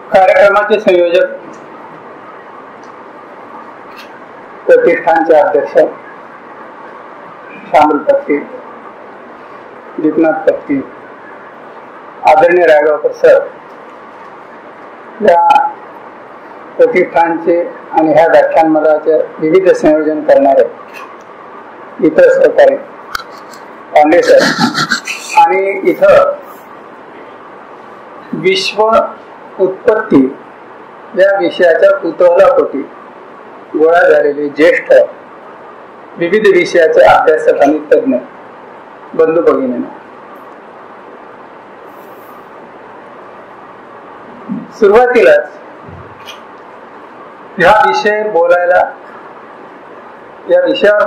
कार्यक्रमाचे संयोजक, प्रतिष्ठानचे अध्यक्ष श्यामल पत्की, दीपनाथ पत्की, आदरणीय रायगावकर सर, या प्रतिष्ठानचे आणि ह्या व्याख्यानमालाचे विविध संयोजन करणारे इतर सहकारी पांडे सर, आणि इथं विश्व उत्पत्ती या विषयाच्या कुतूहलापोटी गोळा झालेले ज्येष्ठ विविध विषयाचे अभ्यासक आणि तज्ञ बंधू भगिनींनो, सुरुवातीलाच या विषयावर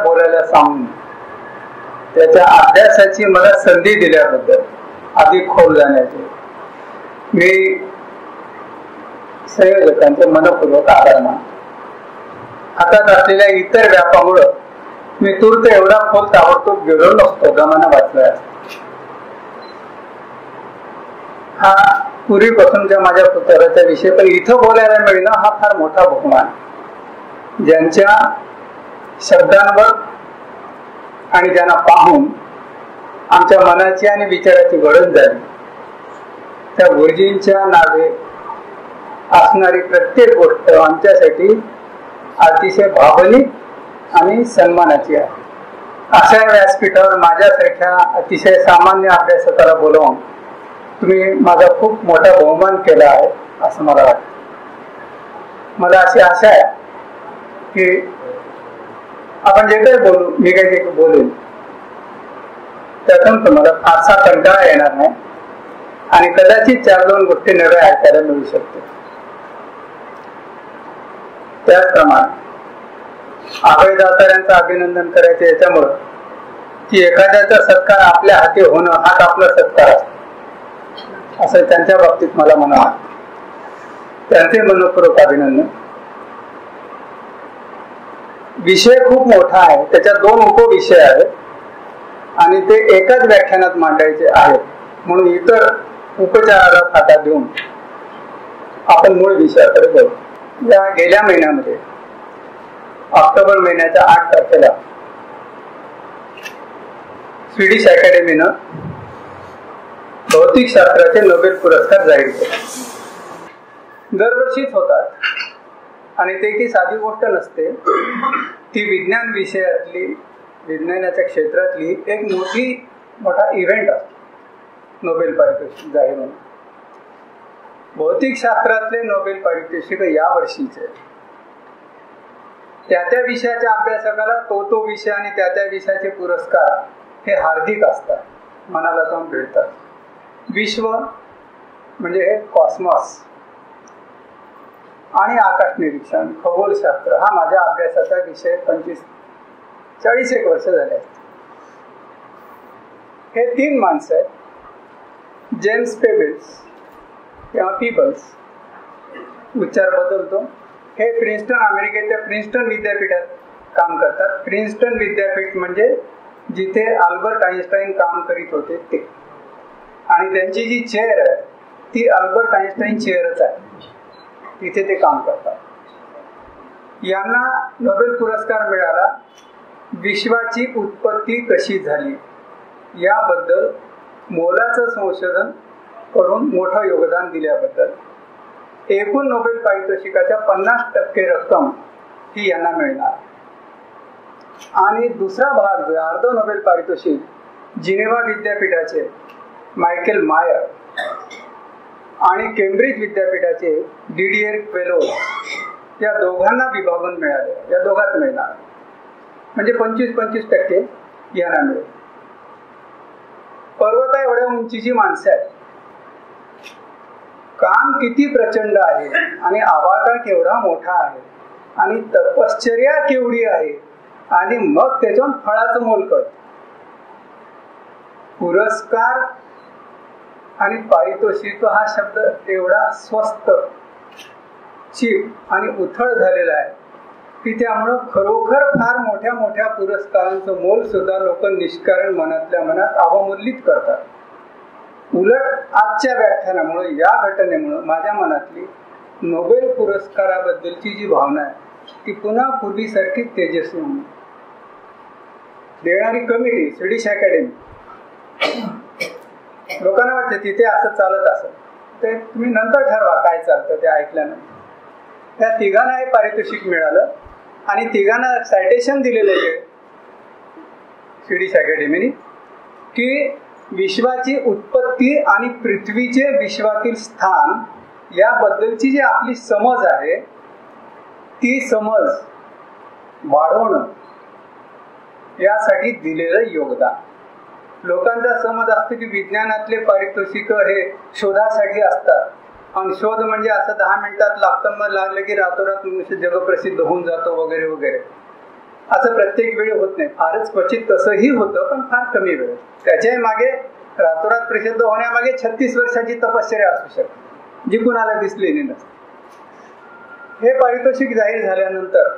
बोलायला सांगून त्याच्या अभ्यासाची मला संधी दिल्याबद्दल अधिक खोल जाण्याचे मी संयोजकांचे मनपूर्वक आभार मानतो. हातात असलेल्या इतर व्यापामुळं मी तूर्त एवढा खोल ताबडतोब गेलो नसतो, गमानं वाचला. हा पूर्वीपासूनच्या माझ्या पुतळाचा विषय, पण इथं बोलायला मिळणं हा फार मोठा बहुमान. ज्यांच्या शब्दांवर आणि ज्यांना पाहून आमच्या मनाची आणि विचाराची गळण झाली, त्या गुरुजींच्या नावे असणारी प्रत्येक गोष्ट आमच्यासाठी अतिशय भावनिक आणि सन्मानाची आहे. अशा व्यासपीठावर माझ्यासारख्या अतिशय सामान्य अभ्यासकाला बोलवून तुम्ही माझा खूप मोठा बहुमान केला आहे असं मला वाटतं. मला अशी आशा आहे की आपण जे काही बोलू, मी काही जे बोलेन त्यातून तुम्हाला फारसा कंटाळा येणार नाही आणि कदाचित 4-2 गोष्टी नव्या ऐकायला मिळू शकते. त्याचप्रमाणे अभय दातारांचं अभिनंदन करायचं याच्यामुळं की एखाद्याचा सत्कार आपल्या हाती होणं हाच आपला सत्कार असतो असं त्यांच्या बाबतीत मला म्हणावं. त्यांचे मनपूर्वक अभिनंदन. विषय खूप मोठा आहे, त्याच्यात 2 उपविषय आहेत आणि ते एकाच व्याख्यानात मांडायचे आहेत, म्हणून इतर उपचाराला फाटा देऊन आपण मूळ विषयाकडे जाऊ. या गेल्या महिन्यामध्ये ऑक्टोबर महिन्याच्या 8 तारखेला स्वीडिश अकॅडमीनं भौतिकशास्त्राचे नोबेल पुरस्कार जाहीर केले. दरवर्षीच होतात आणि ते की साधी गोष्ट नसते, ती विज्ञान विषयातली, विज्ञानाच्या क्षेत्रातली एक मोठा इव्हेंट असतो. नोबेल पारितोषिक जाहीर होणं. भौतिकशास्त्रातले नोबेल पारितोषिक या वर्षीचे त्या विषयाच्या अभ्यासकाला तो विषय आणि त्या विषयाचे पुरस्कार हे हार्दिक असतात, मनाला जाऊन भेटतात. विश्व म्हणजे हे कॉस्मॉस आणि आकाश निरीक्षण, खगोलशास्त्र हा माझ्या अभ्यासाचा विषय 40 वर्ष झाले असते. हे 3 माणसं आहेत, जेम्स पेबल्स किंवा पीबल्स, उच्चार बदलतो. हे प्रिन्स्टन, अमेरिकेच्या प्रिन्स्टन विद्यापीठात काम करतात. प्रिन्स्टन विद्यापीठ म्हणजे जिथे अल्बर्ट आइन्स्टाईन काम करीत होते ते, आणि त्यांची जी चेअर आहे ती अल्बर्ट आइन्स्टाईन चेअरच आहे, तिथे ते काम करतात. यांना नोबेल पुरस्कार मिळाला विश्वाची उत्पत्ती कशी झाली याबद्दल मोलाचं संशोधन करून मोठं योगदान दिल्याबद्दल. एकूण नोबेल पारितोषिकाच्या 50% रक्कम ही यांना मिळणार. आणि दुसरा भाग जो अर्ध नोबेल पारितोषिक जिनेव्हा विद्यापीठाचे मायकेल मायर आणि केम्ब्रिज विद्यापीठाचे डिडियर क्वेलो या दोघांना विभागून मिळाले, या दोघात मिळणार. म्हणजे 25% यांना मिळेल. पर्वता एवढ्या उंचीची माणसं आहेत, काम किती प्रचंड आहे आणि आवाका केवढा मोठा आहे आणि तपश्चर्या केवढी आहे, आणि मग त्याच्यावर फळाचं मोल कळतं. पुरस्कार आणि पारितोषिक हा शब्द एवढा स्वस्त, चीप आणि उथळ झालेला आहे की त्यामुळं खरोखर फार मोठ्या पुरस्कारांचं मोल सुद्धा लोक निष्कारण मनातल्या मनात अवमूल्यित करतात. उलट आजच्या व्याख्यानामुळे, या घटनेमुळे माझ्या मनातली नोबेल पुरस्काराबद्दलची जी भावना आहे ती पुन्हा पूर्वीसारखी तेजस्वी होईल. देणारी कमिटी स्वीडिश अकॅडमी, लोकांना वाटते तिथे असं चालत असेल, ते तुम्ही नंतर ठरवा काय चालतं ते ऐकल्यानंतर. त्या तिघांना हे पारितोषिक मिळालं आणि तिघांना सायटेशन दिलेलं आहे स्वीडिश अकॅडमीने की विश्वाची उत्पत्ती आणि पृथ्वीचे विश्वातील स्थान याबद्दलची जी आपली समज आहे ती समज वाढवणं यासाठी दिलेलं योगदान. लोकांचा समज असतो की विज्ञानातले पारितोषिक हे शोधासाठी असतात आणि शोध म्हणजे असं 10 मिनिटात लागतं, मग लागलं की रातोरात मनुष्य जगप्रसिद्ध होऊन जातो वगैरे वगैरे. असं प्रत्येक वेळी होत नाही, फारच क्वचित तसंही होतं पण फार कमी वेळ. त्याच्याही मागे रातोरात प्रसिद्ध होण्यामागे 36 वर्षाची तपश्चर्या असू शकते जी कुणाला दिसलेली नसते. हे पारितोषिक जाहीर झाल्यानंतर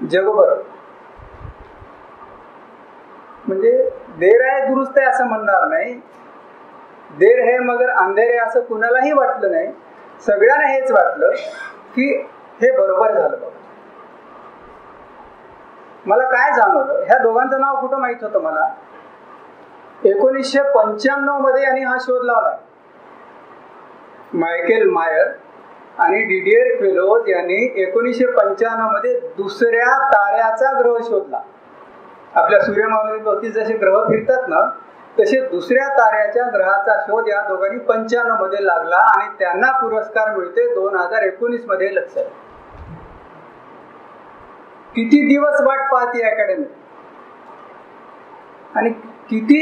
जगभर म्हणजे देर आहे दुरुस्त आहे असं म्हणणार नाही, देर है मगर अंधेर आहे असं कुणालाही वाटलं नाही. सगळ्यांना हेच वाटलं की हे बरोबर झालं. बघा मला काय जाणवलं, ह्या दोघांचं नाव कुठं माहित होतं मला, 1995 मध्ये यांनी हा शोध लावला. मायकेल मायर आणि डिडियर क्वेलोज यांनी 1995 मध्ये दुसऱ्या ताऱ्याचा ग्रह शोधला. आपल्या सूर्यमालेभोवती जसे ग्रह फिरतात ना तसे दुसऱ्या ताऱ्याच्या ग्रहाचा शोध या दोघांनी 95 मध्ये लागला आणि त्यांना पुरस्कार मिळते 2019 मध्ये. लक्षात किती दिवस वाट पाहते अकॅडमी आणि किती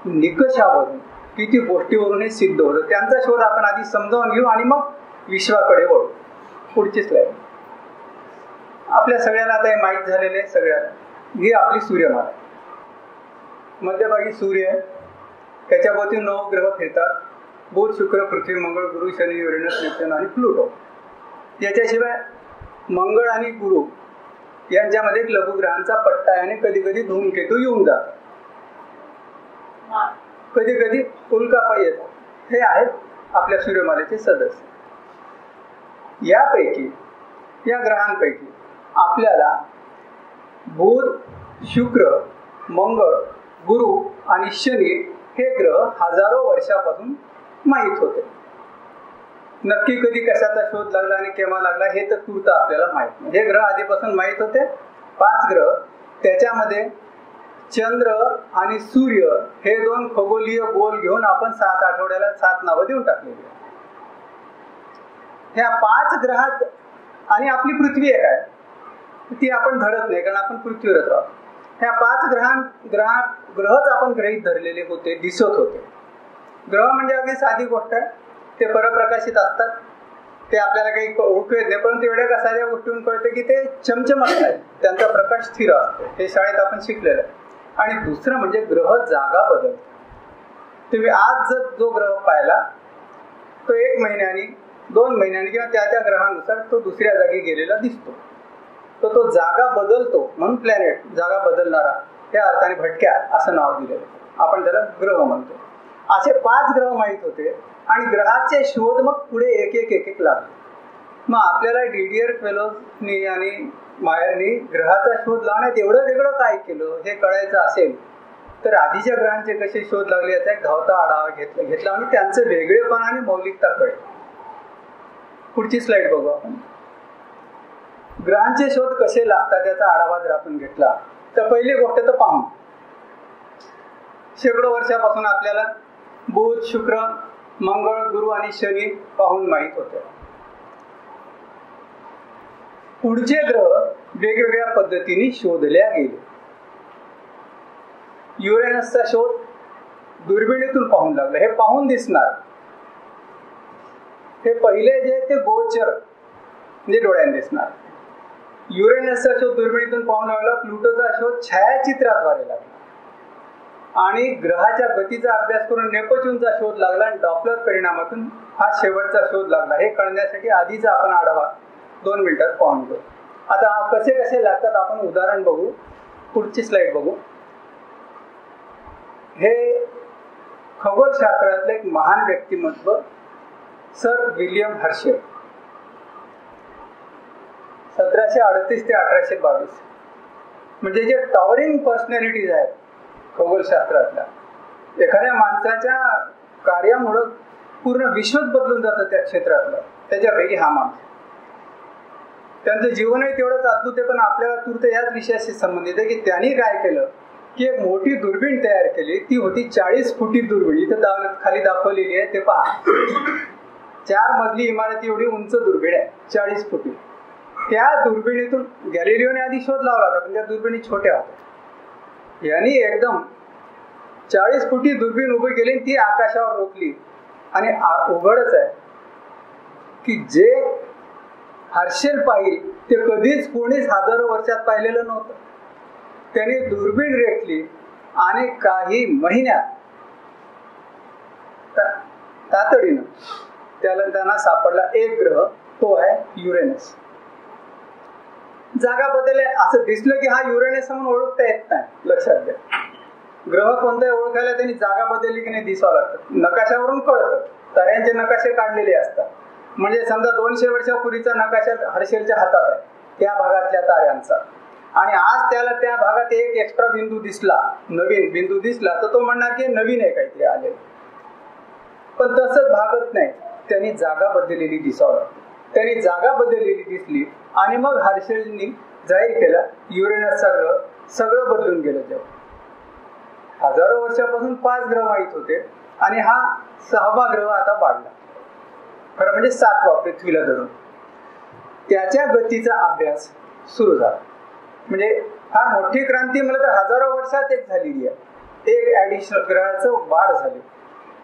निकषावरून किती गोष्टीवरून हे सिद्ध होतं. त्यांचा शोध आपण आधी समजावून घेऊ आणि मग विश्वाकडे वळू. पुढची स्लाइड. आपल्या सगळ्यांना आता हे माहीत झालेले सगळ्यांना ही आपली सूर्यमाला. मध्यभागी सूर्य, त्याच्याभोवती 9 ग्रह फिरतात, बुध शुक्र पृथ्वी मंगळ गुरु शनी युरेनस नेपच्यून आणि प्लुटो. याच्याशिवाय मंगळ आणि गुरु यांच्यामध्ये एक लघुग्रहांचा पट्टा आहे आणि कधी कधी धूमकेतू येऊन जातात, कधी कधी उल्कापाई येतात. हे आहेत आपल्या सूर्यमालेचे सदस्य. यापैकी या ग्रहांपैकी आपल्याला बुध शुक्र मंगळ गुरु आणि शनी हे ग्रह हजारो वर्षापासून माहीत होते. नक्की कधी कशाचा शोध लागला आणि केव्हा लागला हे तर तूर्त आपल्याला माहित नाही. हे ग्रह आधीपासून माहीत होते. 5 ग्रह, त्याच्यामध्ये चंद्र आणि सूर्य हे 2 खगोलीय गोल घेऊन आपण 7 आठवड्याला 7 नावं देऊन टाकलेली. ह्या 5 ग्रहात आणि आपली पृथ्वी एक आहे ती आपण धरत नाही कारण आपण पृथ्वीवरच आहोत. ह्या 5 ग्रहच आपण गृहीत धरलेले होते, दिसत होते. ग्रह म्हणजे अगदी साधी गोष्ट आहे, ते परप्रकाशित असतात, ते आपल्याला काही ओळखू येत नाही, परंतु एवढ्या का साध्या गोष्टीतून कळते की ते चमचमत आहेत, त्यांचा प्रकाश स्थिर असतो. हे शाळेत आपण शिकलेलं आहे. आणि दुसरं म्हणजे ग्रह जागा बदलतो. तुम्ही आज जर जो ग्रह पाहिला तो 1 महिन्यानी 2 महिन्यांनी किंवा त्या ग्रहानुसार तो दुसऱ्या जागी गेलेला दिसतो. तो जागा बदलतो म्हणून प्लॅनेट, जागा बदलणारा, त्या अर्थाने भटक्या असं नाव दिलेलं. आपण त्याला ग्रह म्हणतो. असे 5 ग्रह माहीत होते आणि ग्रहाचे शोध मग पुढे एक एक लागले. मग आपल्याला डिडियर क्वेलोजनी आणि मायरनी ग्रहाचा शोध लावण्यात एवढं वेगळं काय केलं हे कळायचं असेल तर आधीच्या ग्रहांचे कसे शोध लागले याचा एक धावता आढावा घेतला आणि त्यांचं वेगळेपण आणि मौलिकता कळली. पुढची स्लाइड बघू आपण. ग्रहांचे शोध कसे लागतात याचा आढावा जर आपण घेतला तर पहिली गोष्ट तर पाहून. शेकडो वर्षापासून आपल्याला बुध शुक्र मंगळ गुरु आणि शनी पाहून माहीत होते. पुढचे ग्रह वेगवेगळ्या पद्धतीने शोधल्या गेले. युरेनसचा शोध दुर्बिणीतून पाहून लागला. हे पाहून दिसणार, हे पहिले जे ते गोचर म्हणजे डोळ्याने दिसणार. युरेनसचा शोध दुर्बिणीतून पाहून लागला. प्लुटोचा शोध छायाचित्राद्वारे लागला आणि ग्रहाच्या गतीचा अभ्यास करून नेपच्यूनचा शोध लागला आणि डॉपलर परिणामातून हा शेवटचा शोध लागला. हे कळण्यासाठी आधीचा आपण आढावा 2 मिनिटात पाहून घेऊ. आता कसे कसे लागतात आपण उदाहरण बघू. पुढची स्लाइड बघू. हे खगोलशास्त्रातले एक महान व्यक्तिमत्व सर विल्यम हर्शेल 1738 ते 1822. म्हणजे जे टॉवरिंग पर्सनॅलिटीज आहेत खगोलशास्त्रातल्या, एखाद्या माणसाच्या कार्यामुळं पूर्ण विश्वच बदलून जातं त्या क्षेत्रातलं, त्याच्यापैकी हा माणूस. त्यांचं जीवनही तेवढंच अद्भुत आहे, पण आपल्याला तूर्त याच विषयाशी संबंधित आहे की त्यांनी काय केलं की एक मोठी दुर्बीण तयार केली. ती होती 40 फुटी दुर्बीण. इथं खाली दाखवलेली आहे, ते पहा. 4 मजली इमारती एवढी उंच दुर्बीण आहे, 40 फुटी. त्या दुर्बिणीतून गॅलिलिओने आधी शोध लावला होता, पण त्या दुर्बिणी छोट्या होत्या. यांनी एकदम 40 फुटी दुर्बीण उभी केली, ती आकाशावर रोखली. आणि उघडच आहे की जे हर्षेल पाहिल ते कधीच कोणीच हजारो वर्षात पाहिलेलं नव्हतं. त्यांनी दुर्बीण रेखली आणि काही महिन्यात तातडीनं त्यांना सापडला एक ग्रह, तो आहे युरेनस. जागा बदलले असं दिसलं की हा युरेनस म्हणून ओळखता येत नाही. लक्षात घ्या, ग्रह कोणताही ओळखायला त्यांनी जागा बदलली की नाही दिसावं लागतं. नकाशावरून कळतं, ताऱ्यांचे नकाशे काढलेले असतात. म्हणजे समजा 200 वर्षापूर्वीचा नकाशा हर्षेलच्या हातात आहे, त्या भागातल्या ताऱ्यांचा, आणि आज त्याला त्या भागात एक एक्स्ट्रा बिंदू दिसला, नवीन बिंदू दिसला, तर तो म्हणणार की नवीन आहे काहीतरी आलेलं. पण तसंच भागत नाही, त्यांनी जागा बदललेली दिसावं लागतं. त्यांनी जागा बदललेली दिसली आणि मग हर्षेलनी जाहीर केला युरेनसचा ग्रह सगळं बदलून गेलं. जेव्हा हजारो वर्षापासून 5 ग्रह माहित होते आणि हा 6वा ग्रह आता वाढला. खरं म्हणजे 7वा पृथ्वीला धरून. त्याच्या गतीचा अभ्यास सुरू झाला. म्हणजे फार मोठी क्रांती मला तर हजारो वर्षात एक झालेली आहे. एक ऍडिशनल ग्रहाचं वाढ झाली.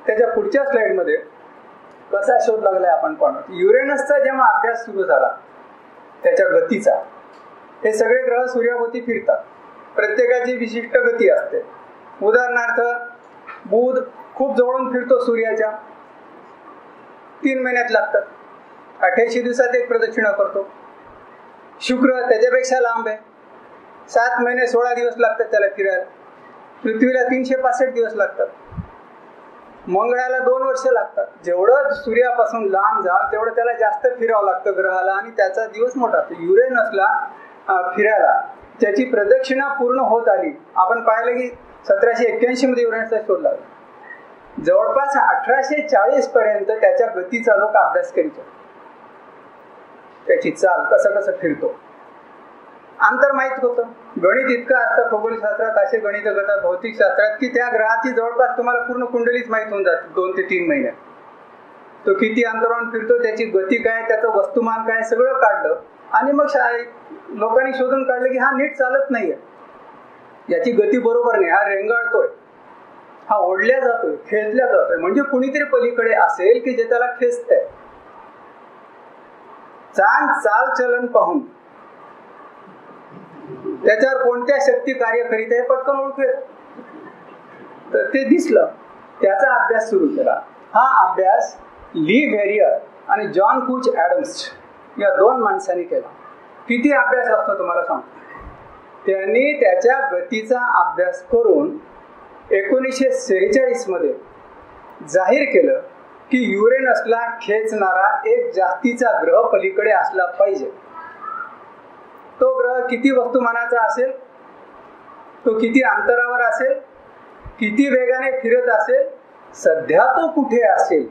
त्याच्या पुढच्या स्लाइडमध्ये कसा शोध लागलाय आपण पाहतो. युरेनसचा जेव्हा अभ्यास सुरू झाला त्याच्या गतीचा, हे सगळे ग्रह सूर्याभोवती फिरतात. प्रत्येकाची विशिष्ट गती असते. उदाहरणार्थ बुध खूप जवळून फिरतो सूर्याच्या, 3 महिन्यात लागतात. 88 दिवसात एक प्रदक्षिणा करतो. शुक्र त्याच्यापेक्षा लांब आहे, 7 महिने 16 दिवस लागतात त्याला फिरायला. पृथ्वीला 365 दिवस लागतात. मंगळाला 2 वर्ष लागतात. जेवढं सूर्यापासून लांब जाल तेवढं त्याला जास्त फिरावं लागतं ग्रहाला, आणि त्याचा दिवस मोठा. युरेनसला फिरायला त्याची प्रदक्षिणा पूर्ण होत आली. आपण पाहिलं की 1781 मध्ये युरेनसचा शोध लागला. जवळपास 1840 पर्यंत त्याच्या गतीचा लोक अभ्यास करीत. त्याची चाल, कसं कसं फिरतो, अंतर माहित होतं. गणित इतकं असतं खगोलशास्त्रात, असे गणित करतात भौतिकशास्त्रात, की त्या ग्रहाची जवळपास तुम्हाला पूर्ण कुंडलीच माहित होऊन जाते 2 ते 3 महिन्यात. तो किती अंतरावरून फिरतो, त्याची गती काय, त्याचं वस्तुमान काय, सगळं काढलं. आणि मग लोकांनी शोधून काढलं की हा नीट चालत नाहीये, याची गती बरोबर नाही, हा रेंगाळतोय, हा ओढल्या जातोय, खेचल्या जातोय. म्हणजे कुणीतरी पलीकडे असेल की जे त्याला खेचतंय. चाल चलन पाहून त्याच्यावर कोणत्या शक्ती कार्य करीत आहे पटकन ओळखू येत. तर ते दिसलं, त्याचा अभ्यास सुरू केला. हा अभ्यास ली व्हेरियर आणि जॉन कुच ॲडम्स या 2 माणसांनी केला. किती अभ्यास असतो तुम्हाला सांगतो. त्यांनी त्याच्या गतीचा अभ्यास करून 1946 मध्ये जाहीर केलं की युरेनसला खेचणारा एक जास्तीचा ग्रह पलीकडे असला पाहिजे. तो ग्रह किती वस्तुमानाचा असेल, तो किती अंतरावर असेल, किती वेगाने फिरत असेल, सध्या तो कुठे असेल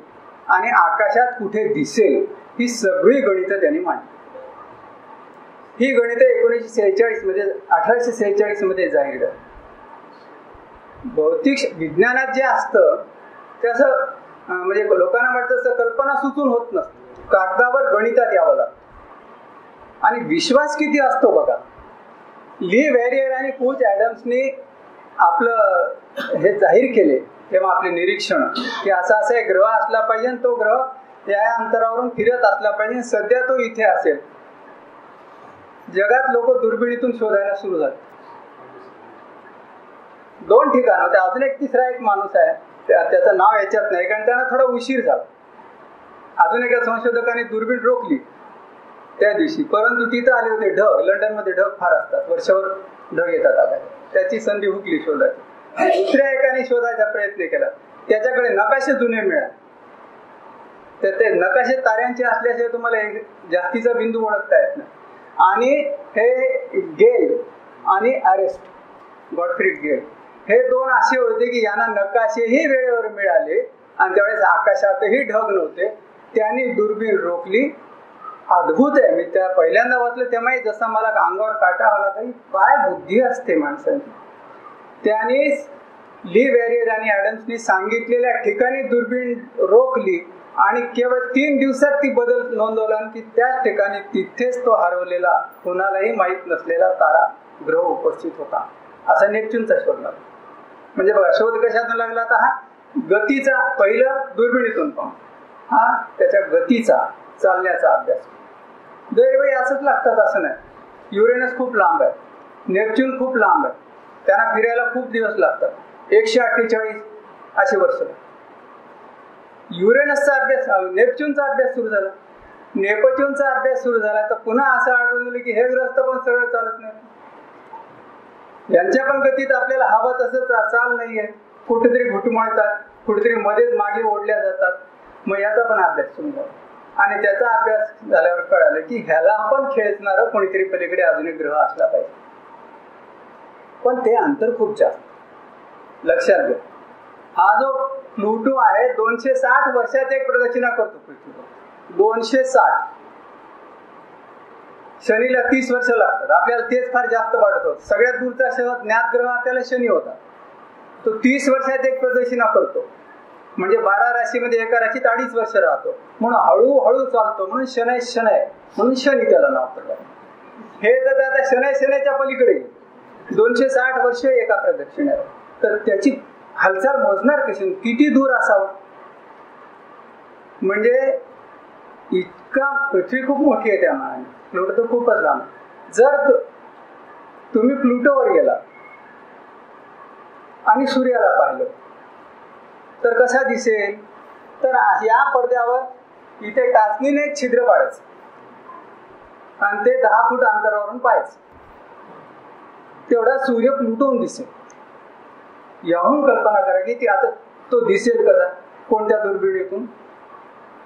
आणि आकाशात कुठे दिसेल, ही सगळी गणितं त्यांनी मांडली. ही गणितं 1846 मध्ये जाहीर झाली. भौतिक विज्ञानात जे असतं त्याचं म्हणजे लोकांना वाटतं कल्पना सुचून होत नसतं, कागदावर गणितात यावं लागतं. आणि विश्वास किती असतो बघा. ली व्हेरियर आणि कुच ॲडम्सनी आपलं हे जाहीर केले तेव्हा आपले निरीक्षण की असा एक ग्रह असला पाहिजे, तो ग्रह या अंतरावरून फिरत असला पाहिजे, सध्या तो इथे असेल. जगात लोक दुर्बिणीतून शोधायला सुरू झाले. 2 ठिकाण होते. अजून एक तिसरा एक माणूस आहे, त्याचं नाव याच्यात नाही कारण त्यांना थोडा उशीर झाला. अजून एका संशोधकांनी दुर्बीण रोखली त्या दिवशी, परंतु तिथं आले होते ढग. लंडनमध्ये ढग फार असतात, वर्षभर ढग येतात आगायला. त्याची संधी हुकली शोधाची. दुसऱ्या एकाने शोधायचा प्रयत्न केला, त्याच्याकडे नकाशे जुने मिळाले. तर ते नकाशे ताऱ्यांचे असल्याशिवाय तुम्हाला जास्तीचा बिंदू ओळखता येत नाही. आणि हे गेल आणि अरेस्ट गॉटफ्रीड गेल हे दोन असे होते की यांना नकाशेही वेळेवर मिळाले आणि त्यावेळेस आकाशातही ढग नव्हते. त्यांनी दुर्बीण रोखली. अद्भुत आहे. मी त्या पहिल्यांदा वाचलं तेव्हाही जसा मला अंगावर काटा आला तरी काय बुद्धी असते माणसांची. त्यांनी ली वॅरियर आणि ॲडम्सनी सांगितलेल्या ठिकाणी दुर्बीण रोखली आणि केवळ 3 दिवसात ती बदल नोंदवला की त्याच ठिकाणी तिथेच तो हरवलेला कोणालाही माहीत नसलेला तारा ग्रह उपस्थित होता. असा नेपच्यूनचा शोध लागला. म्हणजे बघा शोध कशातून लागला. आता हा गतीचा पहिलं दुर्बिणीतून पाहू. हा त्याच्या गतीचा चालण्याचा अभ्यास. दरवेळी असंच लागतात असं नाही. युरेनस खूप लांब आहे, नेपच्यून खूप लांब आहे, त्यांना फिरायला खूप दिवस लागतात. 148 असे वर्ष. युरेनसचा अभ्यास नेपच्यूनचा अभ्यास सुरू झाला. नेपच्यूनचा अभ्यास सुरू झाला तर पुन्हा असं आढळून गेलं की हे ग्रस्त पण सरळ चालत नाही. यांच्या पण गतीत आपल्याला हवं तसं चाल नाहीये. कुठेतरी घुटमळतात, कुठेतरी मध्येच मागे ओढल्या जातात. मग याचा पण अभ्यास सुरू झाला आणि त्याचा अभ्यास झाल्यावर कळालं की ह्याला आपण खेचणारं कोणीतरी पलीकडे अजून एक ग्रह असला पाहिजे. पण ते अंतर खूप जास्त. लक्षात घ्या, हा जो प्लुटो आहे 260 वर्षात एक प्रदक्षिणा करतो पृथ्वीवर. 260. शनीला 30 वर्ष लागतात. आपल्याला तेच फार जास्त वाटत होत. सगळ्यात दूरचा शहर ज्ञात ग्रह आपल्याला शनी होता. तो 30 वर्षात एक प्रदक्षिणा करतो. म्हणजे 12 राशीमध्ये एका राशीत 2.5 वर्ष राहतो. म्हणून हळूहळू चालतो. म्हणून शनय शनय म्हणून शनी त्याला नाव पडलं. हे तर आता शनय शनयच्या पलीकडे 260 वर्ष एका प्रदक्षिणेवर. तर त्याची हालचाल मोजणार कशी, किती दूर असावं. म्हणजे इतका पृथ्वी खूप मोठी आहे त्या मानाने. प्लुटो तर खूपच लांब. जर तुम्ही प्लुटोवर गेला आणि सूर्याला पाहिलं तर कसा दिसेल. तर या पडद्यावर इथे टाचणीने एक छिद्र पाडायचं आणि ते 10 फूट अंतरावरून पाहायचं. तेवढा सूर्य प्लुटोहून दिसेल. याहून कल्पना करा की ती आता तो दिसेल कसा, कोणत्या दुर्बिणीतून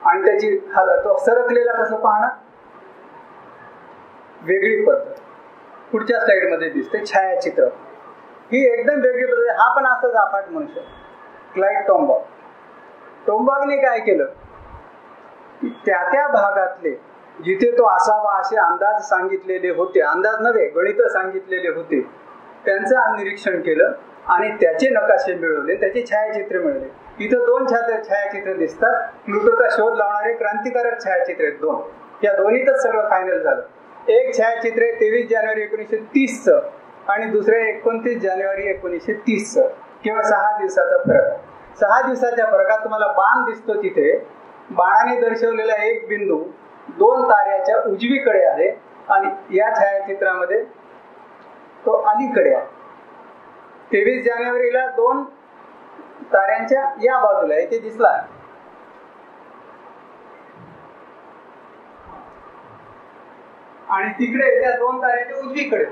आणि त्याची तो सरकलेला कसं पाहणार. वेगळी पद्धत पुढच्या स्लाइडमध्ये दिसते. छायाचित्र ही एकदम वेगळी पद्धत. हा पण असाच अफाट मनुष्य क्लाइड टोम्बॉग. टोम्बॉगने काय केलं की त्या भागातले जिथे तो असावा असे अंदाज सांगितलेले होते, अंदाज नव्हे गणित सांगितलेले होते, त्यांचं निरीक्षण केलं आणि त्याचे नकाशे मिळवले, त्याचे छायाचित्र मिळवले. इथं 2 छायाचित्र दिसतात. प्लुटोचा शोध लावणारे क्रांतिकारक छायाचित्र आहेत 2. या दोन्हीतच सगळं फायनल झालं. एक छायाचित्र 23 जानेवारी 1930 आणि दुसरे 29 जानेवारी 1930. केवळ 6 दिवसाचा फरक आहे. 6 दिवसाच्या फरकात तुम्हाला बाण दिसतो. तिथे बाणाने दर्शवलेला एक बिंदू 2 ताऱ्याच्या उजवीकडे आहे आणि या छायाचित्रामध्ये तो अलीकडे आहे. 23 जानेवारीला 2 ताऱ्यांच्या या बाजूला इथे दिसला आणि तिकडे त्या 2 ताऱ्याच्या उजवीकडे.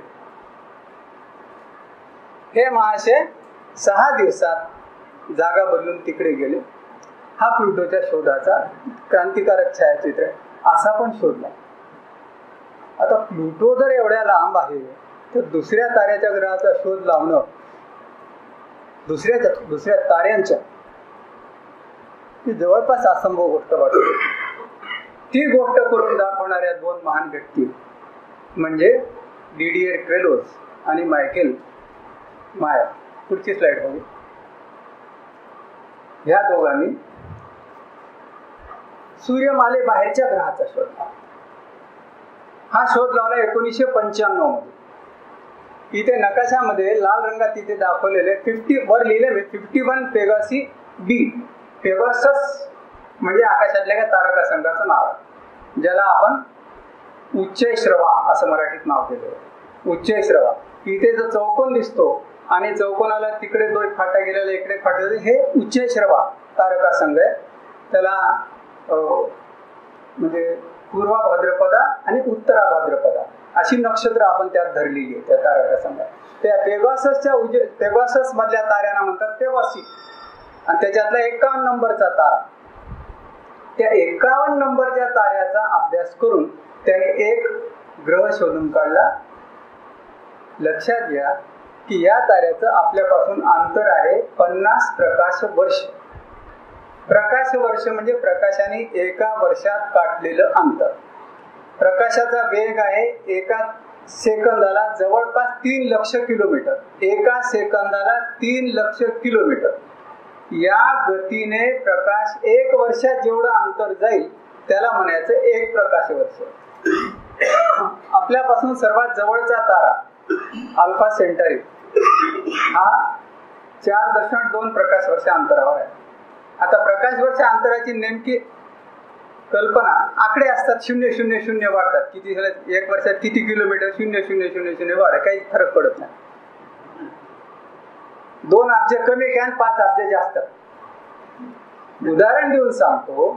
हे महाशय 6 दिवसात जागा बदलून तिकडे गेले. हा प्लुटोच्या शोधाचा क्रांतिकारक छायाचित्र आहे. असा पण शोधला. आता प्लुटो जर एवढ्या लांब आहे तर दुसऱ्या ताऱ्याच्या ग्रहाचा शोध लावणं, दुसऱ्या ताऱ्यांच्या, ही जवळपास असंभव गोष्ट वाटते. ती गोष्ट करून दाखवणाऱ्या 2 महान व्यक्ती म्हणजे डिडियर क्रेलोस आणि मायकेल मायर. पुढची स्लाइड बघू. ह्या दोघांनी सूर्यमाले बाहेरच्या ग्रहाचा शोध लावला. हा शोध लावला 1995 मध्ये. इथे नकाशामध्ये लाल रंगात तिथे दाखवलेले 50 वर लिहिले 51 पेगासी बी. पेगासस म्हणजे आकाशातल्या का तारका संघाचं नाव आहे, ज्याला आपण उच्चैश्रवा असं मराठीत नाव दिलं. उच्चैश्रवा. इथे जो चौकोन दिसतो आणि चौकोनाला तिकडे 2 फाटा गेलेला, इकडे फाटा, हे उच्चैश्रवा तारका संघ आहे. त्याला म्हणजे पूर्वा भाद्रपदा आणि उत्तरा भाद्रपदा अशी नक्षत्र आपण त्यात धरलेली आहे त्या तारका संघात. त्या पेगासस मधल्या ताऱ्यांना म्हणतात पेगासी. आणि त्याच्यातला 51 नंबरचा तारा, त्या 51 नंबरच्या ताऱ्याचा अभ्यास करून त्याने एक ग्रह शोधून काढला. लक्षात घ्या की या ताऱ्याचं आपल्यापासून अंतर आहे 50 प्रकाश वर्ष. प्रकाश वर्ष म्हणजे प्रकाशाने एका वर्षात काढलेलं अंतर. प्रकाशाचा वेग आहे एका सेकंदाला जवळपास 3 लक्ष किलोमीटर. एका सेकंदाला 3 लक्ष किलोमीटर. या गतीने प्रकाश 1 वर्षात जेवढं अंतर जाईल त्याला म्हणायचं 1 प्रकाश वर्ष. आपल्यापासून सर्वात जवळचा तारा अल्फा सेंटारी हा 4.2 प्रकाश वर्ष अंतरावर आहे. आता प्रकाश वर्ष अंतराची नेमकी कल्पना, आकडे असतात 000 वाढतात. किती झाले 1 वर्षात किती किलोमीटर 000 वाढ, काही फरक पडत नाही. 2 अब्ज कमी घ्या 5 अब्ज जास्त. उदाहरण देऊन सांगतो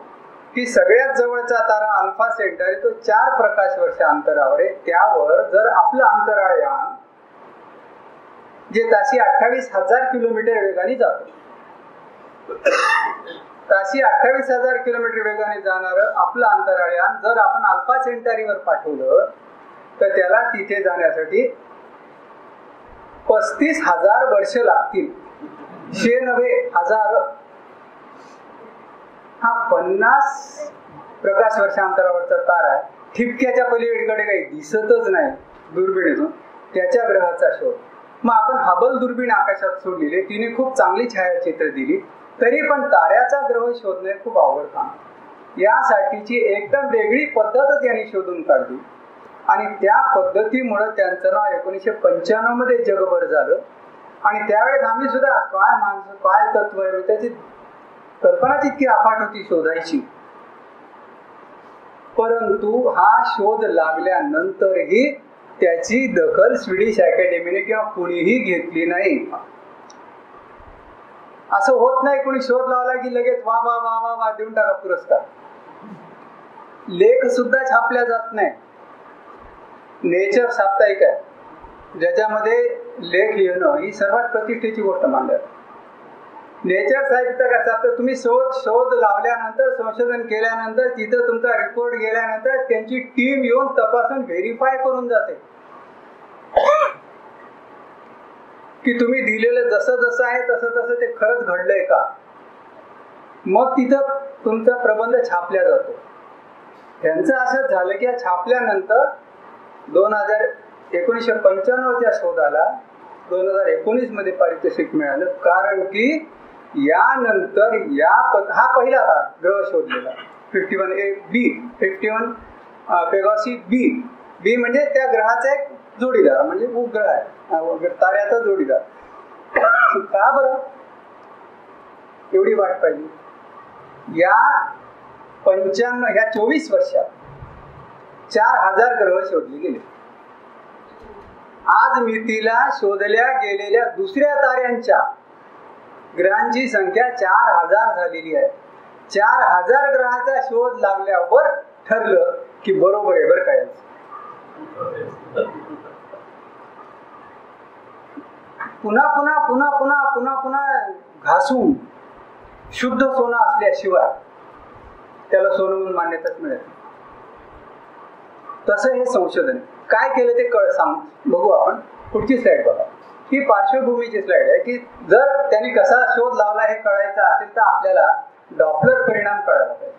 की सगळ्यात जवळचा तारा अल्फा सेंटारी तो 4 प्रकाश वर्ष अंतरावर आहे. त्यावर जर आपलं अंतराळ यान जे ताशी 28,000 किलोमीटर वेगाने जातं, ताशी 28,000 किलोमीटर वेगाने जाणारं आपलं अंतराळ यान जर आपण अल्फा सेंटारीवर पाठवलं तर त्याला तिथे जाण्यासाठी 35,000 वर्ष लागतील. 96,000. हा 50 प्रकाश वर्ष अंतरावरचा तारा आहे. ठिपक्याच्या पलीकडे काही दिसतच नाही दुर्बिणीतून. त्याच्या ग्रहाचा शोध. मग आपण हबल दुर्बीण आकाशात सोडलेली, तिने खूप चांगली छायाचित्र दिली, तरी पण ताऱ्याचा ग्रह शोधणे खूप अवघड काम. यासाठीची एकदम वेगळी पद्धत त्यांनी शोधून काढली आणि त्या पद्धतीमुळे त्यांचं नाव 1995 मध्ये जगभर झालं. आणि त्यावेळेस आम्ही सुद्धा काय माणसं काय तत्व आहे त्याची कल्पनाच इतकी अफाट होती शोधायची. परंतु हा शोध लागल्यानंतरही त्याची दखल स्वीडिश अकॅडमीने किंवा कुणीही घेतली नाही. असं होत नाही कोणी शोध लावला की लगेच वा वा वा वा वा देऊन टाका पुरस्कार. लेख सुद्धा छापल्या जात नाही. नेचर साप्ताहिक आहे ज्याच्यामध्ये लेख येणं ही सर्वात प्रतिष्ठेची गोष्ट मानली. नेचर साहित्य तुम्ही शोध लावल्यानंतर संशोधन केल्यानंतर तिथं तुमचा रिपोर्ट गेल्यानंतर त्यांची टीम येऊन तपासून व्हेरीफाय करून जाते की तुम्ही दिलेलं जसं जसं आहे तसं तसं ते खरंच घडलंय का. मग तिथं तुमचा प्रबंध छापल्या जातो. त्यांचं असंच झालं की छापल्यानंतर 1995च्या शोधाला 2019 मध्ये पारितोषिक मिळालं. कारण की यानंतर हा पहिला तारा ग्रह शोधलेला 51A-B 51 पेगासी बी म्हणजे त्या ग्रहाचा एक जोडीदार म्हणजे उपग्रह आहे, ताऱ्याचा जोडीदार. का बरं एवढी वाट पाहिली. या 24 वर्षात 4,000 ग्रह शोधले गेले. आज मितीला शोधल्या गेलेल्या दुसऱ्या ताऱ्यांच्या ग्रहांची संख्या 4,000 झालेली आहे. 4,000 ग्रहाचा शोध लागल्यावर ठरलं की बरोबर आहे बरं काय. पुन्हा पुन्हा पुन्हा पुन्हा पुन्हा पुन्हा घासून शुद्ध सोनं असल्याशिवाय त्याला सोनं म्हणून मान्यताच मिळेल. तसं हे संशोधन काय केलं ते सांग बघू आपण. पुढची स्लाइड बघा. ही पार्श्वभूमीची स्लाइड आहे की जर त्यांनी कसा शोध लावला हे कळायचं असेल तर आपल्याला डॉपलर परिणाम कळायला पाहिजे.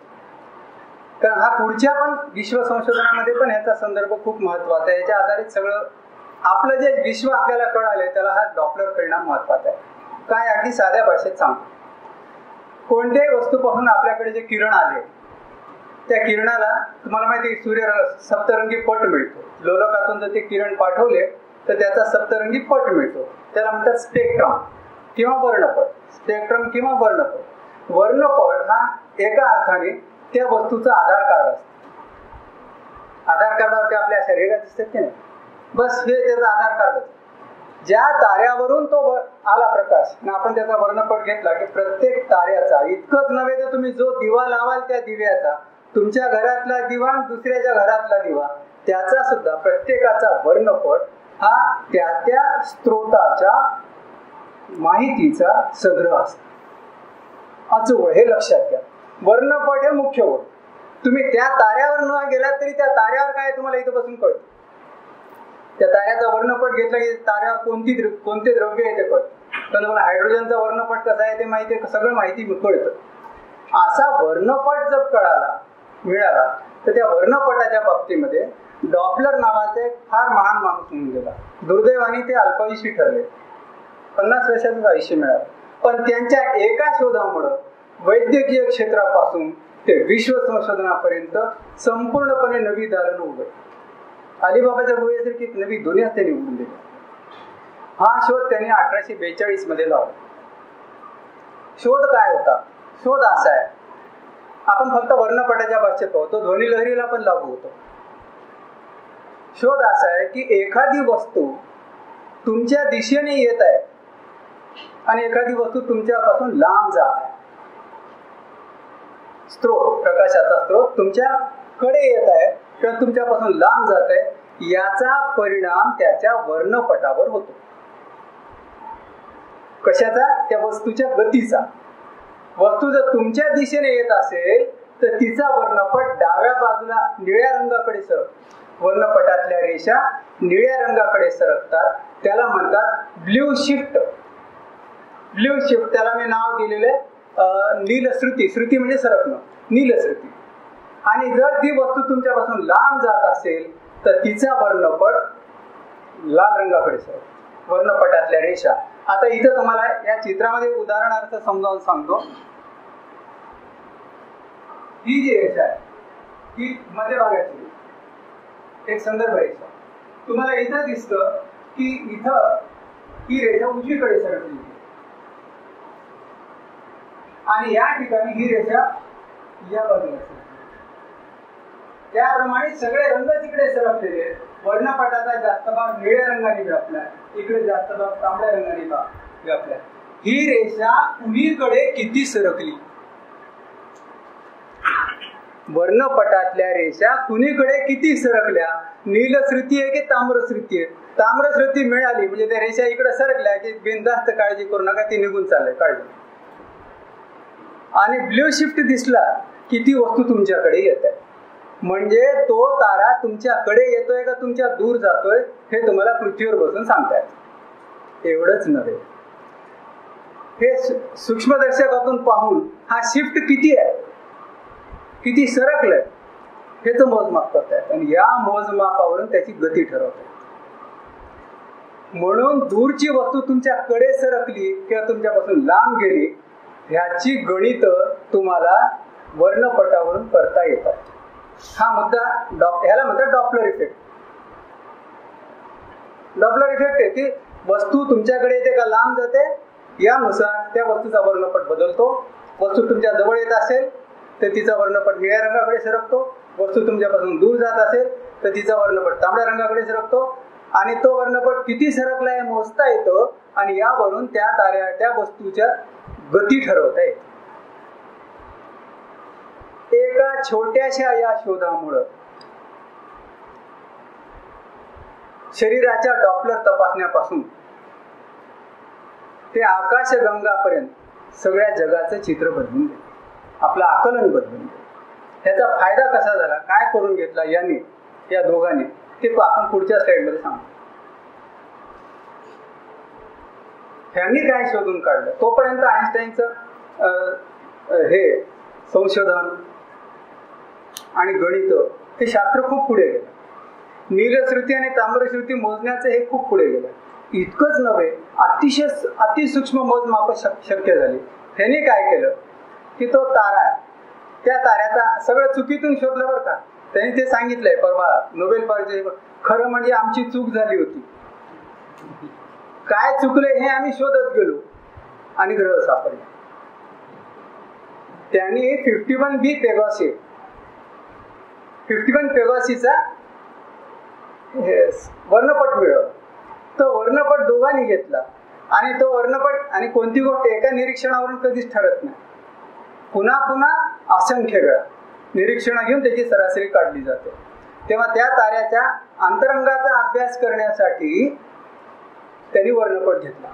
कारण हा पुढच्या पण विश्व संशोधनामध्ये पण ह्याचा संदर्भ खूप महत्वाचा आहे. याच्या आधारित सगळं आपलं जे विश्व आपल्याला कळाले त्याला हा डॉपलर परिणाम महत्वाचा आहे. काय अगदी साध्या भाषेत सांगतो. कोणत्याही वस्तूपासून आपल्याकडे जे किरण आले त्या किरणाला तुम्हाला माहिती सूर्य सप्तरंगी पट मिळतो. लोलकातून जर ते किरण पाठवले तर त्याचा सप्तरंगी पट मिळतो. त्याला म्हणतात स्पेक्ट्रम किंवा वर्णपट. स्पेक्ट्रम किंवा वर्णपट. वर्णपट हा एका अर्थाने त्या वस्तूचा आधार कार्ड असतो. आधार कार्डावरती आपल्या शरीरात दिसतात की नाही, बस हे त्याचा आधार कार्ड. ज्या ताऱ्यावरून तो आला प्रकाश आणि आपण त्याचा वर्णपट घेतला की प्रत्येक ताऱ्याचा इतकंच नव्हे तर तुम्ही जो दिवा लावाल त्या दिव्याचा, तुमच्या घरातला दिवा दुसऱ्याच्या घरातला दिवा, त्याचा सुद्धा प्रत्येकाचा वर्णपट हा त्या त्या स्त्रोताच्या माहितीचा संग्रह असतो. अचूक हे लक्षात घ्या. वर्णपट हे मुख्य होत. तुम्ही त्या ताऱ्यावर न गेलात तरी त्या ताऱ्यावर काय तुम्हाला इथं बसून कळतं. त्या ताऱ्याचा वर्णपट घेतला की ताऱ्यावर कोणते द्रव्य आहे ते कळतं. तर तुम्हाला हायड्रोजनचा वर्णपट कसा आहे ते माहिती आहे, सगळं माहिती कळतं. असा वर्णपट जर मिळाला तर त्या वर्णपटाच्या बाबतीमध्ये डॉपलर नावाचा एक फार महान माणूस होऊन गेला. दुर्दैवाने ते अल्पायुषी ठरले, 50 वर्षाचं आयुष्य मिळालं. पण त्यांच्या एका शोधामुळं वैद्यकीय क्षेत्रापासून ते विश्व संशोधनापर्यंत संपूर्णपणे नवी दालन उघडली. अलिबाबाच्या गुहेसारखी एक नवी दुनिया त्यांनी उघडून दिली. हा शोध त्यांनी 1842 मध्ये लावला. शोध काय होता? शोध असा आहे, आपण फक्त वर्णपटाच्या भाषेत पाहतो, ध्वनी लहरीला पण लागू होतो. शोध असा आहे की एखादी वस्तू तुमच्या दिशेने येत आहे आणि एखादी वस्तू तुमच्यापासून लांब जात आहे. प्रकाशाचा स्रोत तुमच्याकडे येत आहे किंवा तुमच्यापासून लांब जात आहे, याचा परिणाम त्याच्या वर्णपटावर होतो. कशाचा? त्या वस्तूच्या गतीचा. वस्तू जर तुमच्या दिशेने येत असेल तर तिचा वर्णपट डाव्या बाजूला निळ्या रंगाकडे सरकतो. वर्णपटातल्या रेषा निळ्या रंगाकडे सरकतात, त्याला म्हणतात ब्ल्यू शिफ्ट. ब्ल्यू शिफ्ट त्याला मी नाव दिलेले नीलश्रुती. श्रुती म्हणजे सरकणं, नीलश्रुती. आणि जर ती वस्तू तुमच्यापासून लांब जात असेल तर तिचा वर्णपट लाल रंगाकडे सरकतो, वर्णपटातल्या रेषा. आता इथं तुम्हाला या चित्रामध्ये उदाहरणार्थ समजावून सांगतो. ही जी रेषा आहे ही मध्यभागाची एक संदर्भ रेषा. तुम्हाला इथं दिसतं की इथं ही रेषा उजवीकडे सरकली आणि या ठिकाणी ही रेषा या बाजूला सरकली. त्याप्रमाणे सगळे रंग तिकडे सरकलेले आहेत. वर्णपटाचा जास्त भाग निळ्या रंगाने व्यापलाय, इकडे जास्त भाग तांबड्या रंगाने व्यापलाय. ही रेषा उजवीकडे किती सरकली? वर्णपटातल्या रेषा कुणीकडे किती सरकल्या? नीलश्रुती आहे की ताम्रश्रुती आहे? ताम्रश्रुती मिळाली म्हणजे त्या रेषा इकडे सरकल्या की बिनधास्त काळजी करू नका, ती निघून चाललंय, काळजी. आणि ब्ल्यू शिफ्ट दिसला की ती वस्तू तुमच्याकडे येत आहे. म्हणजे तो तारा तुमच्याकडे येतोय का तुमच्या दूर जातोय हे तुम्हाला पृथ्वीवर बसून सांगता येतं. एवढंच नव्हे, हे सूक्ष्मदर्शकातून पाहून हा शिफ्ट किती आहे, किती सरकलंय हेच मोजमाप करतायत आणि या मोजमापावरून त्याची गती ठरवतात. म्हणून दूरची वस्तू तुमच्याकडे सरकली किंवा तुमच्यापासून लांब गेली ह्याची गणित तुम्हाला वर्णपटावरून करता येतात. हा मुद्दा ह्याला म्हणतात डॉपलर इफेक्ट. डॉपलर इफेक्ट आहे की वस्तू तुमच्याकडे येते का लांब जाते यानुसार त्या वस्तूचा वर्णपट बदलतो. वस्तू तुमच्या जवळ येत असेल तर तिचा वर्णपट निळ्या रंगाकडे सरकतो. वस्तू तुमच्यापासून दूर जात असेल तर तिचा वर्णपट तांबड्या रंगाकडे सरकतो. आणि तो वर्णपट किती सरकलाय मोजता येतो आणि यावरून त्या वस्तूच्या गती ठरवता येते. एका छोट्याशा या शोधामुळं शरीराच्या डॉपलर तपासण्यापासून ते आकाशगंगापर्यंत सगळ्या जगाचं चित्र बदलून गेलं, आपलं आकलन बदलून गेलं. त्याचा फायदा कसा झाला, काय करून घेतला यांनी, या दोघांनी, ते आपण पुढच्या स्लाइडमध्ये सांगतो. त्यांनी काय शोधून काढलं तोपर्यंत आइन्स्टाईनचं हे संशोधन आणि गणित हे शास्त्र खूप पुढे गेलं. नीलश्रुती आणि ताम्रश्रुती मोजण्याचं हे खूप पुढे गेलं. इतकंच नव्हे, अतिसूक्ष्म मोजमाप शक्य झाली. ह्याने काय केलं की तो तारा आहे, त्या ताऱ्याचा सगळं चुकीतून शोधलं बरं का. त्यांनी ते सांगितलंय परवा नोबेल पारितोषिक. खरं म्हणजे आमची चूक झाली होती, काय चुकले हे आम्ही शोधत गेलो आणि ग्रह सापडले. त्यांनी 51B पेगासी 51 पेगासीचा वर्णपट मिळवला. तो वर्णपट दोघांनी घेतला आणि तो वर्णपट, आणि कोणती गोष्ट एका निरीक्षणावरून कधीच ठरत नाही, पुन्हा पुन्हा असंख्य वेळा निरीक्षण घेऊन त्याची सरासरी काढली जाते. तेव्हा त्या ताऱ्याच्या अंतरंगाचा अभ्यास करण्यासाठी त्यांनी वर्णपट घेतला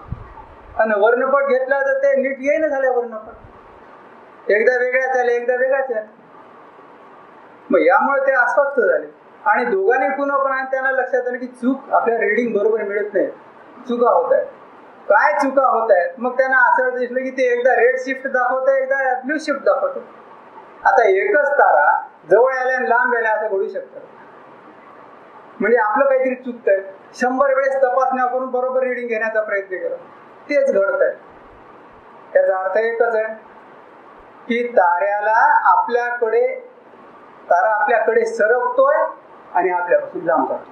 आणि वर्णपट घेतला तर ते नीट येईन झाले. वर्णपट एकदा वेगळ्याच आले, एकदा वेगळाच आले. मग यामुळे ते अस्वस्थ झाले आणि दोघांनी पुन्हा त्यांना लक्षात आलं की चूक आपल्या रीडिंग बरोबर मिळत नाही, चुका होत आहेत. काय चुका होत आहेत? मग त्यांना असं दिसलं की ते एकदा रेड शिफ्ट दाखवतं, एकदा ब्ल्यू शिफ्ट दाखवतं. आता एकच तारा जवळ आल्या आणि लांब आल्या असं घडू शकतं. म्हणजे आपलं काहीतरी चुकतंय. 100 वेळेस तपासण्या करून बरोबर रीडिंग घेण्याचा प्रयत्न केला, तेच घडत आहे. त्याचा अर्थ एकच आहे की तारा आपल्याकडे सरकतोय आणि आपल्यापासून लांब जातो.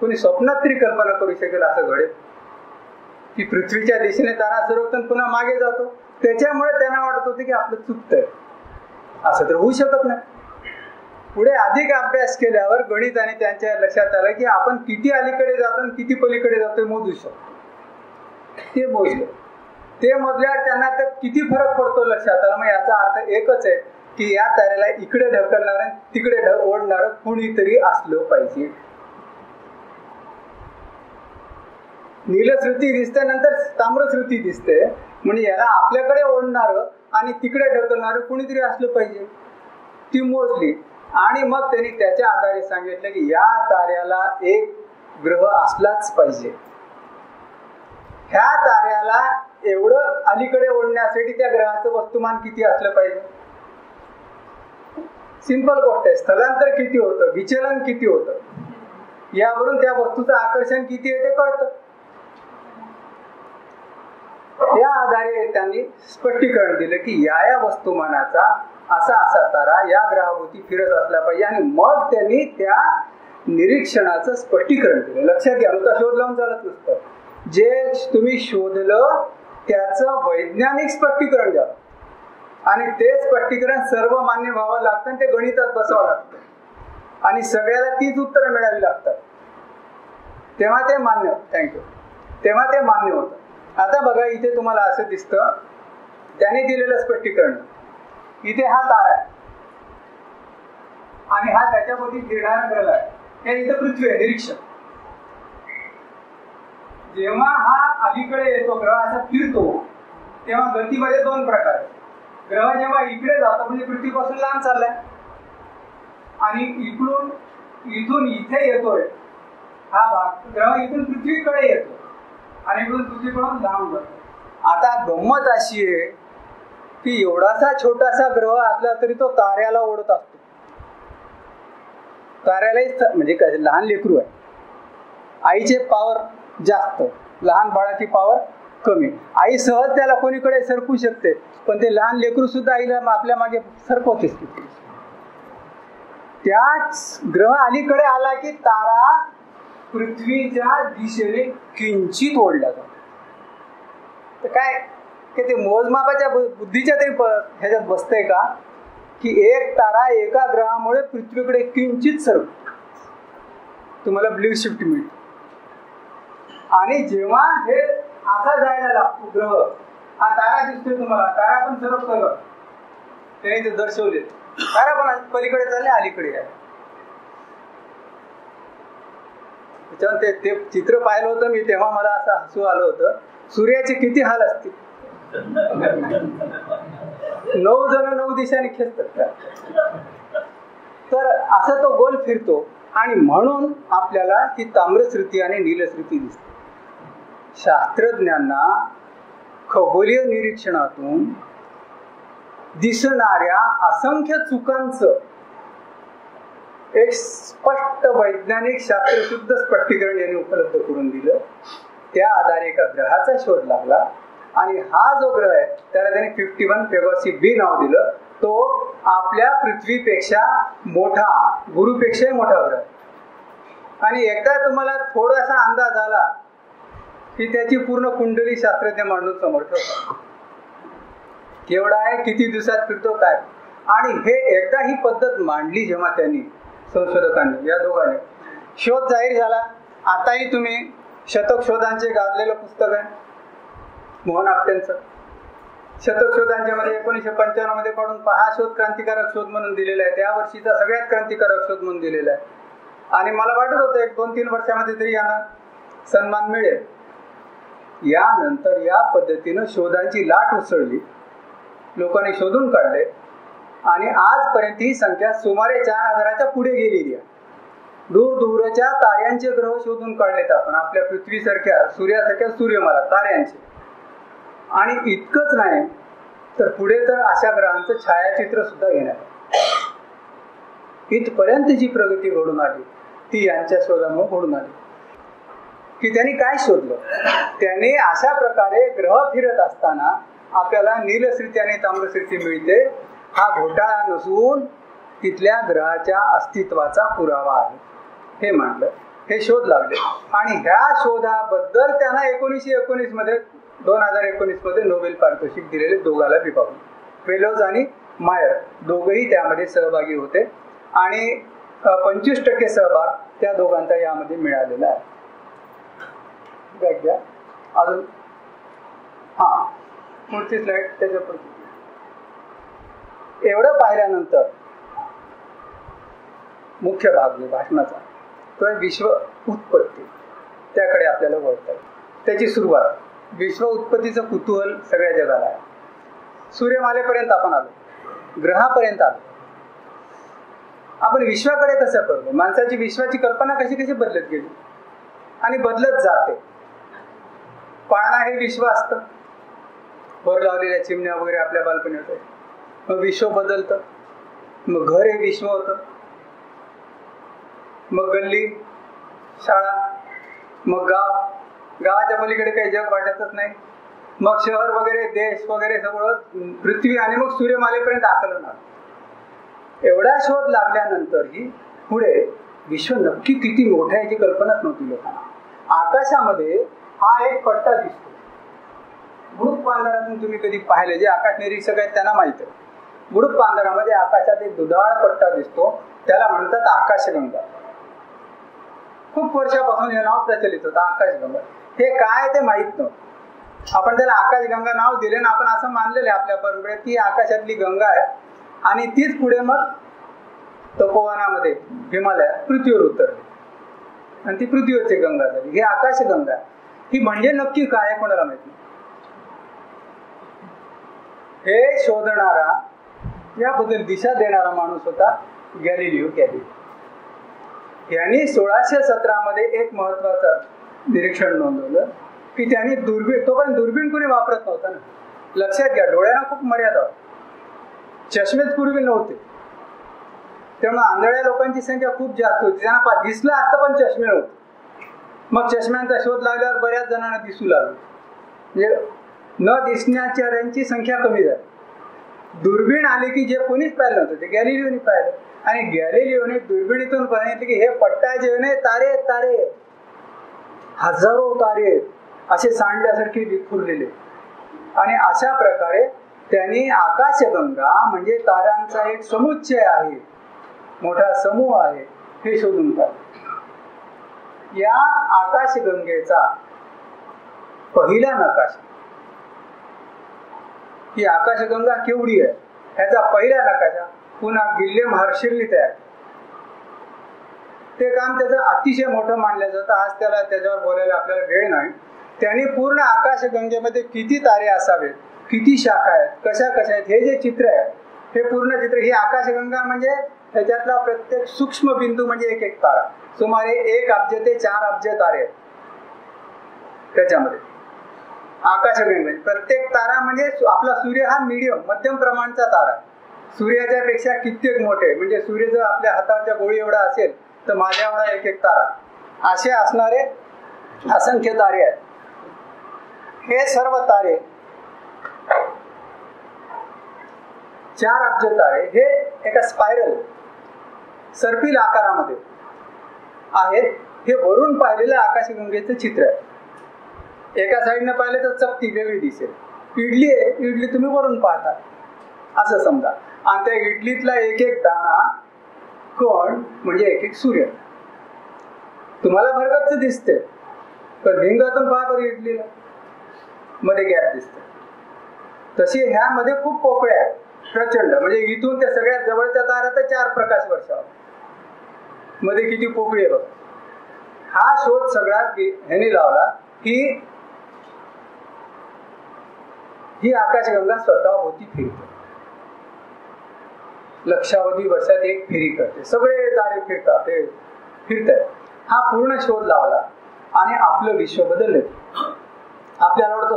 कोणी स्वप्नात तरी कल्पना करू शकेल असं घडेल की पृथ्वीच्या दिशेने तारा सरकतो पुन्हा मागे जातो? त्याच्यामुळे त्यांना वाटत होते की आपलं चुकतंय. असं तर होऊ शकत नाही. पुढे अधिक अभ्यास केल्यावर गणिताने त्यांच्या लक्षात आलं की आपण किती अलीकडे जातो आणि किती पलीकडे जातोय मोजू शकतो. ते मोजलं, ते मोजल्यावर त्यांना त्यात किती फरक पडतो लक्षात आलं. मग याचा अर्थ एकच आहे की या ताऱ्याला इकडे ढकलणार आणि तिकडे ओढणार कुणीतरी असलं पाहिजे. नीलश्रुती दिसते, नंतर ताम्रश्रुती दिसते, म्हणजे याला आपल्याकडे ओढणार आणि तिकडे ढकलणार कुणीतरी असलं पाहिजे. ती मोजली आणि मग त्यांनी त्याच्या आधारे सांगितलं की या ताऱ्याला एक ग्रह असलाच पाहिजे. ह्या ताऱ्याला एवढं अलीकडे ओढण्यासाठी त्या ग्रहाचं वस्तुमान किती असलं पाहिजे. सिंपल गोष्ट आहे. स्थलांतर किती होतं, विचलन किती होतं, यावरून त्या वस्तूचं आकर्षण किती आहे ते कळतं. त्या आधारे त्यांनी स्पष्टीकरण दिलं की या वस्तुमानाचा असा तारा या ग्रहाभोवती फिरत असला पाहिजे. आणि मग त्यांनी त्या निरीक्षणाचं स्पष्टीकरण दिलं. लक्षात घ्या, नुसता शोध लावून चालत नसतं. जे तुम्ही शोधलं त्याचं वैज्ञानिक स्पष्टीकरण द्या आणि ते स्पष्टीकरण सर्व मान्य व्हावं लागतं आणि ते गणितात बसावं लागतं आणि सगळ्याला तीच उत्तरं मिळावी लागतात. तेव्हा ते मान्य तेव्हा ते मान्य होतं. आता बघा, इथे तुम्हाला असं दिसतं त्याने दिलेलं स्पष्टीकरण. इथे हा तारा आहे आणि हा त्याच्यामध्ये फिरणारा ग्रह आहे. हे इथं पृथ्वी आहे, निरीक्षण. जेव्हा हा अलीकडे येतो, ग्रह असा फिरतो, तेव्हा गतीमध्ये 2 प्रकार आहेत. ग्रह जेव्हा इकडे जातो म्हणजे पृथ्वीपासून लांब चाललाय आणि इथून इथे येतोय हा भाग, ग्रह इथून पृथ्वीकडे येतो आणि इकडून पृथ्वीकडून लांब जातो. आता गंमत अशी आहे की एवढासा छोटासा ग्रह असला तरी तो ताऱ्याला ओढत असतो. ताऱ्यालाही म्हणजे काय, लहान लेकरू आहे, आईचे पॉवर जास्त, लहान बाळाची पॉवर कमी. आई सहज त्याला कोणीकडे सरकू शकते, पण ते लहान लेकरू सुद्धा आईला आपल्या मागे सरकवतेच. त्याच ग्रह अलीकडे आला की तारा पृथ्वीच्या दिशेने किंचित ओढला जातो. तर काय की ते मोजमापाच्या बुद्धीच्या तरी ह्याच्यात बसतंय का की एक तारा एका ग्रहामुळे पृथ्वीकडे किंचित सरकतो, तुम्हाला ब्ल्यू शिफ्ट मिळते. आणि जेव्हा हे असा जायला लागतो ग्रह, हा तारा दिसतोय तुम्हाला, तारा पण सरकतोय का, त्याने ते दर्शवले. तारा पण पलीकडे चालले, अलीकडे आहे. त्याच्यावर ते चित्र पाहिलं होतं मी, तेव्हा मला असं हसू आलं होतं. सूर्याचे किती हाल असतील, 9 जण 9 दिशांनी खेचतात. तर असं तो गोल फिरतो आणि म्हणून आपल्याला ही ताम्रश्रुती आणि नीलश्रुती दिसते. शास्त्रज्ञांना खगोलीय निरीक्षणातून दिसणाऱ्या असंख्य चुकांचं एक स्पष्ट वैज्ञानिक शास्त्रशुद्ध स्पष्टीकरण यांनी उपलब्ध करून दिलं. त्या आधारे एका ग्रहाचा शोध लागला आणि हा जो ग्रह आहे त्याला त्यांनी 51 पेगॉसी बी नाव दिलं. तो आपल्या पृथ्वीपेक्षा मोठा, गुरुपेक्षाही मोठा ग्रह. आणि एकदा तुम्हाला थोडासा अंदाज आला की त्याची पूर्ण कुंडली शास्त्रज्ञ मांडून समोर ठेवतात. केवढा आहे, किती दिवसात फिरतो, काय. आणि हे एकदा ही पद्धत मांडली जेव्हा त्यांनी, संशोधकांनी, या दोघांनी, शोध जाहीर झाला. आताही तुम्ही शतक शोधांचे गाजलेलं पुस्तक आहे मोहन आपटेंचं. शतक शोधांच्या मध्ये 1995 मध्ये काढून पहा, शोध क्रांतिकारक शोध म्हणून दिलेला आहे. त्या वर्षीचा सगळ्यात क्रांतिकारक शोध म्हणून दिलेला आहे. आणि मला वाटत होतं 1-2-3 वर्षामध्ये तरी यांना सन्मान मिळेल. यानंतर या पद्धतीनं शोधांची लाट उसळली, लोकांनी शोधून काढले आणि आजपर्यंत ही संख्या सुमारे 4000च्या पुढे गेलेली आहे. दूर दूरच्या ताऱ्यांचे ग्रह शोधून काढलेत आपण, आपल्या पृथ्वीसारख्या, सूर्यासारख्या सूर्यमाला ताऱ्यांचे. आणि इतकंच नाही तर पुढे तर अशा ग्रहांचं छायाचित्र सुद्धा घेण्यात आलं. इथपर्यंत जी प्रगती घडून आली ती यांच्या शोधामुळे घडून आली. की त्यांनी काय शोधलं? त्याने अशा प्रकारे ग्रह फिरत असताना आपल्याला नीलश्रिती आणि ताम्रश्रिती मिळते, हा घोटाळा नसून तिथल्या ग्रहाच्या अस्तित्वाचा पुरावा आहे हे म्हटलं. हे शोध लागले आणि ह्या शोधाबद्दल त्यांना 1919 मध्ये 2019 मध्ये नोबेल पारितोषिक दिलेले, दोघाला विभागून. फेलोज आणि मायर दोघंही त्यामध्ये सहभागी होते आणि 25% सहभाग त्या दोघांचा यामध्ये मिळालेला आहे. अजून पुढची स्लाइड, त्याच्या पुढची. एवढं पाहिल्यानंतर मुख्य भाग जो भाषणाचा तो आहे विश्व उत्पत्ती. त्याकडे आपल्याला वळता येईल. त्याची सुरुवात विश्व उत्पत्तीचं कुतूहल सगळ्या जगाला आहे. सूर्यमालेपर्यंत आपण आलो, ग्रहापर्यंत आलो. आपण विश्वाकडे कसं कळलो? माणसाची विश्वाची कल्पना कशी कशी बदलत गेली आणि बदलत जाते. पाळणा हे विश्व असतं, वर लावलेल्या चिमण्या वगैरे आपल्या बालपणी होते. मग विश्व बदलतं, मग घर हे विश्व होतं, मग गल्ली, शाळा, मग गाव, गावाच्या पलीकडे काही जग वाटतच नाही, मग शहर वगैरे, देश वगैरे सगळं, पृथ्वी आणि मग सूर्यमालेपर्यंत आकलन आलं. एवढा शोध लागल्यानंतरही पुढे विश्व नक्की किती मोठं आहे याची कल्पनाच नव्हती लोकांना. आकाशामध्ये हा एक पट्टा दिसतो. बुडूक पांढरातून तुम्ही कधी पाहिलं, जे आकाश निरीक्षक आहेत त्यांना माहित आहे. बुडूक पांढरामध्ये आकाशात एक दुधाळ पट्टा दिसतो, त्याला म्हणतात आकाशगंगा. खूप वर्षापासून हे नाव प्रचलित होतं, आकाशगंगा. हे काय ते माहित नव्हतं. आपण त्याला आकाशगंगा नाव दिले ना, आपण असं मानलेलं आहे आपल्या बरोबर की आकाशातली गंगा आहे आणि तीच पुढे मग तपोवनामध्ये हिमालयात पृथ्वीवर उतरली आणि ती पृथ्वीवरची गंगा झाली. ही आकाशगंगा ही म्हणजे नक्की काय आहे कोणाला माहित नाही. हे शोधणारा, याबद्दल दिशा देणारा माणूस होता गॅलिलिओ गॅलिली. यांनी 1617 मध्ये एक महत्वाचं निरीक्षण नोंदवलं की त्यांनी दुर्बीण, तोपर्यंत दुर्बीण कोणी वापरत नव्हता ना. लक्षात घ्या, डोळ्यांना खूप मर्यादा होती, चष्मेच पूर्वी नव्हते. त्यामुळे आंधळ्या लोकांची संख्या खूप जास्त होती. त्यांना दिसलं असतं पण चष्मे नव्हते. मग चष्म्यांचा शोध लागल्यावर बऱ्याच जणांना दिसू लागलं, म्हणजे न दिसण्याच्याची संख्या कमी झाली. दुर्बीण आली की जे कोणीच पाहिलं नव्हतं ते गॅलिलिओने पाहिलं आणि गॅलिलिओने दुर्बिणीतून पाहिलं की हे पट्टा जेवणे तारे तारे, हजारो तारे असे सांडल्यासारखे विखुरलेले. आणि अशा प्रकारे त्यांनी आकाशगंगा म्हणजे ताऱ्यांचा एक समुच्चय आहे, मोठा समूह आहे हे शोधून काढले. या आकाशगंगेचा पहिला नकाशा, ही आकाशगंगा केवढी आहे ह्याचा पहिला नकाशा पुन्हा विल्यम हर्शेलने तयार. ते काम त्याचं अतिशय मोठं मानलं जातं. आज त्याच्यावर बोलायला आपल्याला वेळ नाही. त्यांनी पूर्ण आकाशगंगेमध्ये किती तारे असावेत, किती शाखा आहेत, कशा कशा आहेत, हे जे चित्र आहे हे पूर्ण चित्र, ही आकाशगंगा म्हणजे त्याच्यातला प्रत्येक सूक्ष्म बिंदू म्हणजे एक एक तारा. सुमारे 1 अब्ज ते 4 अब्ज तारे आहेत त्याच्यामध्ये आकाशगंगेमध्ये. प्रत्येक तारा म्हणजे आपला सूर्य हा मीडियम मध्यम प्रमाणचा तारा, सूर्याच्या पेक्षा कित्येक मोठे, म्हणजे सूर्य जर आपल्या हाताच्या गोळी एवढा असेल तर माझ्या एवढा एक एक तारा, असे असणारे असंख्य तारे आहेत. हे सर्व तारे 4 अब्ज तारे हे एका स्पायरल सर्पिल आकारामध्ये आहेत. हे वरून पाहिलेलं आकाशगंगेचं चित्र आहे. एका साईडनं पाहिलं तर चकती वेगळी दिसेल. इडली आहे, इडली तुम्ही वरून पाहता असं समजा, आणि त्या इडलीतला एक एक दाणा कण म्हणजे एक एक सूर्य तुम्हाला भरगच्च दिसते. तर भिंगातून पहा बरं इडलीला मध्ये गॅप दिसते. तशी ह्यामध्ये खूप पोकळ्या आहेत प्रचंड, म्हणजे इथून त्या सगळ्यात जवळच्या तारा तर 4 प्रकाश वर्षावर मध्ये किती पोकळी आहे बघ. हा शोध सगळा ह्याने लावला की ही आकाशगंगा स्वतः होती फिरते. लक्षावधी वर्षात एक फेरी करते, सगळे तारे फिरतात, ते फिरतात. हा पूर्ण शोध लावला आणि आपलं विश्व बदलले. आपल्याला वाटतं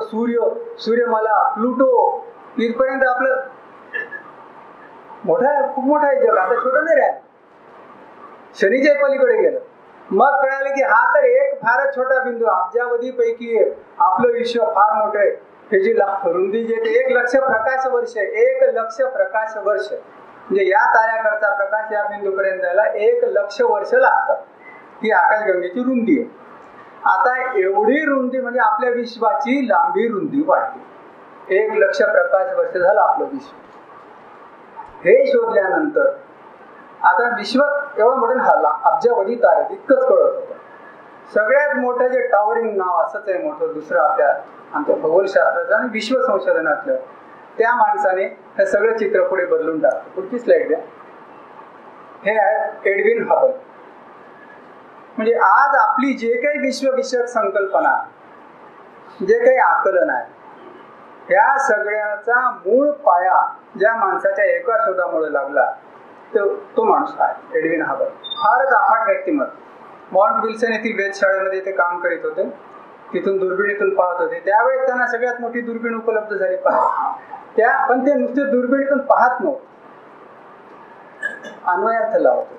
सूर्यमाला, प्लुटो इथपर्यंत आपलं खूप मोठा आहे जग, आता छोटं नाही राहिलं. शनीच्या पलीकडे गेलं. मग कळालं की हा तर एक फारच छोटा बिंदू, अब्जावधी पैकी एक. आपलं विश्व फार मोठं आहे. त्याची रुंदी जे 1,00,000 प्रकाश वर्ष, 1,00,000 प्रकाश वर्ष, म्हणजे या ताऱ्याकडचा प्रकाश या बिंदूपर्यंत जायला 1,00,000 वर्ष लागतात. ही आकाशगंगेची रुंदी आहे. आता एवढी रुंदी म्हणजे आपल्या विश्वाची लांबी रुंदी वाढली. 1,00,000 प्रकाश वर्ष झालं आपलं विश्व. हे शोधल्यानंतर आता विश्व एवढं मोठं झालं, अब्जावधी तारे, इतकंच कळत होतं. सगळ्यात मोठं जे टॉवरिंग नाव असंच आहे मोठं दुसरं आमच्या खगोलशास्त्राचं आणि विश्व संशोधनातलं, त्या माणसाने हे सगळं चित्र पुढे बदलून टाकलं. पुढची स्लाइड द्या. हे आहेत एडविन हबल. म्हणजे आज आपली जे काही विश्वविषयक संकल्पना, जे काही आकलन आहे, ह्या सगळ्याचा मूळ पाया ज्या माणसाच्या एका शोधामुळे लागला तो माणूस आहे एडविन हबल. फारच अफाट व्यक्तिमत्व. माउंट विल्सन येथील वेधशाळेमध्ये ते काम करीत होते. तिथून दुर्बिणीतून पाहत होते. त्यावेळेस त्यांना सगळ्यात मोठी दुर्बीण उपलब्ध झाली पण ते नुसते दुर्बिणीतून पाहत नव्हते, अन्वयार्थ लावत होते,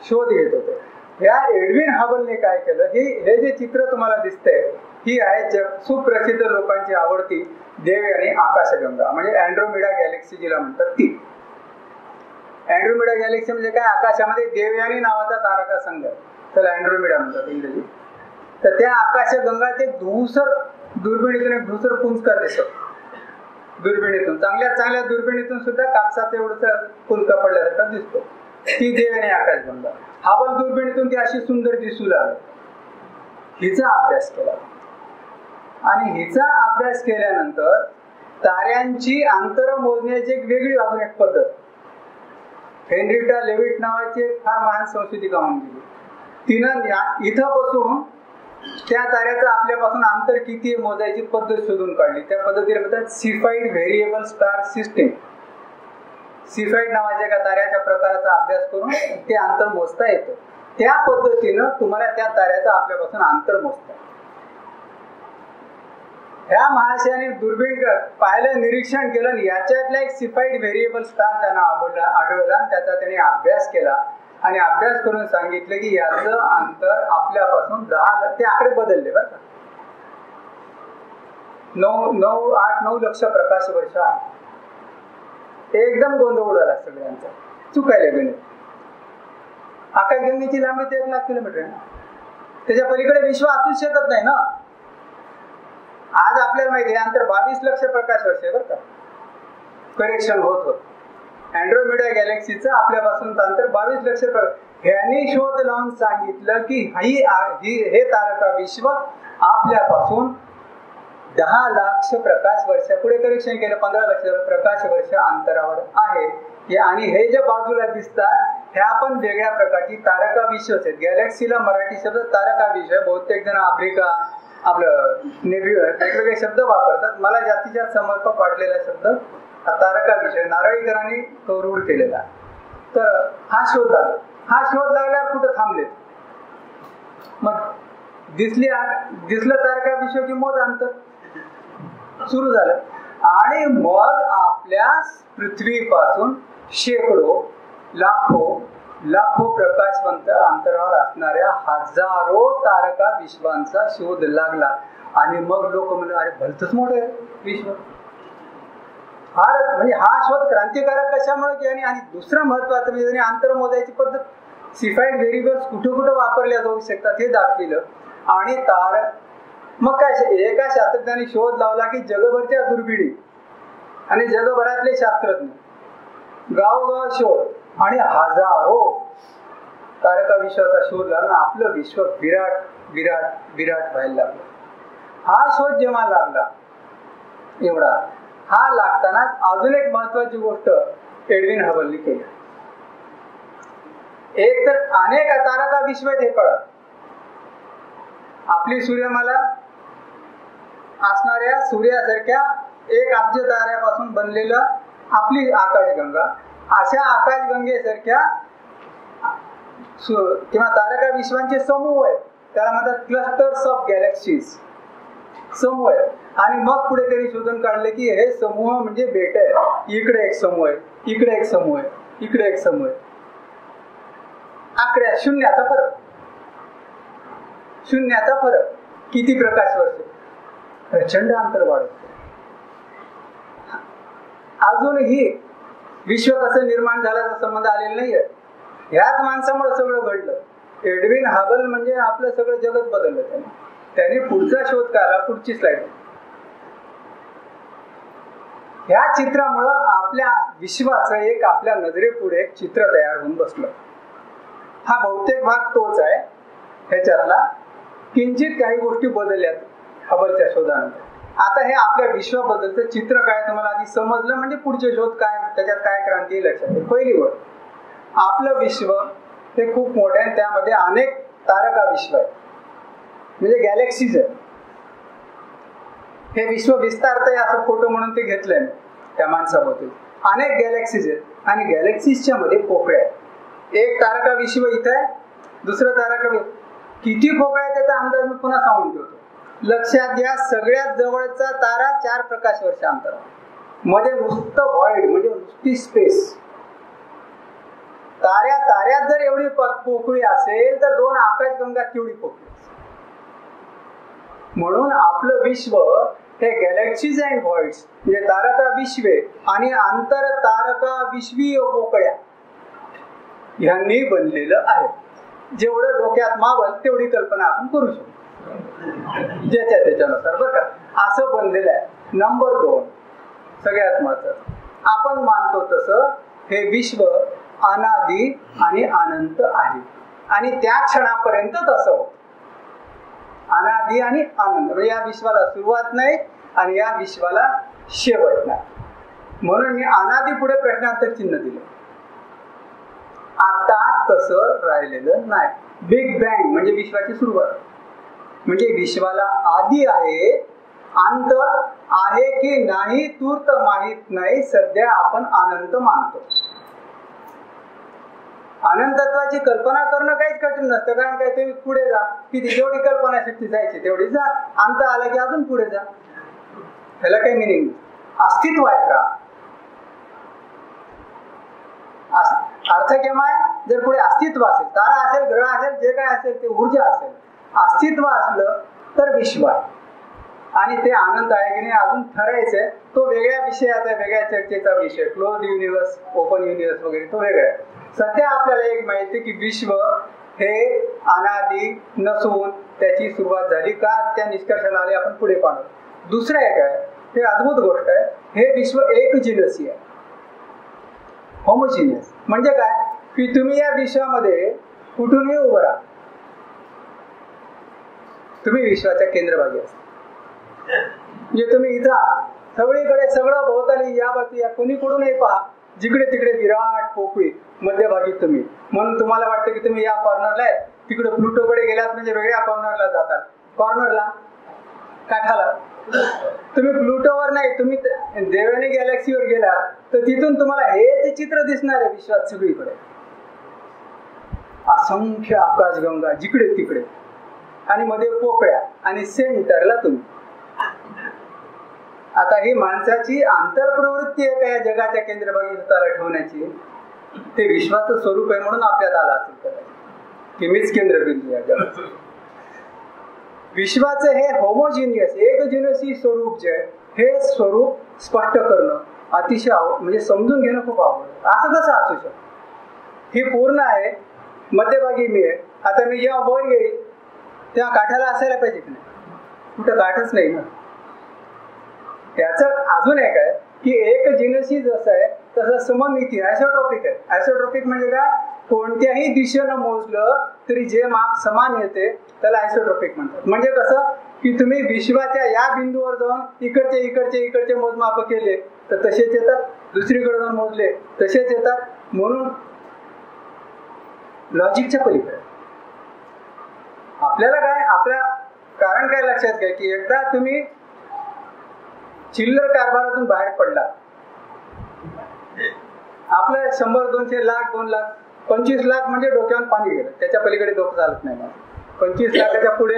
शोध घेत होते. या एडविन हबलने काय केलं, हे जे चित्र तुम्हाला दिसतंय, ही आहे सुप्रसिद्ध लोकांची आवडती देवयानी आकाशगंगा, म्हणजे अँड्रोमेडा गॅलेक्सी जिला म्हणतात ती. अँड्रोमेडा गॅलेक्सी म्हणजे काय, आकाशामध्ये देवयानी नावाचा तारका संघ, त्याला अँड्रोमेडा म्हणतात इंग्रजी. तर त्या आकाशगंगाचे धूसर दुर्बिणीतून एक धूसर पुंजका दिसत. दुर्बिणीतून चांगल्या दुर्बिणीतून सुद्धा कापसाचा एवढा पुंजका पडल्यासारखा दिसतो. ती देवयानी आकाशगंगा. हबल दुर्बिणीतून ती अशी सुंदर दिसू लागली. हिचा अभ्यास केला आणि हिचा अभ्यास केल्यानंतर ताऱ्यांची अंतर मोजण्याची एक वेगळी अजून एक पद्धत, हेनरिटा लेविट नावाची एक फार महान संशोधिका म्हणून दिली. तिनं इथं बसून त्या ताऱ्याचं आपल्यापासून अंतर किती मोजायची पद्धत शोधून काढली. त्या पद्धतीला म्हणतात सिफाईड व्हेरिएबल स्टार सिस्टीम. सिफाईड नावाच्या एका ताऱ्याच्या प्रकाराचा अभ्यास करून ते अंतर मोजता येतं. त्या पद्धतीनं तुम्हाला त्या ताऱ्याचं आपल्यापासून अंतर मोजता. ह्या महाशयाने दुर्बीण पाहिलं, निरीक्षण केलं आणि याच्यातला एक सिफाईड व्हेरिएबल स्टार त्यांना आढळला आणि त्याचा त्यांनी अभ्यास केला आणि अभ्यास करून सांगितलं की याचं अंतर आपल्यापासून 10 ते आकडे बदलले बरं का, 9 लक्ष प्रकाश वर्ष आहे. एकदम गोंधळ उडाला सगळ्यांचा, चुकायला गणित. आकाशगंगेची लांबी 1,00,000 किलोमीटर आहे ना, त्याच्या पलीकडे विश्व असूच शकत नाही ना. आज आपल्याला माहिती आहे अंतर 22 लक्ष प्रकाश वर्ष आहे बरं का. करेक्शन होत. अँड्रोमेडा गॅलेक्सीचं आपल्यापासून अंतर 22 लक्ष प्रकाश. ह्यांनी शोध लावून सांगितलं की हे तारका विश्व आपल्यापासून 10 लाख प्रकाश वर्ष पुढे करेक्शन केलं 15 लक्ष प्रकाश वर्ष अंतरावर आहे. आणि हे जे बाजूला दिसतात ह्या पण वेगळ्या प्रकारची तारका विश्वच आहेत. गॅलेक्सीला मराठी शब्द तारका विश्व, बहुतेक जण आफ्रिका आपलं वेगवेगळे शब्द वापरतात. मला जास्तीत जास्त समर्पक वाटलेला शब्द तारका विषय नारळीकरांनी तो रूढ केलेला. तर हा शोध लागल्यावर कुठं थांबलेत. मग दिसलं तारका विश्व की मग अंतर सुरू झालं आणि मग आपल्या पृथ्वीपासून शेकडो लाखो प्रकाशवंत अंतरावर असणाऱ्या हजारो तारका विश्वांचा शोध लागला. आणि मग लोक म्हणले अरे भलतच मोठं आहे विश्व. म्हणजे हा शोध क्रांतिकारक कशामुळे केला. आणि दुसरं महत्वाचं म्हणजे अंतर मोजायची पद्धत, सिफाईड व्हेरिएबल्स कुठं वापरल्या जाऊ शकतात हे दाखविलं. आणि मग काय, एका शास्त्रज्ञाने शोध लावला की जगभरच्या दुर्बिणी आणि जगभरातले शास्त्रज्ञ गावोगाव शोध आणि हजारो तारका विश्वाचा शोध लागला. आपलं विश्व विराट विराट विराट व्हायला लागलं. हा शोध जेव्हा लागला एवढा, हा लागतानाच अजून एक महत्वाची गोष्ट एडविन हबलने केली. एक तर अनेक तारका विश्व आहेत हे कळलं. आपली सूर्यमाला असणाऱ्या सूर्यासारख्या 1 अब्ज ताऱ्यापासून बनलेलं आपली आकाशगंगा अशा आकाशगंगेसारख्या किंवा तारका विश्वांचे समूह आहेत, त्याला म्हणतात क्लस्टर्स ऑफ गॅलेक्सीज, समूह आहेत. आणि मग पुढे त्यांनी शोधून काढले की हे समूह म्हणजे बेट आहे. इकडे एक समूह आहे, इकडे एक समूह आहे, इकडे एक समूह आहे. आकड्या शून्याचा फरक, शून्याचा फरक. किती प्रकाश वर्ष, प्रचंड अंतर वाढत. अजूनही विश्व कसं निर्माण झाल्याचा संबंध आलेला नाहीये. ह्याच माणसामुळे सगळं घडलं. एडविन हबल म्हणजे आपलं सगळं जगत बदललं. त्याने पुढचा शोध काढला. पुढची स्लाइड. ह्या चित्रामुळं आपल्या विश्वाचं एक आपल्या नजरेपुढे एक चित्र तयार होऊन बसलं. हा बहुतेक भाग तोच आहे. ह्याच्यातला किंचित काही गोष्टी बदलल्यात हबलच्या शोधानंतर. आता हे आपल्या विश्वाबद्दलचं चित्र काय तुम्हाला आधी समजलं म्हणजे पुढचे शोध काय, त्याच्यात काय क्रांती लक्षात येईल. पहिली गोष्ट, आपलं विश्व हे खूप मोठं आहे. त्यामध्ये अनेक तारका विश्व आहेत, म्हणजे गॅलेक्सीज आहेत. हे विश्व विस्तारतंय असं फोटो म्हणून ते घेतलंय त्या माणसाबद्दल. अनेक गॅलेक्सीज आहेत आणि गॅलेक्सीजच्या मध्ये पोकळ्या आहेत. एक तारका विश्व इथं आहे, दुसरं तारका विश्व. किती पोकळ्या आहेत त्याचा अंदाज मी पुन्हा सांगून ठेवतो. लक्षात घ्या, सगळ्यात जवळचा तारा 4 प्रकाश वर्ष अंतर, मध्ये नुसतं व्हॉइड म्हणजे नुसती स्पेस. ताऱ्यात जर एवढी पोकळी असेल तर 2 आकाशगंगा केवढी पोकळी. म्हणून आपलं विश्व हे गॅलेक्सीज अँड व्हॉइड्स म्हणजे तारका विश्वे आणि आंतर तारका विश्वीय पोकळ्या ह्यांनी बनलेलं आहे. जेवढं डोक्यात मावल तेवढी कल्पना आपण करू शकतो ज्याच्या त्याच्यानुसार, बरं का. असं बनलेलं आहे. नंबर 2, सगळ्यात महत्वाचं, आपण मानतो तसं हे विश्व अनादी आणि अनंत आहे आणि त्या क्षणापर्यंत तसं होतं. अनादी आणि आनंद म्हणजे या विश्वाला सुरुवात नाही आणि या विश्वाला शेवट नाही. म्हणून मी अनादी पुढे प्रश्नार्थक चिन्ह दिलं. आता तसं राहिलेलं नाही. बिग बँग म्हणजे विश्वाची सुरुवात, म्हणजे विश्वाला आदी आहे, अंत आहे की नाही तूर्त माहित नाही. सध्या आपण अनंत मानतो. अनंतत्वाची कल्पना करणं काहीच कठीण नसतं, कारण काय तुम्ही पुढे जा, किती जेवढी कल्पना शक्ती जायची तेवढी जा. अंत आला की अजून पुढे जा. ह्याला काही मिनिंग. अस्तित्व आहे का? अर्थ केव्हा आहे? जर पुढे अस्तित्व असेल, तारा असेल, ग्रह असेल, जे काय असेल ते ऊर्जा असेल, अस्तित्व असलं तर विश्व आहे आणि ते आनंद आहे की नाही अजून ठरायचंय. तो वेगळ्या विषयाचा, वेगळ्या चर्चेचा विषय. क्लोज युनिव्हर्स, ओपन युनिव्हर्स वगैरे तो वेगळा आहे. सध्या आपल्याला एक माहिती की विश्व हे अनादी नसून त्याची सुरुवात झाली का त्या निष्कर्षाला आले आपण पुढे पाहणार. दुसरं एक आहे, हे अद्भुत गोष्ट आहे, हे विश्व एकजिनसी आहे, होमोजिनियस. म्हणजे काय की तुम्ही या विश्वामध्ये कुठूनही उभं राहा, तुम्ही विश्वाच्या केंद्रभागी असता. म्हणजे तुम्ही इथं सगळीकडे सगळं भोवताली या बाजू या कोणी कडूनही पहा, जिकडे तिकडे विराट पोकळी मध्यभागी तुम्ही. म्हणून तुम्हाला वाटतं की तुम्ही या कॉर्नरला आहे, तिकडे प्लुटोकडे गेलात म्हणजे वेगळ्या कॉर्नरला जातात. कॉर्नरला काठाला तुम्ही प्लुटोवर नाही, तुम्ही देवयानी गॅलेक्सीवर गेलात तर तिथून तुम्हाला हेच चित्र दिसणार आहे विश्वात सगळीकडे. असंख्य आकाशगंगा जिकडे तिकडे आणि मध्ये पोकळ्या आणि सेंटरला तुम्ही. आता ही माणसाची आंतरप्रवृत्ती आहे का या जगाच्या केंद्रभागी स्वतःला ठेवण्याची? ते विश्वाचं स्वरूप आहे म्हणून आपल्यात आला असेल की मीच केंद्रबिंदू या जगाचं. विश्वाचं हे होमोजिनियस एकजिनसी स्वरूप जे आहे हे स्वरूप स्पष्ट करणं अतिशय म्हणजे समजून घेणं खूप आवडतं. असं कसं असू शकतं? ही पूर्ण आहे, मध्यभागी मी आहे. आता मी जेव्हा वर येईल तेव्हा काठाला असायला पाहिजे की नाही? कुठं काठच नाही ना. त्याचं अजून एक आहे की एक जिनसी जसं आहे तसं सममिती आयसोट्रॉपिक आहे. आयसोट्रॉपिक म्हणजे काय? कोणत्याही दिशेनं मोजलं तरी जे माप समान येते त्याला आयसोट्रॉपिक म्हणतात. म्हणजे कसं की तुम्ही विश्वाच्या या बिंदूवर जाऊन इकडचे इकडचे इकडचे मोजमाप केले तर तसेच येतात, दुसरीकडे जाऊन मोजले तसेच येतात. म्हणून लॉजिकच्या पलीकडे आपल्याला काय आपल्या कारण काय लक्षात घ्या की एकदा तुम्ही चिल्लर कारभारातून बाहेर पडला आपलं 100, 200, लाख, 2 लाख, 25 लाख म्हणजे डोक्यावर पाणी गेलं, त्याच्या पलीकडे डोकं चालत नाही माझं. 25 लाखाच्या पुढे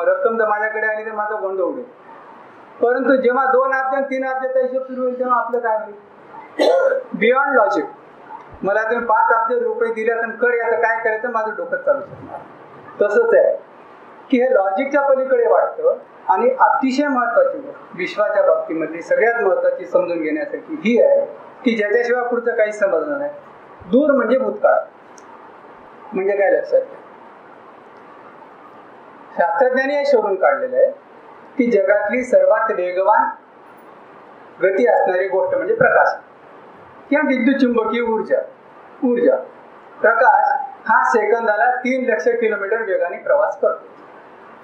रक्कम जर माझ्याकडे आली तर माझं गोंधळ उडेल. परंतु जेव्हा 2 अब्ज 3 अब्जाचा हिशोब सुरू होईल तेव्हा आपलं काय होईल? Beyond logic. मला तुम्ही 5 अब्ज रुपये दिले तर कर याचं काय करायचं, माझं डोकं चालू शकणार. तसंच आहे की हे लॉजिकच्या पलीकडे वाटतं. आणि अतिशय महत्वाची गोष्ट विश्वाच्या बाबतीमधली सगळ्यात महत्वाची समजून घेण्यासाठी ही आहे की ज्याच्याशिवाय पुढचं काहीच समजणार नाही. दूर म्हणजे भूतकाळ. म्हणजे काय लक्षात घ्या, शास्त्रज्ञांनी हे शोधून काढलेलं आहे की जगातली सर्वात वेगवान गती असणारी गोष्ट म्हणजे प्रकाश किंवा विद्युत चुंबकीय ऊर्जा. प्रकाश हा सेकंदाला 3 लक्ष किलोमीटर वेगाने प्रवास करतो.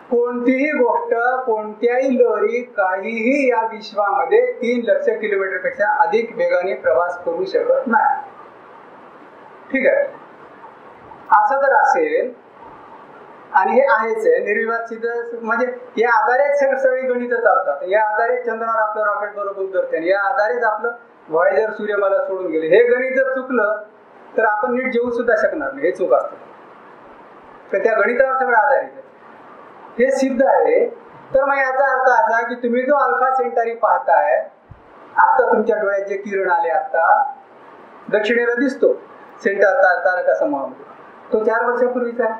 कोणतीही गोष्ट, कोणत्याही लहरी, काहीही या विश्वामध्ये 3 लक्ष किलोमीटर पेक्षा अधिक वेगाने प्रवास करू शकत नाही. ठीक आहे. असं जर असेल, आणि हे आहेच आहे, निर्विवाद सिद्ध, म्हणजे या आधारेच सगळी गणित चालतात. या आधारेच चंद्रावर आपलं रॉकेट बरोबर उतरते, या आधारेच आपलं व्हॉयेजर सूर्यमाला सोडून गेले. हे गणित जर चुकलं तर आपण नीट जेवू सुद्धा शकणार नाही. हे चूक असतं. तर त्या गणितावर सगळं आधारित आहे. हे सिद्ध आहे. तर मग याचा अर्थ असा की तुम्ही जो अल्फा सेंटारी पाहताय, आता तुमच्या डोळ्यात जे किरण आले, आता दक्षिणेला दिसतो सेंटर तारका समूहामध्ये, तो 4 वर्षापूर्वीचा आहे.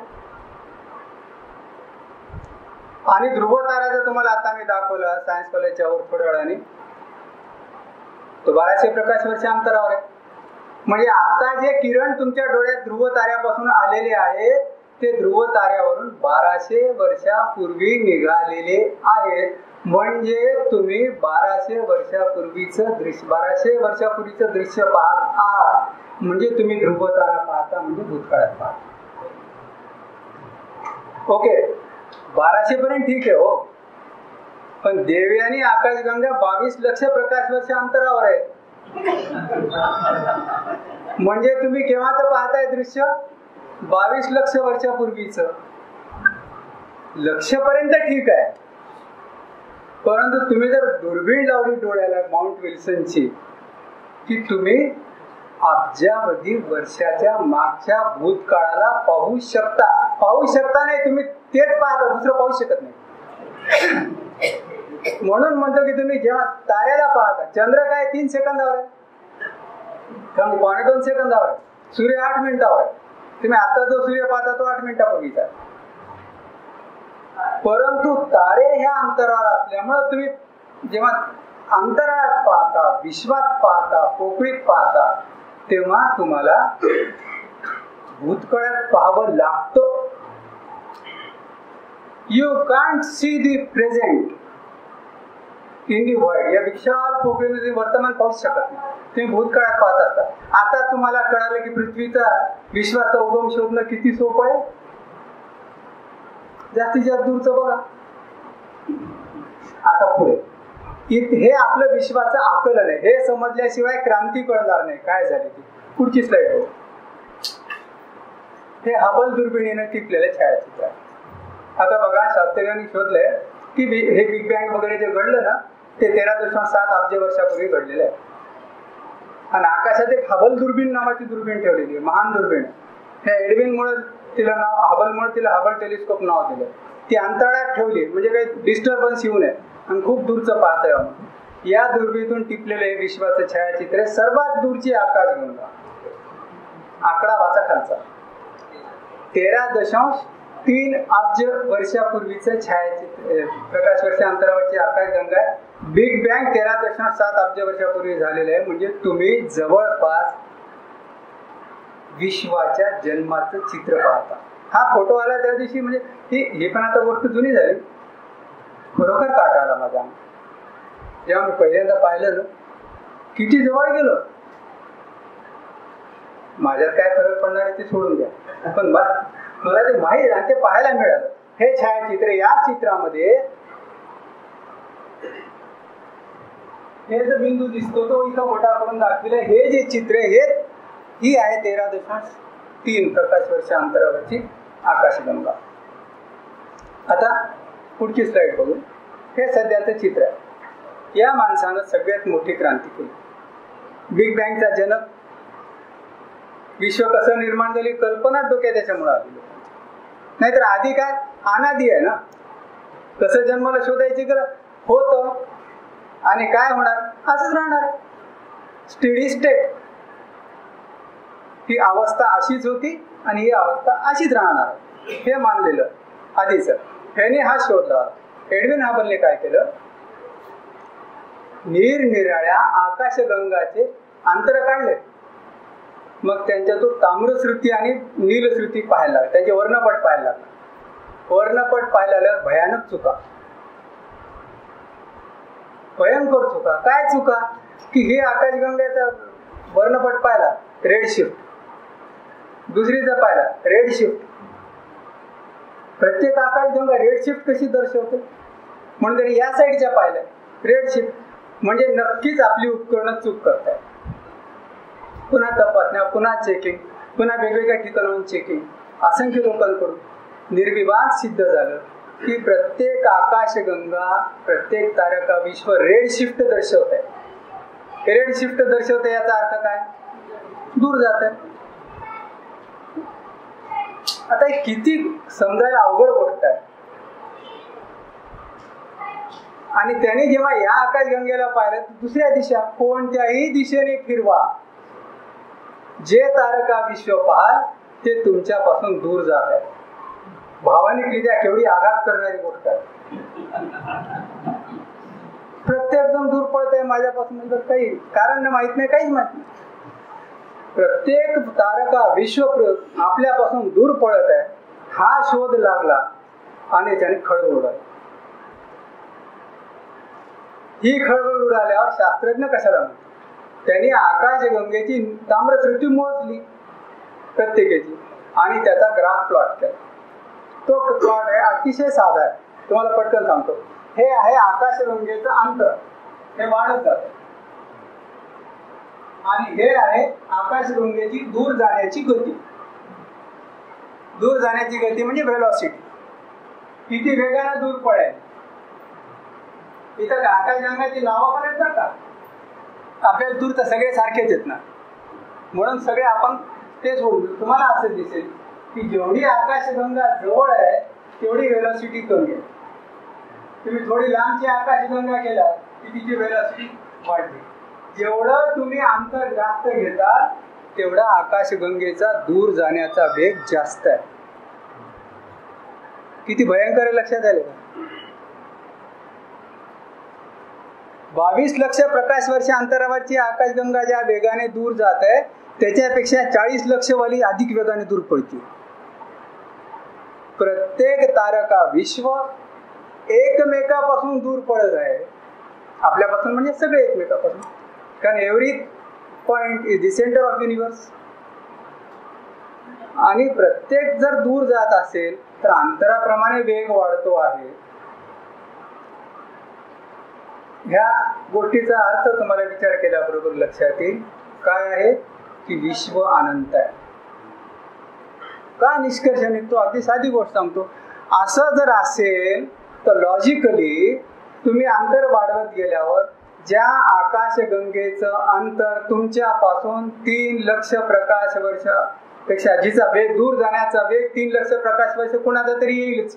आणि ध्रुव तारा जर तुम्हाला आता मी दाखवला सायन्स कॉलेजच्या वर थोड्या वेळाने, तो 1200 प्रकाश वर्ष अंतरावर आहे. म्हणजे आता जे किरण तुमच्या डोळ्यात ध्रुव ताऱ्यापासून आलेले आहेत ते ध्रुव ताऱ्यावरून 1200 वर्षापूर्वी निघालेले आहेत. म्हणजे तुम्ही 1200 वर्षापूर्वीचं दृश्य पाहत आहात. म्हणजे तुम्ही ध्रुव तारा पाहता, म्हणजे भूतकाळात पाहता. ओके, 1200 पर्यंत ठीक आहे हो, पण देवयानी आकाशगंगा 22 लक्ष प्रकाश वर्ष अंतरावर आहे. म्हणजे तुम्ही केव्हाच पाहताय दृश्य? 22 लक्ष वर्षापूर्वीच. लक्षपर्यंत ठीक आहे, परंतु तुम्ही जर दुर्बीण लावली डोळ्याला माउंट विल्सनची, की तुम्ही अब्जावधी वर्षाच्या मागच्या भूतकाळाला पाहू शकता नाही. तुम्ही तेच पाहता, दुसरं पाहू शकत नाही. म्हणून म्हणतो की तुम्ही जेव्हा ताऱ्याला पाहता, चंद्र काय 3 सेकंदावर आहे, 2.5 सेकंदावर आहे, सूर्य 8 मिनिटावर आहे. तुम्ही आता जो सूर्य पाहता तो 8 मिनिटापूर्वीचा आहे. परंतु तारे ह्या अंतरावर असल्यामुळे तुम्ही जेव्हा अंतराळात पाहता, विश्वात पाहता, पोकळीत पाहता, तेव्हा तुम्हाला भूतकाळात पाहावं लागतं. You can't see the present in the world. या विशाल पोकळीमध्ये वर्तमान पाहू शकत नाही, तुम्ही भूतकाळात पाहत असता. आता तुम्हाला कळालं की पृथ्वीचा विश्वाचा उगम शोधणं किती सोपं आहे. जास्तीत जास्त दूरचं बघा. आता पुढे हे आपलं विश्वाचं आकलन आहे. हे समजल्याशिवाय क्रांती कळणार नाही काय झाली ती. पुढची स्लाइड हो. हे हबल दुर्बिणीनं टिपलेलं छायाचित्र आहे. आता बघा, शास्त्रज्ञांनी शोधलंय की हे बिग बँग वगैरे जे घडलं ना, ते 13.7 अब्ज वर्षापूर्वी घडलेलं आहे. आणि आकाशात एक हबल दुर्बीण नावाची दुर्बीण ठेवलेली आहे, महान दुर्बीण. ह्या एडविनमुळे तिला नाव, हबलमुळे तिला हबल टेलिस्कोप नाव दिलं. ती अंतराळात ठेवली म्हणजे काही डिस्टर्बन्स येऊ नये आणि खूप दूरचं पाहता यावं. या दुर्बीणीतून टिपलेलं हे विश्वाचं छायाचित्र आहे. सर्वात दूरची आकाशगंगा, आकडा वाचा खालचा, 13.3 अब्ज वर्षापूर्वीचं छायाचित्र, प्रकाश वर्ष अंतरावरची आकाशगंगा आहे. बिग बँग 13.7 अब्ज वर्षापूर्वी झालेलं आहे. म्हणजे तुम्ही जवळपास विश्वाच्या जन्माचं चित्र पाहता. हा फोटो आला त्या दिवशी, म्हणजे ही पण आता गोष्ट जुनी झाली. खरोखर काटा आला माझा जेव्हा मी पहिल्यांदा पाहिलं ना, किती जवळ गेलो. माझ्यात काय फरक पडणार आहे ते सोडून द्या, पण मला ते माहीत आणि ते पाहायला मिळालं. हे छायाचित्र, या चित्रामध्ये हे जो बिंदू दिसतो तो इथं मोठा करून दाखविला. हे जे चित्र ही आहे 13.3 प्रकाश वर्ष अंतरावरची आकाशगंगा. आता पुढची स्लाइड बघू. हे सध्याचं चित्र आहे. या माणसानं सगळ्यात मोठी क्रांती केली. बिग बँगचा जनक विश्व कसं निर्माण झाली कल्पना डोक्यात त्याच्यामुळे आली. नाहीतर आधी काय अनादी आहे ना, कसं जन्माला शोधायची गरज होतं आणि काय होणार असंच राहणार. स्टेडी स्टेट ही अवस्था अशीच होती आणि ही अवस्था अशीच राहणार हे मानलेलं आधीच. ह्याने हा शोध लावला. एडविन हबलने काय केलं, निरनिराळ्या आकाशगंगाचे अंतर काढले. मग त्यांच्यातून ताम्रश्रुती आणि नीलश्रुती पाहायला लागले, त्यांचे वर्णपट पाहायला लागले. वर्णपट पाहायला लागल्यावर भयानक चुका, भयंकर चुका. काय चुका की हे आकाशगंगेचा वर्णपट पाहिला रेड शिफ्ट, दुसरीचा पाहिला रेड शिफ्ट. प्रत्येक आकाशगंगा रेड शिफ्ट कशी दर्शवते म्हणून त्यांनी या साईडच्या पाहिल्या रेड शिफ्ट. म्हणजे नक्कीच आपली उपकरणं चूक करतायत. पुन्हा तपासण्या, पुन्हा चेकिंग, पुन्हा वेगवेगळ्या ठिकाणाहून चेकिंग. असंख्य लोकांकडून निर्विवाद सिद्ध झालं की प्रत्येक आकाशगंगा, प्रत्येक तारका विश्व रेड शिफ्ट दर्शवत आहे. रेड शिफ्ट दर्शवते याचा अर्थ काय, दूर जात आहे. आता किती समजायला अवघड गोष्ट आहे. आणि त्याने जेव्हा या आकाशगंगेला पाहिलं, दुसऱ्या दिशा कोणत्याही दिशेने फिरवा, जे तारका विश्व पाहाल ते तुमच्यापासून दूर जात आहे. भावनिकरित्या केवढी आघात करणारी गोष्ट आहे. प्रत्येक जण दूर पडत आहे माझ्यापासून, काही कारण माहित नाही, काहीच माहित नाही. प्रत्येक तारका विश्व आपल्यापासून दूर पडत आहे हा शोध लागला आणि त्याने खळबळ उडाली. ही खळबळ उडाल्यावर शास्त्रज्ञ कशाला म्हणतात, त्यांनी आकाशगंगेची ताम्रश्रुती मोजली प्रत्येकाची आणि त्याचा ग्राफ प्लॉट केला. तो प्लॉट आहे अतिशय साधा आहे, तुम्हाला पटकन सांगतो. हे आहे आकाशगंगेचं अंतर, हे वाढत जातं. आणि हे आहे आकाशगंगेची दूर जाण्याची गती. दूर जाण्याची गती म्हणजे व्हेलॉसिटी, किती वेगाने दूर पडेल. इथं आकाशगंगाची नावं पण आहेत का, आपल्याला दूर तर सगळे सारखेच आहेत ना, म्हणून सगळे आपण ते सोडून. तुम्हाला असं दिसेल की जेवढी आकाशगंगा जवळ आहे तेवढी व्हेलॉसिटी कमी आहे. तुम्ही थोडी लांबची आकाशगंगा गेला की तिची व्हेलॉसिटी वाढते. जेवढं तुम्ही अंतर जास्त घेता तेवढा आकाशगंगेचा दूर जाण्याचा वेग जास्त आहे. किती भयंकर आहे लक्षात आले का. 22 लक्ष प्रकाश वर्ष अंतरावरची आकाशगंगा ज्या वेगाने दूर जात आहे त्याच्यापेक्षा 40 लक्ष वाली अधिक वेगाने दूर पडते. प्रत्येक तारका विश्व एकमेकापासून दूर पडत आहे. आपल्यापासून म्हणजे सगळे एकमेकापासून, कारण every point is the centre of universe. आणि प्रत्येक जर दूर जात असेल तर अंतराप्रमाणे वेग वाढतो आहे. ह्या गोष्टीचा अर्थ तुम्हाला विचार केल्याबरोबर लक्षात येईल. काय आहे की विश्व अनंत आहे. का निष्कर्ष निघतो, अगदी साधी गोष्ट सांगतो. असं जर असेल तर लॉजिकली तुम्ही अंतर वाढवत गेल्यावर ज्या आकाशगंगेचं अंतर तुमच्यापासून 3 लक्ष प्रकाश वर्षापेक्षा, जिचा वेग दूर जाण्याचा वेग 3 लक्ष प्रकाश वर्ष कुणाचा तरी येईलच.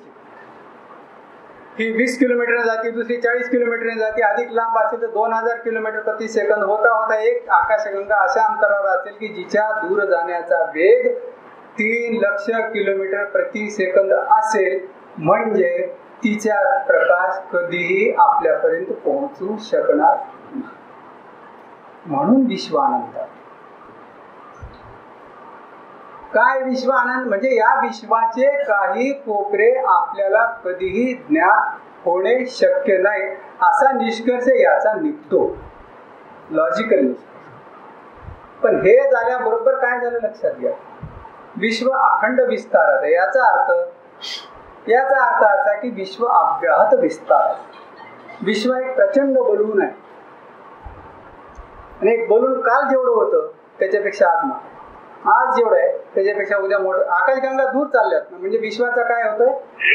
ही 20 किलोमीटर जाते, दुसरी 40 किलोमीटर जाते, अधिक लांब असेल तर 2000 किलोमीटर प्रति सेकंद होता होता एक आकाशगंगा अशा अंतरावर असेल की जिच्या दूर जाण्याचा वेग 3 लक्ष किलोमीटर प्रति सेकंद असेल. म्हणजे तिचा प्रकाश कधीही आपल्यापर्यंत पोहोचू शकणार नाही. म्हणून विश्व अनंत. काय विश्व आनंद म्हणजे या विश्वाचे काही कोपरे आपल्याला कधीही ज्ञात होणे शक्य नाही असा निष्कर्ष याचा निघतो, लॉजिकल निष्कर्ष. पण हे झाल्याबरोबर काय झालं लक्षात घ्या, विश्व अखंड विस्तारात आहे. याचा अर्थ असा की विश्व अव्याहत विस्तार आहे. विश्व एक प्रचंड बलून आहे आणि एक बलून काल जेवढं होतं त्याच्यापेक्षा आज जेवढं आहे त्याच्यापेक्षा उद्या मोठं. आकाशगंगा दूर चालल्यात ना, म्हणजे विश्वाचा काय होतोय,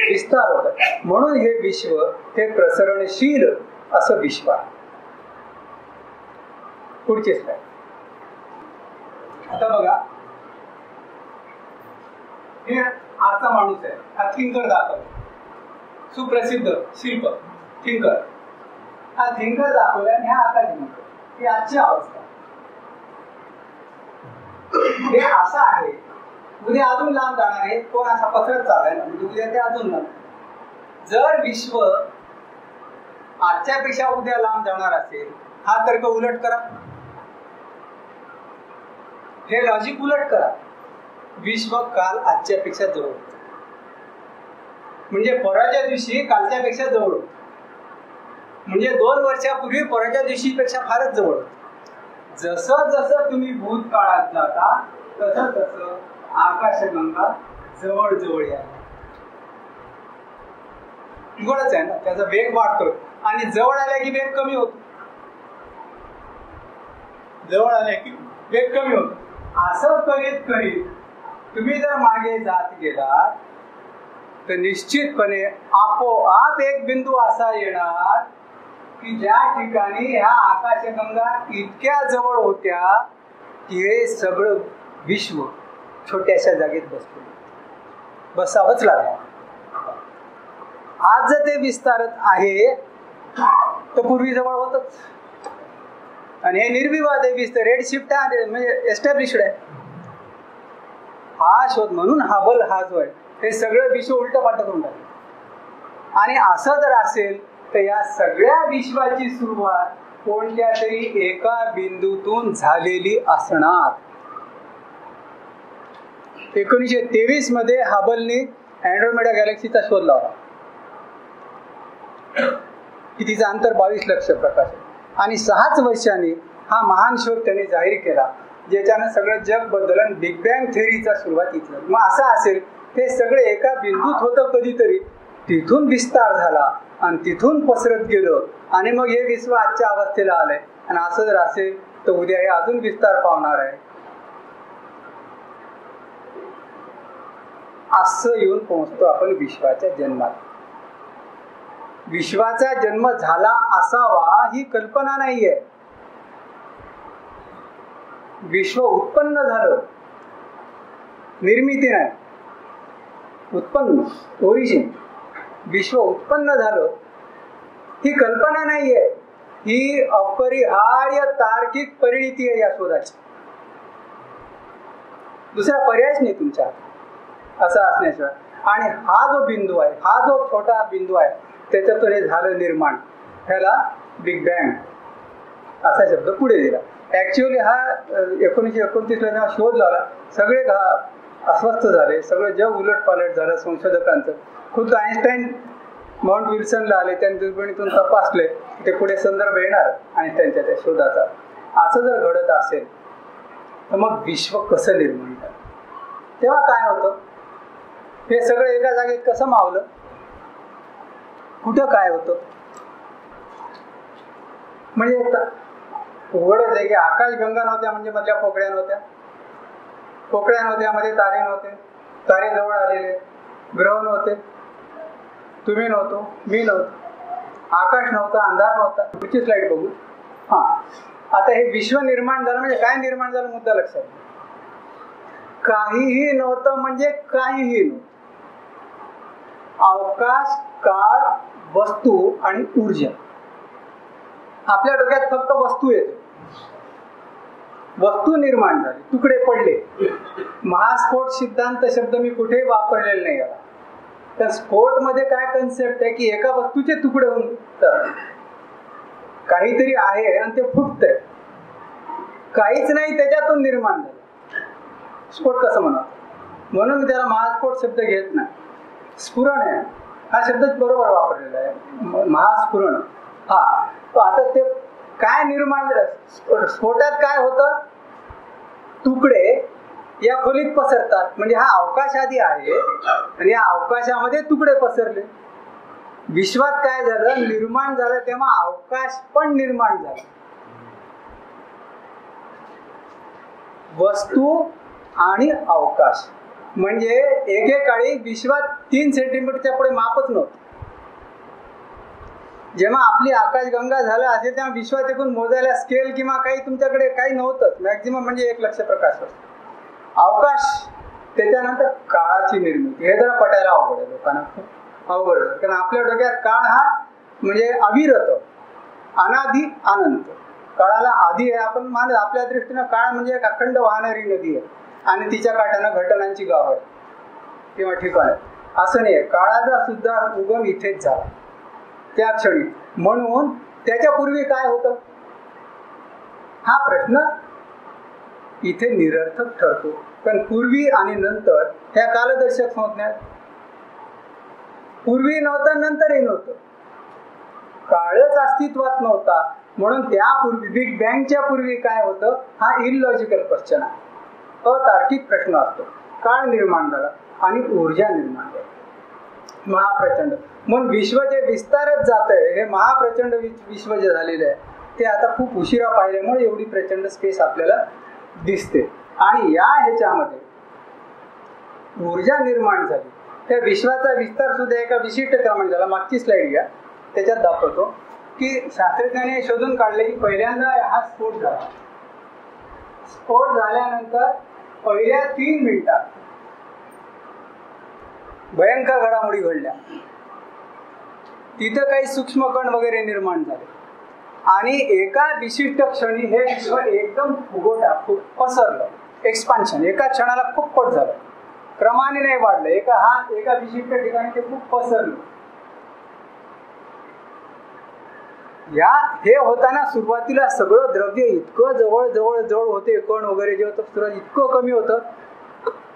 विस्तार होतोय. म्हणून हे विश्व हे प्रसरणशील असं विश्व आहे. पुढचे स्लाइड. आता बघा, हे आजचा माणूस आहे, हा थिंकर दाखवला, सुप्रसिद्ध शिल्प थिंकर, हा थिंकर दाखवला आणि हा आकाशगंगा, ही आजची अवस्था. हे असं आहे, उद्या अजून लांब जाणार आहे, कोण असा पसरत चाललाय ना, म्हणजे उद्या ते अजून लांब. जर विश्व आजच्यापेक्षा उद्या लांब जाणार असेल, हा तर्क उलट करा, हे लॉजिक उलट करा. विश्व काल आजच्यापेक्षा जवळ होतं, म्हणजे परवाच्या दिवशी कालच्या पेक्षा जवळ होतं, म्हणजे 2 वर्षापूर्वी परवाच्या दिवशी पेक्षा फारच जवळ होतं. जसं जसं तुम्ही भूतकाळात जाता तसं तसं आकाशगंगा जवळ जवळ या उघडच आहे ना, त्याचा वेग वाढतो आणि जवळ आल्या की वेग कमी होतो, जवळ आल्या की वेग कमी होतो. असं करीत करीत तुम्ही जर मागे जात गेलात तर निश्चितपणे आपोआप एक बिंदू असा येणार की ज्या ठिकाणी ह्या आकाशगंगा इतक्या जवळ होत्या की हे सगळं विश्व छोट्याशा जागेत बसावंच लागलं. आज जर ते विस्तारत आहे तर पूर्वी जवळ होतच, आणि हे निर्विवाद आहे, विस्तार रेड शिफ्ट आहे, म्हणजे एस्टॅब्लिश्ड आहे. हा शोध म्हणून हबल हा जो आहे हे सगळं विश्व उलट पालट करून टाकलं. आणि असं जर असेल तर या सगळ्या विश्वाची सुरुवात कोणत्या तरी एका बिंदूतून झालेली असणार. 1923 मध्ये हबलने अँड्रोमेडा गॅलेक्सीचा शोध लावला, की तिचं अंतर 22 लक्ष प्रकाश आहे, आणि 6च वर्षांनी हा महान शोध त्याने जाहीर केला, ज्याच्यानं सगळं जग बदललं. बिग बँग थेअरीचा सुरुवात इथलं. मग असं असेल ते सगळे एका बिंदूत होतं कधीतरी, तिथून विस्तार झाला आणि तिथून पसरत गेलं, आणि मग हे विश्व आजच्या अवस्थेला आलंय. आणि असं जर असेल तर उद्या हे अजून विस्तार पावणार आहे. असं येऊन पोहोचतो आपण विश्वाच्या जन्मात. विश्वाचा जन्म झाला असावा ही कल्पना नाहीये. विश्व उत्पन्न झालं, निर्मिती नाही, उत्पन्न, ओरिजिन. विश्व उत्पन्न झालं ही कल्पना नाहीये, ही अपरिहार्य तार्किक परिणिती आहे या शोधाची. दुसरा पर्यायच नाही तुमच्या असं असण्याशिवाय. आणि हा जो बिंदू आहे, हा जो छोटा बिंदू आहे, त्याच्यातून हे झालं निर्माण, ह्याला बिग बँग असा शब्द पुढे दिला. ऍक्च्युअली हा 1929 ला जेव्हा शोध लावला, सगळे अस्वस्थ झाले, सगळं जग उलटपालट झालं संशोधकांचं. खुद्द आईन्स्टाईन माउंट विल्सनला आले, त्यांनी दुर्बिणीतून तपासले, ते पुढे संदर्भ येणार आणि त्यांच्या त्या शोधाचा. असं जर घडत असेल तर मग विश्व कसं निर्माण झालं, तेव्हा काय होतं, हे सगळं एका जागेत कसं मावलं, कुठं काय होतं. म्हणजे उघडच आहे की आकाशगंगा नव्हत्या म्हणजे मधल्या पोकळ्या नव्हत्या, पोकळ्या नव्हत्या मध्ये तारे नव्हते, तारे जवळ आलेले, ग्रह नव्हते, तुम्ही नव्हतो, मी नव्हतो, आकाश नव्हता, अंधार नव्हता. पुढची स्लाइड बघू. हा, आता हे विश्व निर्माण झालं म्हणजे काय निर्माण झालं, मुद्दा लक्षात. काहीही नव्हतं म्हणजे काहीही नव्हतं. अवकाश, काळ, वस्तू आणि ऊर्जा. आपल्या डोक्यात फक्त वस्तू येते, वस्तू निर्माण झाली, तुकडे पडले. महास्फोट सिद्धांत शब्द मी कुठेही वापरलेला नाही याला. तर स्फोट मध्ये काय कन्सेप्ट आहे की एका वस्तूचे तुकडे होऊन काहीतरी आहे आणि ते फुटतंय, काहीच नाही त्याच्यातून निर्माण झालं. स्फोट कसं म्हणा, म्हणून मी त्याला महास्फोट शब्द घेत नाही. स्फुरण आहे हा शब्दच बरोबर वापरलेला आहे, महास्फुरण. हा, आता ते काय निर्माण झालं, स्फोटात काय होतं, तुकडे या खोलीत पसरतात, म्हणजे हा अवकाश आधी आहे आणि या अवकाशामध्ये तुकडे पसरले. विश्वात काय झालं, निर्माण झालं तेव्हा अवकाश पण निर्माण झाला. वस्तू आणि अवकाश म्हणजे एकेकाळी विश्वात 3 सेंटीमीटरच्या पुढे मापच नव्हतं. जेव्हा आपली आकाशगंगा झालं असेल तेव्हा विश्वात एकूण मोजायला स्केल किंवा काही तुमच्याकडे काही नव्हतंच. मॅक्झिमम म्हणजे 1 लक्ष प्रकाश. अवकाश त्याच्यानंतर काळाची निर्मिती. हे जरा पटायला अवघड आहे लोकांना, खूप अवघड आहे. कारण आपल्या डोक्यात काळ हा म्हणजे अविरत, अनादि, अनंत. काळाला आधी आहे आपण मानत. आपल्या दृष्टीनं काळ म्हणजे एक अखंड वाहणारी नदी आहे आणि तिच्या काठानं घटनांची गाव आहे किंवा ठिकाण आहे. असं नाही. काळाचा सुद्धा उगम इथेच झाला त्या क्षणी. म्हणून त्याच्यापूर्वी काय होतं हा प्रश्न इथे निरर्थक ठरतो. पण पूर्वी आणि नंतर ह्या कालदर्शक संज्ञा. पूर्वी नव्हतं, नंतरही नव्हतं. काळच अस्तित्वात नव्हता. म्हणून त्यापूर्वी बिग बँगच्या पूर्वी काय होतं हा इलॉजिकल क्वेश्चन आहे. अतार्किक प्रश्न असतो. काळ निर्माण झाला आणि ऊर्जा निर्माण झाली. महाप्रचंड. मग विश्व जे विस्तारत जात आहे, हे महाप्रचंड विश्व जे झालेलं आहे ते आता खूप उशिरा पाहिल्यामुळे एवढी प्रचंड स्पेस आपल्याला दिसते. आणि या ह्याच्यामध्ये ऊर्जा निर्माण झाली. त्या विश्वाचा विस्तार सुद्धा एका विशिष्ट क्रमाने झाला. मागची स्लाइड घ्या, त्याच्यात दाखवतो की शास्त्रज्ञांनी शोधून काढले की पहिल्यांदा हा स्फोट झाला. स्फोट झाल्यानंतर पहिल्या 3 मिनिटात भयंकर घडामोडी घडल्या. तिथं काही सूक्ष्म कण वगैरे निर्माण झाले आणि एका विशिष्ट क्षणी हे विश्व एकदम खूप पसरलं. एक्सपान्शन एका क्षणाला खूप पट झालं, क्रमाने नाही वाढलं. एका विशिष्ट ठिकाणी ते खूप पसरलं. हे होताना सुरुवातीला सगळं द्रव्य इतकं जवळ जवळ जवळ होते, कण वगैरे जे होतं सुरुवात इतकं कमी होतं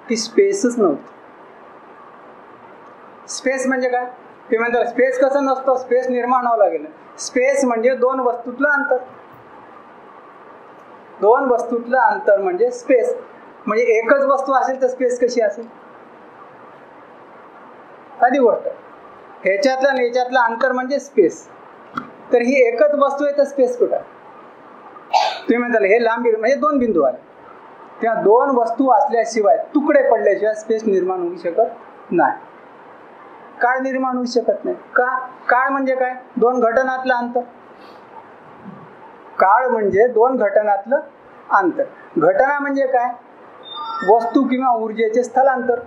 की स्पेसच नव्हतं. स्पेस म्हणजे काय ते म्हणतात. स्पेस कसं नसतं, स्पेस निर्माण व्हावं लागेल. स्पेस म्हणजे 2 वस्तूतलं अंतर. 2 वस्तूतलं अंतर म्हणजे स्पेस. म्हणजे एकच वस्तू असेल तर स्पेस कशी असेल. आधी गोष्ट ह्याच्यातलं आणि ह्याच्यातलं अंतर म्हणजे स्पेस. तर ही एकच वस्तू आहे तर स्पेस कुठं आहे. तुम्ही म्हणताल हे लांबी म्हणजे 2 बिंदू आले. त्या 2 वस्तू असल्याशिवाय, तुकडे पडल्याशिवाय स्पेस निर्माण होऊ शकत नाही. काळ निर्माण होऊ शकत नाही. का? काळ म्हणजे काय? 2 घटनातलं अंतर. काळ म्हणजे 2 घटनातलं अंतर. घटना म्हणजे काय? वस्तू किंवा ऊर्जेचे स्थलांतर.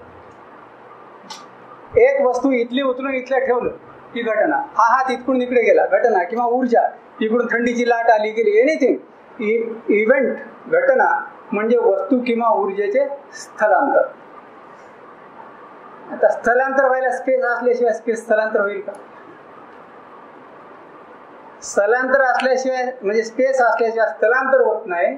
एक वस्तू इथली उचलून इथल्या ठेवलं ही घटना. हा हात इकडून इकडे गेला घटना, किंवा ऊर्जा इकडून थंडीची लाट आली गेली, एनिथिंग इव्हेंट. घटना म्हणजे वस्तू किंवा ऊर्जेचे स्थलांतर. आता स्थलांतर व्हायला स्पेस असल्याशिवाय स्पेस स्थलांतर होईल का? स्थलांतर असल्याशिवाय म्हणजे स्पेस असल्याशिवाय स्थलांतर होत नाही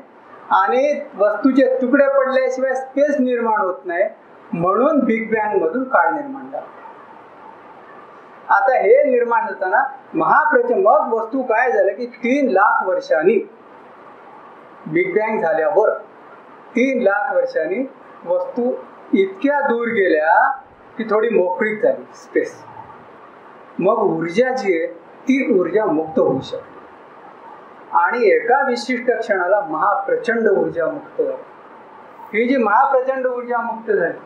आणि वस्तूचे तुकडे पडल्याशिवाय स्पेस निर्माण होत नाही. म्हणून बिग बँग मधून काळ निर्माण झाला. आता हे निर्माण होताना महाप्रचंड मग वस्तू काय झालं की 3 लाख वर्षांनी बिग बँग झाल्यावर 3 लाख वर्षांनी वस्तू इतक्या दूर गेल्या की थोडी मोकळीक झाली स्पेस. मग ऊर्जा जी आहे ती ऊर्जा मुक्त होऊ शकते आणि एका विशिष्ट क्षणाला महाप्रचंड ऊर्जा मुक्त झाली. ही जी महाप्रचंड ऊर्जा मुक्त झाली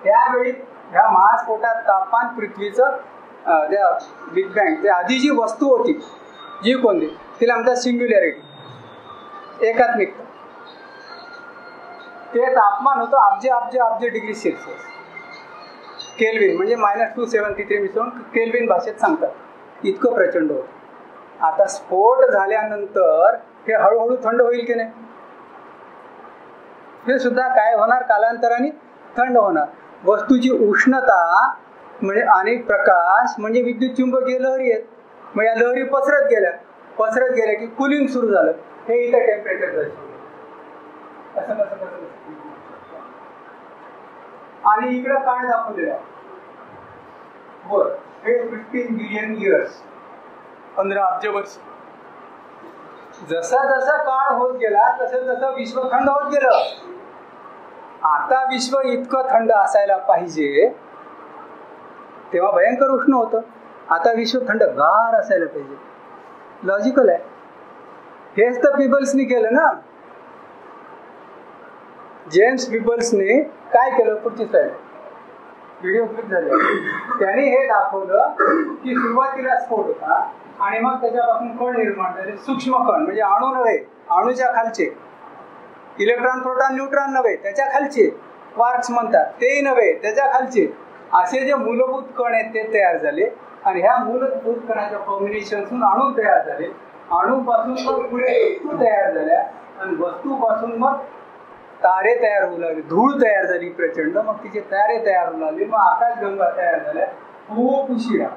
त्यावेळी ह्या महास्फोटात तापमान पृथ्वीचं त्या बिग बँग त्या आधी जी वस्तू होती जी कोणती तिला म्हणतात सिंग्युलॅरिटी, एकात्मिकता. ते तापमान होतं अब्ज डिग्री सेल्सिअस. केल्विन म्हणजे -273 मिसळून केल्विन भाषेत सांगतात. इतकं प्रचंड होतं. आता स्फोट झाल्यानंतर हे हळूहळू थंड होईल की नाही? हे सुद्धा काय होणार? कालांतराने थंड होणार. वस्तूची उष्णता म्हणजे आणि प्रकाश म्हणजे विद्युत चुंबकीय लहरी आहेत. मग या लहरी पसरत गेल्या की कुलिंग सुरू झालं. हे इथं टेम्परेचर दर्शवलं. आणि इकडं काळ दाखवलेलं आहे. बरं, हे 15 बिलियन इयर्स, 15 अब्ज वर्ष. जसा जसा काळ होत गेला तसं तसं विश्व थंड होत गेलं. आता विश्व इतकं थंड असायला पाहिजे, तेव्हा भयंकर उष्ण होतं. आता विश्व थंडगार असायला पाहिजे. लॉजिकल आहे. हेच तर पीबल्सनी केलं ना. जेम्स पीबल्सने काय केलं? पुढची स्लाइड व्हिडिओ क्लिप झाले. त्याने हे दाखवलं की सुरुवातीला स्फोट होता आणि मग त्याच्यापासून कण निर्माण झाले. सूक्ष्म कण म्हणजे अणू नव्हे, अणूच्या खालचे. इलेक्ट्रॉन प्रोटॉन न्यूट्रॉन नव्हे, त्याच्या खालचे. क्वार्क्स म्हणतात, तेही नव्हे, त्याच्या खालचे असे जे मूलभूत कण आहेत ते तयार झाले आणि ह्या मूलभूत कणाच्या कॉम्बिनेशनतून अणू तयार झाले. अणूपासून मग पुढे वस्तू तयार झाल्या आणि वस्तूपासून मग तारे तयार होऊ लागले, धूळ तयार झाली प्रचंड, मग तिचे तारे तयार होऊ लागले, मग आकाशगंगा तयार झाल्या खूप उशिरा.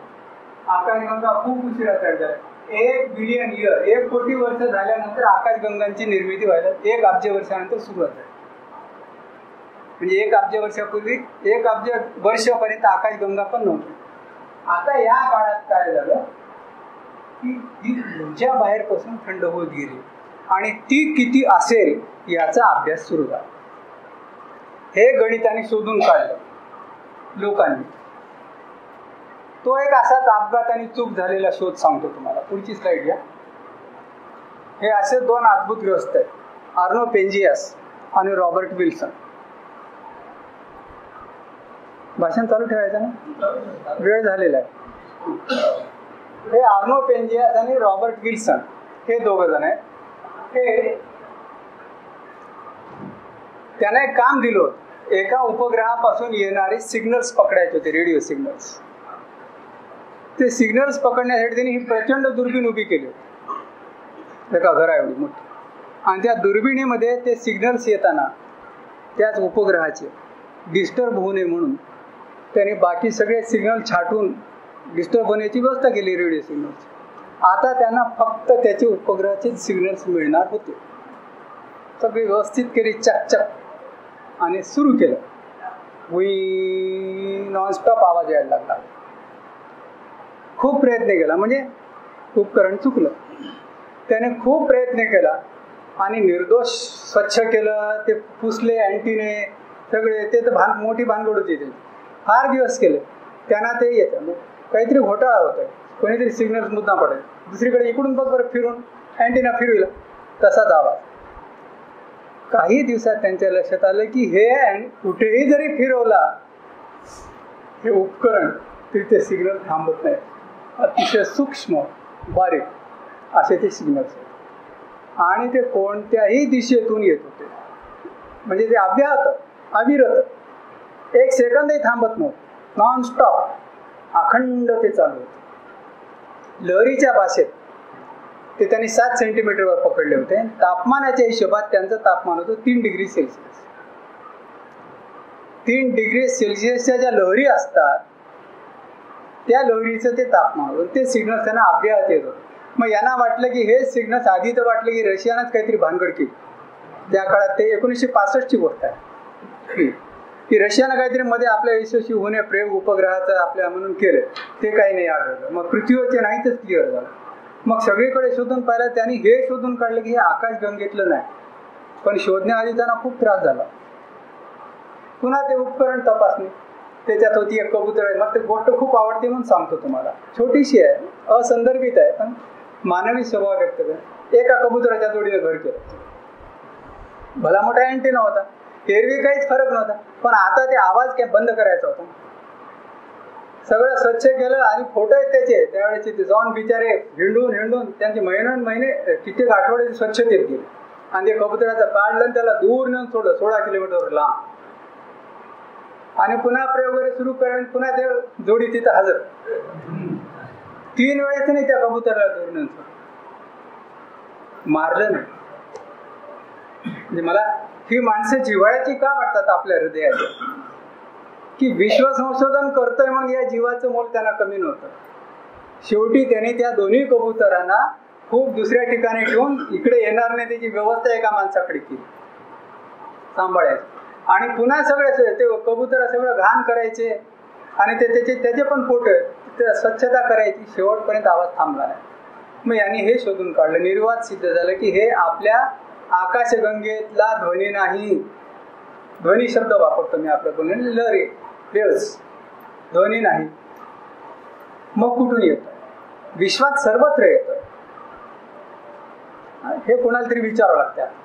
आकाशगंगा खूप उशिरा तयार झाल्या. 1 बिलियन इयर, 1 कोटी वर्ष झाल्यानंतर आकाशगंगांची निर्मिती व्हायला 1 अब्ज वर्षानंतर सुरुवात झाली. म्हणजे 1 अब्ज वर्षापूर्वी 1 अब्ज वर्षापर्यंत आकाशगंगा पण नव्हती. आता या काळात काय झालं की ती ऊर्जा बाहेरपासून थंड होत गेली आणि ती किती असेल याचा अभ्यास सुरू झाला. हे गणिताने शोधून काढलं लोकांनी. तो एक असाच अपघात आणि चूक झालेला शोध सांगतो तुम्हाला. पुढची स्लाइड घ्या. हे असे 2 अद्भुत ग्रस्त आहेत, आर्नो पेंजियास आणि रॉबर्ट विल्सन. भाषण चालू ठेवायचं ना, वेळ झालेला आहे. हे आर्नो पेंजियास आणि रॉबर्ट विल्सन हे 2 जण आहेत. हे त्यांना एक काम दिलं होतं. एका उपग्रहापासून येणारे सिग्नल्स पकडायचे होते, रेडिओ सिग्नल्स. ते सिग्नल्स पकडण्यासाठी त्यांनी ही प्रचंड दुर्बीण उभी केली होती, एका घरा एवढी मोठी. आणि त्या दुर्बिणीमध्ये ते सिग्नल्स येताना त्याच उपग्रहाचे डिस्टर्ब होऊ नये म्हणून त्यांनी बाकी सगळे सिग्नल छाटून डिस्टर्ब होण्याची व्यवस्था केली रेडिओ सिग्नल्स. आता त्यांना फक्त त्याचे उपग्रहाचे सिग्नल्स मिळणार होते. सगळी व्यवस्थित केली चकचक आणि सुरू केलं. वी नॉनस्टॉप आवाज यायला लागला. खूप प्रयत्न केला, म्हणजे उपकरण चुकलं. त्याने खूप प्रयत्न केला आणि निर्दोष स्वच्छ केलं, ते पुसले अँटीने सगळे. ते तर मोठी भानगड होती. ते फार दिवस केले. त्यांना ते येतं काहीतरी घोटाळा होतोय, कोणीतरी सिग्नल मुद्दा पडेल, दुसरीकडे इकडून बघ बरं फिरून अँटीना फिरविला, तसाच आवाज. काही दिवसात त्यांच्या लक्षात आलं की हे कुठेही जरी फिरवला हे उपकरण तरी ते सिग्नल थांबत नाही. अतिशय सूक्ष्म बारीक असे ते सिग्नल्स आणि ते कोणत्याही दिशेतून येत होते. म्हणजे ते अविरत 1 सेकंदही थांबत नव्हतं, नॉनस्टॉप अखंड ते चालू होते. लहरीच्या भाषेत ते त्यांनी 7 सेंटीमीटरवर पकडले होते. तापमानाच्या हिशोबात त्यांचं तापमान होतं 3 डिग्री सेल्सिअस. 3 डिग्री सेल्सिअसच्या ज्या लहरी असतात त्या लहरीचं ते तापमान होतं. ते सिग्नल्स त्यांना अव्याहत येत होतं. मग यांना वाटलं की हे सिग्नल्स, आधी तर वाटलं की रशियानंच काहीतरी भानगड केली. त्या काळात ते 1965ची गोष्ट आहे की रशियानं काहीतरी मध्ये आपल्या यशस्वी होणे प्रयोग उपग्रहाचं आपल्या म्हणून केलं. ते काही नाही आढळलं. मग पृथ्वीवरचे नाहीतच क्लिअर झालं. मग सगळीकडे शोधून पाहिलं. त्यांनी हे शोधून काढलं की हे आकाशगंगेतलं नाही. पण शोधण्याआधी त्यांना खूप त्रास झाला. पुन्हा ते उपकरण तपासणे, त्याच्यात होती एक कबूतर आहे. मग ते गोष्ट खूप आवडते म्हणून सांगतो तुम्हाला. छोटीशी आहे, असंदर्भित आहे, पण मानवी स्वभाव व्यक्त करते. एका कबुतराच्या जोडीने घर केलं. भला मोठा अँटेना होता, एरवी काहीच फरक नव्हता, पण आता ते आवाज काय बंद करायचा होता. सगळं स्वच्छ केलं आणि फोटो आहेत त्याचे. त्यावेळेस ते जाऊन बिचारे हिंडून त्यांचे महिने कित्येक आठवडे स्वच्छतेत गेले. आणि ते कबुतराचं काढलं आणि त्याला दूर नेऊन सोडलं 16 किलोमीटरवर लांब. आणि पुन्हा प्रयोग वगैरे सुरू करून पुन्हा ते जोडी तिथं हजर. 3 वेळेस नाही त्या कबुतराला दूर नेऊन मारलं नाही. म्हणजे मला ही माणसं जिव्हाळ्याची का वाटतात आपल्या हृदयात, की विश्व संशोधन करतोय म्हणून या जीवाचं मोल त्यांना कमी नव्हतं. शेवटी त्यांनी त्या दोन्ही कबुतरांना खूप दुसऱ्या ठिकाणी ठेवून इकडे येणार नाही त्याची व्यवस्था एका माणसाकडे केली सांभाळायची. आणि पुन्हा सगळे ते कबुतर सगळं घाण करायचे आणि त्याचे पण फोटो स्वच्छता करायची. शेवटपर्यंत आवाज थांबला नाही. मग यांनी हे शोधून काढलं, निर्वाद सिद्ध झालं की हे आपल्या आकाशगंगेतला ध्वनी नाही. ध्वनी शब्द वापरतो मी आपल्या बोलणे, लहरी, वेव्स, ध्वनी नाही. मग कुठून येतं? विश्वात सर्वत्र येतं. हे कोणाला तरी विचारावं लागतं.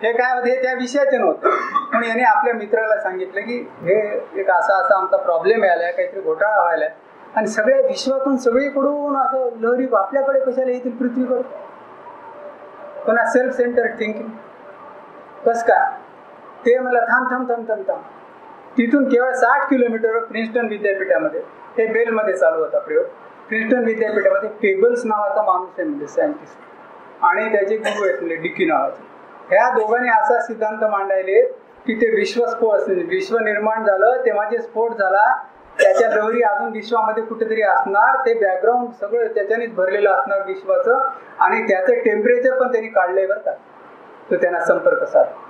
हे काय होते, त्या विषयाचे नव्हतं. म्हणून याने आपल्या मित्राला सांगितलं की हे एक असा आमचा प्रॉब्लेम यायलाय, काहीतरी घोटाळा व्हायलाय आणि सगळ्या विश्वातून सगळीकडून असं लहरी आपल्याकडे कशाला येतील पृथ्वीकडे. पुन्हा सेल्फ सेंटर थिंकिंग. कस काय? ते मला थांब. तिथून केवळ 60 किलोमीटरवर प्रिन्स्टन विद्यापीठामध्ये, हे बेलमध्ये चालू होता प्रयोग, प्रिन्स्टन विद्यापीठामध्ये पेबल्स नावाचा माणूस आहे म्हणजे सायंटिस्ट, आणि त्याचे गुरु आहेत म्हणजे डिकी नावाचे. ह्या दोघांनी असा सिद्धांत मांडायले की ते विश्व निर्माण झालं तेव्हा जे स्फोट झाला त्याच्या लहरी अजून विश्वामध्ये कुठेतरी असणार, ते बॅकग्राऊंड सगळं त्याच्यानेच भरलेलं असणार विश्वाचं, आणि त्याचं टेम्परेचर पण त्यांनी काढलंय बरं का. तो त्यांना संपर्क साधला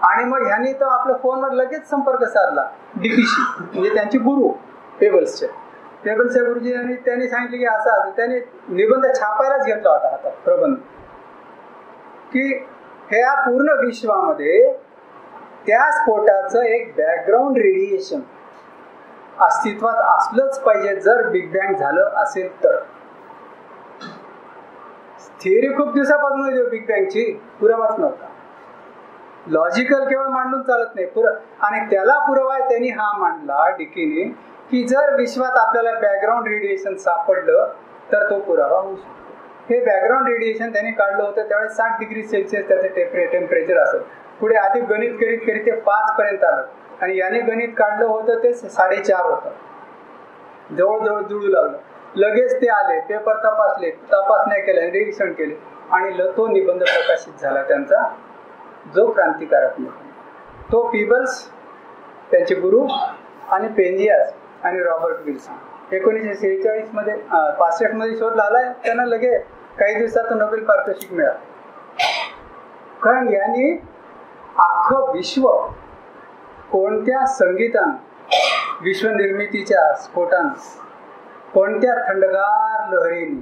आणि मग ह्यांनी तर आपल्या फोनवर लगेच संपर्क साधला डिकीशी, म्हणजे त्यांचे गुरु पेबल्सच्या गुरुजी यांनी त्यांनी सांगितले की असं त्यांनी निबंध छापायलाच घेतला होता हातात, प्रबंध, की ह्या पूर्ण विश्वामध्ये त्या स्फोटाचं एक बॅकग्राऊंड रेडिएशन अस्तित्वात असलंच पाहिजे जर बिग बँग झालं असेल तर. थिअरी खूप दिवसापासून होती बिग बँगची, पुरावाच नव्हता. लॉजिकल केवळ मांडून चालत नाही, आणि त्याला पुरावा त्यांनी हा मांडला डिकीने की जर विश्वात आपल्याला बॅकग्राऊंड रेडिएशन सापडलं तर तो पुरावा होऊ शकतो. हे बॅकग्राऊंड रेडिएशन त्यांनी काढलं होतं त्यावेळेस 60 डिग्री सेल्सिअस त्याचं टेम्परेचर असेल. पुढे अधिक गणित करीत ते 5 पर्यंत आलं, आणि याने गणित काढलं होतं ते 4.5 होतं, जवळजवळ जुळू लागलं. लगेच ते आले, पेपर तपासले, तपासण्या केल्या, निरीक्षण केले, आणि तो निबंध प्रकाशित झाला त्यांचा, जो क्रांतिकारक निबंध. तो पीबल्स, त्यांचे गुरु, आणि पेंजियास आणि रॉबर्ट विल्सन 1946 मध्ये 65 मध्ये शोध लावलाय. त्यांना लगे काही दिवसात नोबेल पारितोषिक मिळालं, कारण यांनी अख्खं विश्व कोणत्या संगीतानं, विश्वनिर्मितीच्या स्फोटानं, कोणत्या थंडगार लहरीने,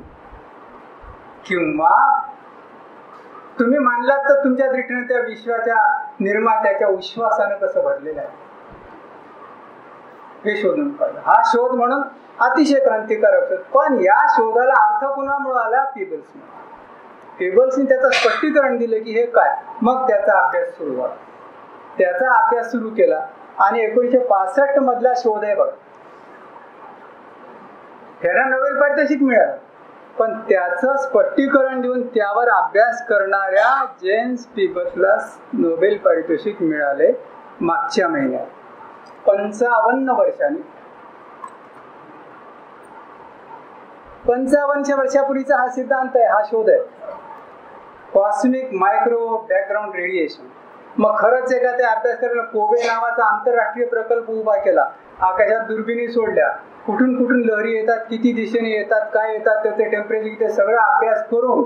किंवा तुम्ही मानलात तर तुमच्या दृष्टीने त्या विश्वाच्या निर्मात्याच्या विश्वासानं कसं भरलेलं आहे हे शोधून काढलं. हा शोध म्हणून अतिशय क्रांतिकारक शोध. पण या शोधाला अर्थ कुणामुळे आला? पेबल्सनी त्याचं स्पष्टीकरण दिलं की हे काय. मग त्याचा अभ्यास सुरू झाला, त्याचा अभ्यास सुरू केला, आणि 1965 मधला शोध आहे बघा, ह्याला नोबेल पारितोषिक मिळालं. पण त्याचं स्पष्टीकरण देऊन त्यावर अभ्यास करणाऱ्या जेम्स पीबल्सला नोबेल पारितोषिक मिळाले मागच्या महिन्यात, 55 वर्षांनी. 55 वर्षापूर्वीचा हा सिद्धांत आहे, हा शोध आहे, कॉस्मिक मायक्रो बॅकग्राऊंड रेडिएशन. मग खरंच आहे का ते अभ्यास करायला कोबे नावाचा आंतरराष्ट्रीय प्रकल्प उभा केला, आकाशात दुर्बिणी सोडल्या, कुठून कुठून लहरी येतात, किती दिशेने येतात, काय येतात, त्याचे टेम्परेचर, ते सगळं अभ्यास करून,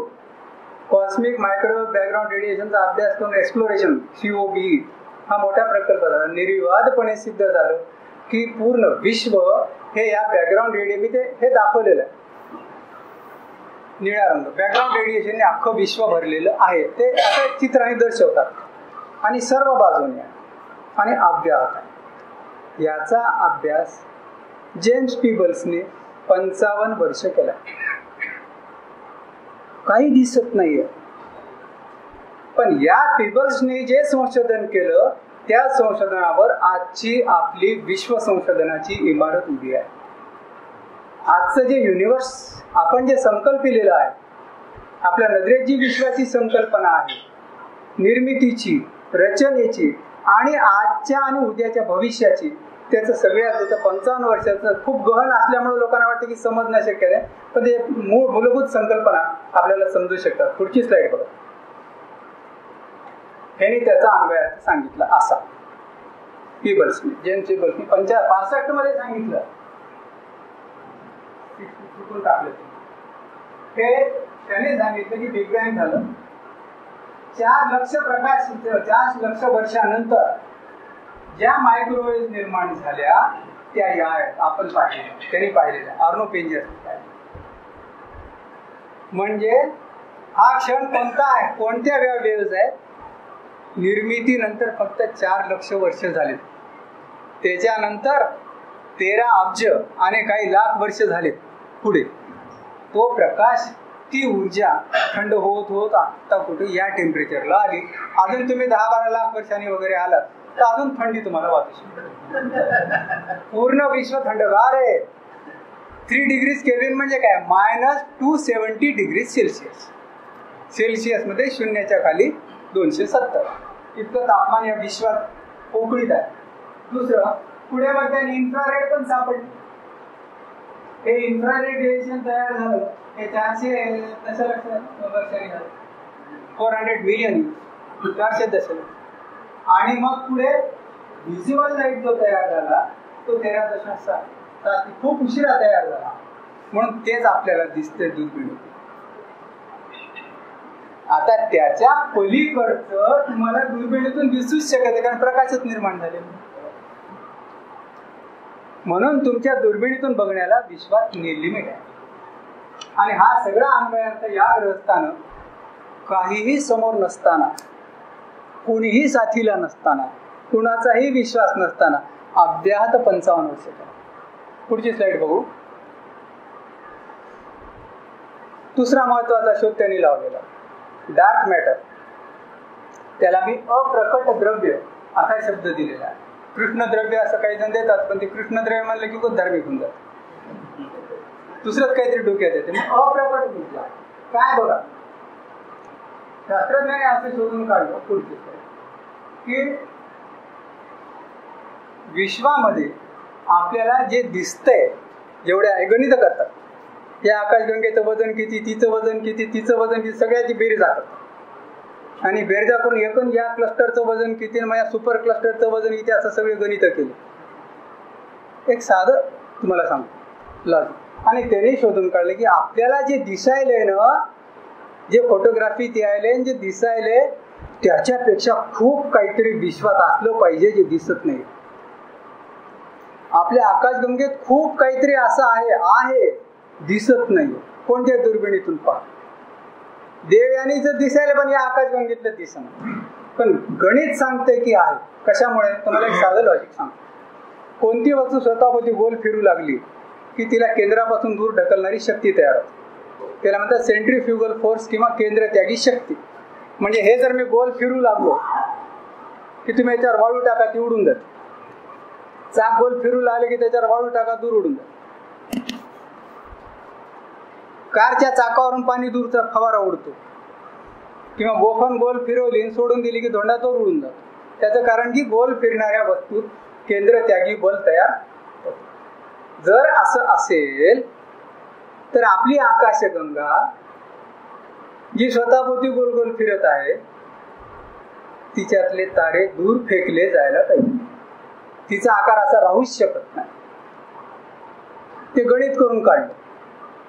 कॉस्मिक मायक्रो बॅकग्राऊंड रेडिएशनचा अभ्यास करून एक्सप्लोरेशन COBE हा मोठा प्रकल्प झाला. निर्विवादपणे सिद्ध झालं की पूर्ण विश्व हे या बॅकग्राऊंड रेडिएशन, हे दाखवलेलं आहे निळा रंग, बॅकग्राऊंड रेडिएशनने अख्खं विश्व भरलेलं आहे. ते आता चित्राने दर्शवतात, आणि सर्व बाजूने आणि अव्याहत आहे. याचा अभ्यास जेम्स पीबल्सने 55 वर्ष केला. काही दिसत नाहीये, पण या पीबल्सने जे संशोधन केलं त्या संशोधनावर आजची आपली विश्व संशोधनाची इमारत उभी आहे. आजचं जे युनिवर्स आपण जे संकल्पिलेलं आहे, आपल्या नजरेत जी विश्वाची संकल्पना आहे, निर्मितीची, रचनेची, आणि आजच्या आणि उद्याच्या भविष्याची, त्याचं सगळ्याचं 55 वर्षाचं खूप गहन असल्यामुळे लोकांना वाटतं की समजणं शक्य नाही, पण ते मूलभूत संकल्पना आपल्याला समजू शकतात. पुढची स्लाइड बघा. ह्यांनी त्याचा अन्वय सांगितला असा पीबल्सने, जेम्स पीबल्सने 65 मध्ये सांगितलं. हे त्यांनी सांगितलं की बिग बँग झालं 4 लक्ष वर्षानंतर ज्या मायक्रोवेव्ह निर्माण झाल्या त्या या आपण पाहिल्या, त्यांनी पाहिलेल्या आर्नो पेंजियस. म्हणजे हा क्षण कोणता आहे, कोणत्या वेव्हज आहेत, निर्मितीनंतर फक्त 4 लक्ष वर्ष झाले, त्याच्यानंतर 13 अब्ज आणि काही लाख वर्ष झालेत पुढे. तो प्रकाश, ती ऊर्जा थंड होत होत आता कुठे या टेम्परेचरला आली. अजून तुम्ही 10-12 लाख वर्षांनी वगैरे आलात तर अजून थंडी तुम्हाला वाटू शकते. पूर्ण विश्व थंडगार आहे. 3 डिग्री केल्विन म्हणजे काय, -270 डिग्री सेल्सिअस. सेल्सिअस मध्ये 0च्या खाली 270. इतकं तापमान या विश्वात पोकळीत आहे. दुसरं, पुढे मग त्याने इन्फ्रारेड पण सापडले. हे इन्फ्रारेड रेडिएशन तयार झालं हे 400 दशलक्ष वर्षांनी झालं, 400 मिलियन 400 दशलक्ष. आणि मग पुढे व्हिजिबल लाईट जो तयार झाला तो 13.7 खूप उशिरा तयार झाला, म्हणून तेच आपल्याला दिसते दुर्बिणीतून. आता त्याच्या पलीकडचं तुम्हाला दुर्बिणीतून दिसूच शकत नाही, कारण प्रकाशच निर्माण झाले. म्हणून तुमच्या दुर्बिणीतून बघण्याला विश्वात लिमिट आहे. आणि हा सगळा अन्वयार्थ या ग्रहस्थानं काहीही समोर नसताना, कुणीही साथीला नसताना, कुणाचाही विश्वास नसताना अभ्याहत 55 वर्ष केला. पुढची स्लाइड बघू. दुसरा महत्वाचा शोध त्यांनी लावलेला डार्क मॅटर. त्याला मी अप्रकट द्रव्य असा शब्द दिलेला आहे. कृष्ण द्रव्य असं काही जण देतात, पण ते कृष्ण द्रव्य म्हणलं की खूप धार्मिक होऊन जात, दुसरंच काहीतरी डोक्यात येते. अप्रकट म्हटलं काय बघा, शास्त्रज्ञाने असं शोधून काढलं पुढचे की विश्वामध्ये आपल्याला जे दिसतंय, जेवढ्या गणित करतात, या आकाशगंगेचं वजन किती, तिचं वजन किती, तिचं वजन किती, सगळ्याची बेरीज जातात आणि बेरजा करून एकूण या क्लस्टरचं वजन किती, या सुपर क्लस्टरचं वजन किती, असं सगळे गणित केले. एक साधं तुम्हाला सांगतो लॉजिक. आणि त्यांनी शोधून काढले की आपल्याला जे दिसायले ना, जे फोटोग्राफीत यायले, जे दिसायले त्याच्यापेक्षा खूप काहीतरी विश्वात असलं पाहिजे जे दिसत नाही. आपल्या आकाशगंगेत खूप काहीतरी असं आहे दिसत नाही. कोणत्या दुर्बिणीतून पहा, देवयानीच दिसायला पण या आकाशगंगेतलं दिसणं, पण गणित सांगते की आहे. कशामुळे? तुम्हाला एक साधं लॉजिक सांगतो. कोणती वस्तू स्वतःभोवती गोल फिरू लागली की तिला केंद्रापासून दूर ढकलणारी शक्ती तयार होते. त्याला म्हणतात सेंट्रीफ्युगल फोर्स किंवा केंद्रत्यागी शक्ती. म्हणजे हे जर मी गोल फिरू लागलो की तुम्ही याच्यावर वाळू टाका, ती उडून जाते. चाक गोल फिरू लागले की त्याच्यावर वाळू टाका, दूर उडून जाते. कारच्या चाकावरून पाणी दूरचा फवारा उडतो, किंवा गोफण गोल फिरवली सोडून दिली की धोंडा तो उडून जातो. त्याचं कारण की गोल फिरणाऱ्या वस्तूत केंद्रत्यागी बल तयार होते. जर असं असेल तर आपली आकाशगंगा जी स्वतःभोवती गोल गोल फिरत आहे, तिच्यातले तारे दूर फेकले जायला पाहिजे. तिचा आकार असा राहूच शकत नाही. ते गणित करून काढलं.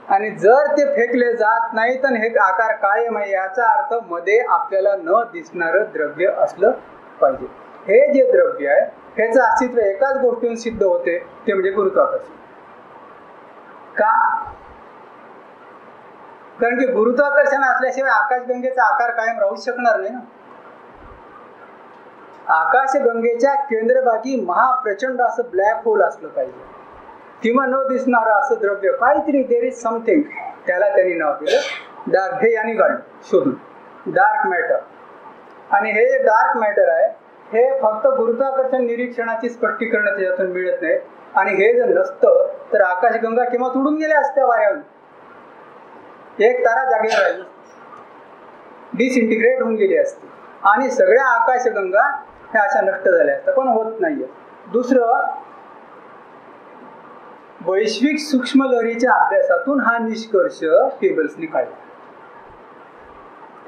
आणि जर ते फेकले जात नाही तर हे आकार कायम आहे, याचा अर्थ मध्ये आपल्याला न दिसणारं द्रव्य असलं पाहिजे. हे जे द्रव्य आहे ह्याचं अस्तित्व एकाच गोष्टीतून सिद्ध होते, ते म्हणजे गुरुत्वाकर्षण. का? कारण की गुरुत्वाकर्षण असल्याशिवाय आकाशगंगेचा आकार कायम राहू शकणार नाही ना. आकाशगंगेच्या केंद्रभागी महाप्रचंड असं ब्लॅक होल असलं पाहिजे, किंवा न दिसणारं असं द्रव्य काहीतरी. There is something. त्याला त्यांनी नाव दिलं डार्क. हे यांनी काढलं शोधून डार्क मॅटर. आणि हे जे डार्क मॅटर आहे हे फक्त गुरुत्वाकर्षण निरीक्षणाची स्पष्टीकरण त्याच्यातून मिळत नाही. आणि हे जर नसतं तर आकाशगंगा किंवा उडून गेल्या असत्या वाऱ्यावर. एक तारा जागेवर राहिली, डिसइंटिग्रेट होऊन गेली असती आणि सगळ्या आकाशगंगा ह्या अशा नष्ट झाल्या असत्या, पण होत नाहीये. दुसरं, वैश्विक सूक्ष्म लहरीच्या अभ्यासातून हा निष्कर्ष केबल्सनी काढला.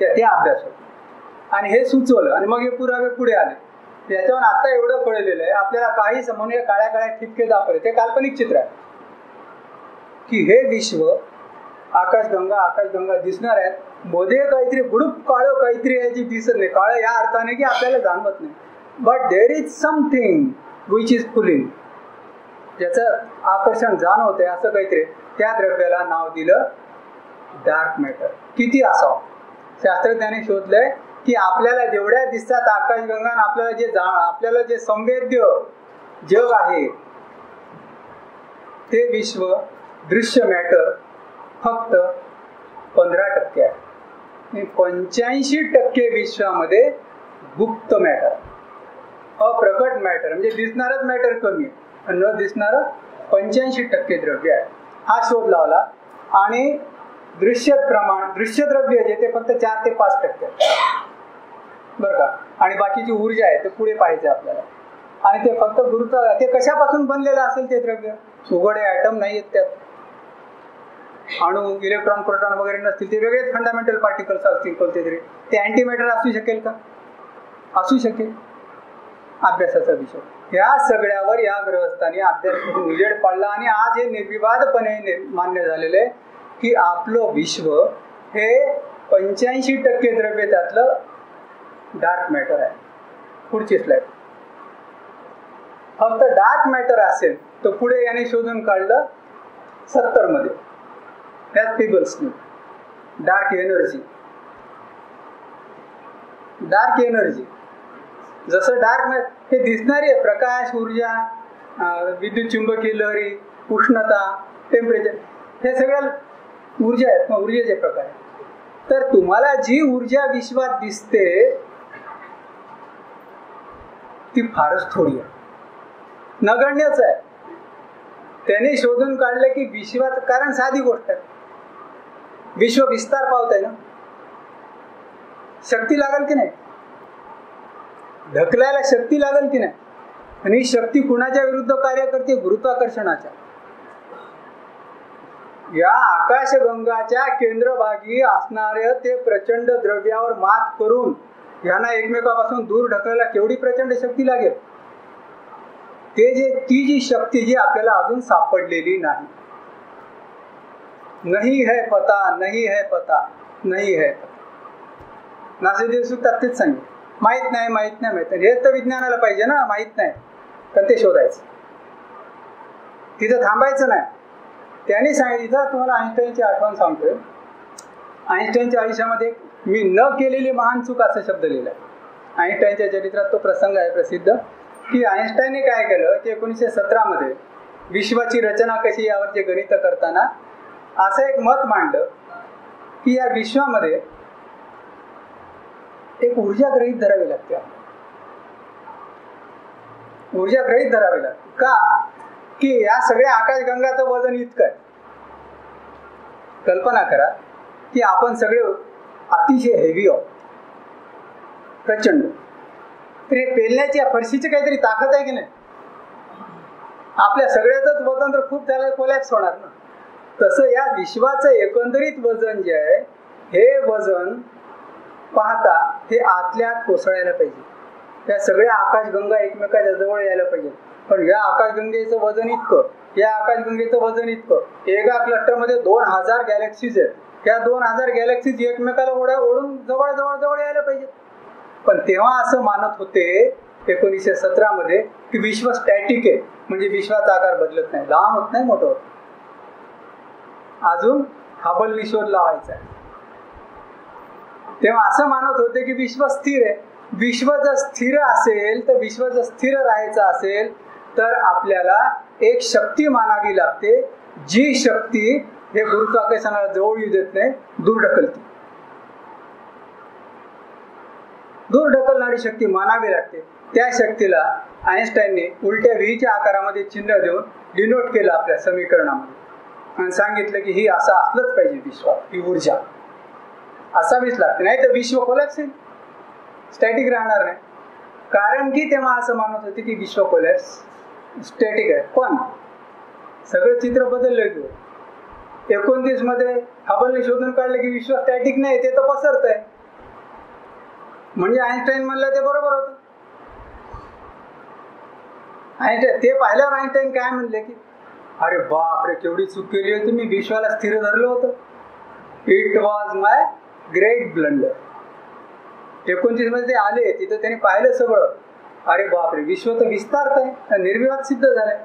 त्या अभ्यास होता आणि हे सुचवलं आणि मग हे पुरावे पुढे आले. याच्यावर आता एवढं कळलेलं आहे आपल्याला, काही समोर काळ्या काळ्या ठिपके दाखवले, ते काल्पनिक चित्र आहे की हे विश्व आकाशगंगा दिसणार आहेत. मध्ये काहीतरी गुडूप काळं काहीतरी आहे जी दिसत नाही. काळं या अर्थाने की आपल्याला जाणवत नाही, but there is something which is pulling, ज्याचं आकर्षण जाणवतंय असं काहीतरी. त्या द्रव्याला नाव दिलं डार्क मॅटर. किती असावं? शास्त्रज्ञांनी शोधलंय की आपल्याला जेवढ्या दिसतात आकाशगंगा, आपल्याला जे संवेद्य जग आहे ते विश्व दृश्य मॅटर फक्त 15% आहे. 85% विश्वामध्ये गुप्त मॅटर, अप्रकट मॅटर, म्हणजे दिसणारच मॅटर कमी आहे, न दिसणारं 85% द्रव्य आहे. हा शोध लावला. आणि दृश्य द्रव्य जे ते फक्त 4 ते 5% बरं का, आणि बाकीची ऊर्जा आहे ते पुढे पाहायचे आपल्याला. आणि ते फक्त गुरुत्व, ते कशापासून बनलेलं असेल ते द्रव्य, उघडे ॲटम नाही आहेत त्यात, अणु इलेक्ट्रॉन प्रोटॉन वगैरे नसतील, ते वेगळेच फंडामेंटल पार्टिकल्स असतील कोणते तरी. ते अँटीमॅटर असू शकेल का? असू शकेल. अभ्यासाचा विषय या सगळ्यावर या गृहस्थांनी अभ्यास करून उजेड पाडला. आणि आज हे निर्विवादपणे मान्य झालेलं आहे की आपलं विश्व हे 85% द्रव्य त्यातलं डार्क मॅटर आहे. पुढची स्लाइड. फक्त डार्क मॅटर असेल तर पुढे याने शोधून काढलं 70 मध्ये त्यात पीबल्सने डार्क एनर्जी. डार्क एनर्जी जसं डार्क हे दिसणारी आहे, प्रकाश, ऊर्जा, विद्युत चुंबकीय लहरी, उष्णता, टेम्परेचर, हे सगळ्या ऊर्जा आहेत, मग ऊर्जेचे प्रकार. तर तुम्हाला जी ऊर्जा विश्वात दिसते ती फारच थोडी आहे, नगण्यच आहे. त्याने शोधून काढलं की विश्वात, कारण साधी गोष्ट आहे, विश्व विस्तार पावत आहे ना, शक्ती लागेल की नाही, ढकलायला शक्ती लागेल की नाही, आणि शक्ती कुणाच्या विरुद्ध कार्य करते? गुरुत्वाकर्षणाच्या. या आकाशगंगाच्या केंद्रभागी असणारे ते प्रचंड द्रव्यावर मात करून यांना एकमेकापासून दूर ढकलायला केवढी प्रचंड शक्ती लागेल? ती जी शक्ती जी आपल्याला अजून सापडलेली नाही. नहीं है पता, नहीं है पता, नहीं है पता. नासेदेव सुद्धा तेच सांगितलं, माहित नाही, माहित नाही, माहित नाही. हे तर विज्ञानाला पाहिजे ना, माहित नाही तर ते शोधायचं, तिथं थांबायचं नाही. त्यांनी सांगितलं, तुम्हाला आईन्स्टाईनची आठवण सांगतोय. आईन्स्टाईनच्या आयुष्यामध्ये मी न केलेली महान चूक असा शब्द लिहिला. आईन्स्टाईनच्या चरित्रात तो प्रसंग आहे प्रसिद्ध, की आईन्स्टाईनने काय केलं की 1917 मध्ये विश्वाची रचना कशी यावरचे गणित करताना असं एक मत मांडलं की या विश्वामध्ये एक ऊर्जा गृहीत धरावी लागते. ऊर्जा गृहीत धरावी लागते का? की या सगळ्या आकाशगंगाचं वजन इतकं आहे. कल्पना करा की आपण सगळे अतिशय हेवी आहोत, प्रचंड. तर हे पेलण्याची या फरशीची काहीतरी ताकद आहे की नाही? आपल्या सगळ्याच वजन तर खूप त्याला कोलॅप्स होणार ना. तसं या विश्वाचं एकंदरीत वजन जे आहे, हे वजन पाहता हे आतल्या आत कोसळायला पाहिजे. त्या सगळ्या आकाशगंगा एकमेकाच्या जवळ यायला पाहिजे. पण या आकाशगंगेचं वजन इतकं, या आकाशगंगेचं वजन इतकं, एका क्लस्टरमध्ये 2000 गॅलेक्सीज आहेत. त्या 2000 गॅलेक्सीज एकमेकाला ओढून जवळ जवळ जवळ यायला पाहिजे. पण तेव्हा असं मानत होते 1917 मध्ये की विश्व स्टॅटिक आहे, म्हणजे विश्वाचा आकार बदलत नाही, लहान होत नाही, मोठं होत. अजून हबलनी शोध लावायचा आहे. तेव्हा असं मानत होते की विश्व स्थिर आहे. विश्व जर स्थिर असेल, तर विश्व जर स्थिर राहायचं असेल तर आपल्याला एक शक्ती मानावी लागते, जी शक्ती हे गुरुत्वाकर्षणाला जवळ येऊ देत नाही, दूर ढकलते. दूर ढकलणारी शक्ती मानावी लागते. त्या शक्तीला आईन्स्टाईनने उलट्या व्हीच्या आकारामध्ये चिन्ह देऊन डिनोट केलं आपल्या समीकरणामध्ये आणि सांगितलं की ही असं असलंच पाहिजे विश्वात, ही ऊर्जा असावीच लागते, नाही तर विश्व कोलॅप्स होईल, स्टॅटिक राहणार नाही. कारण की तेव्हा असं मानत होते की विश्व कोलॅप्स स्टॅटिक आहे. पण सगळं चित्र बदललं की 19 मध्ये हबलने शोधून काढलं की विश्व स्टॅटिक नाही, ते तर पसरत आहे. म्हणजे आईन्स्टाईन म्हणलं ते बरोबर होतं. ते पाहिल्यावर आईन्स्टाईन काय म्हणले की अरे बापरे, केवढी चूक केली होती, मी विश्वाला स्थिर धरलं होतं. It was my great blunder. 19 मध्ये ते आले, तिथं त्यांनी पाहिलं सगळं. अरे बापरे, विश्व तर विस्तारत आहे, निर्विवाद सिद्ध झालंय.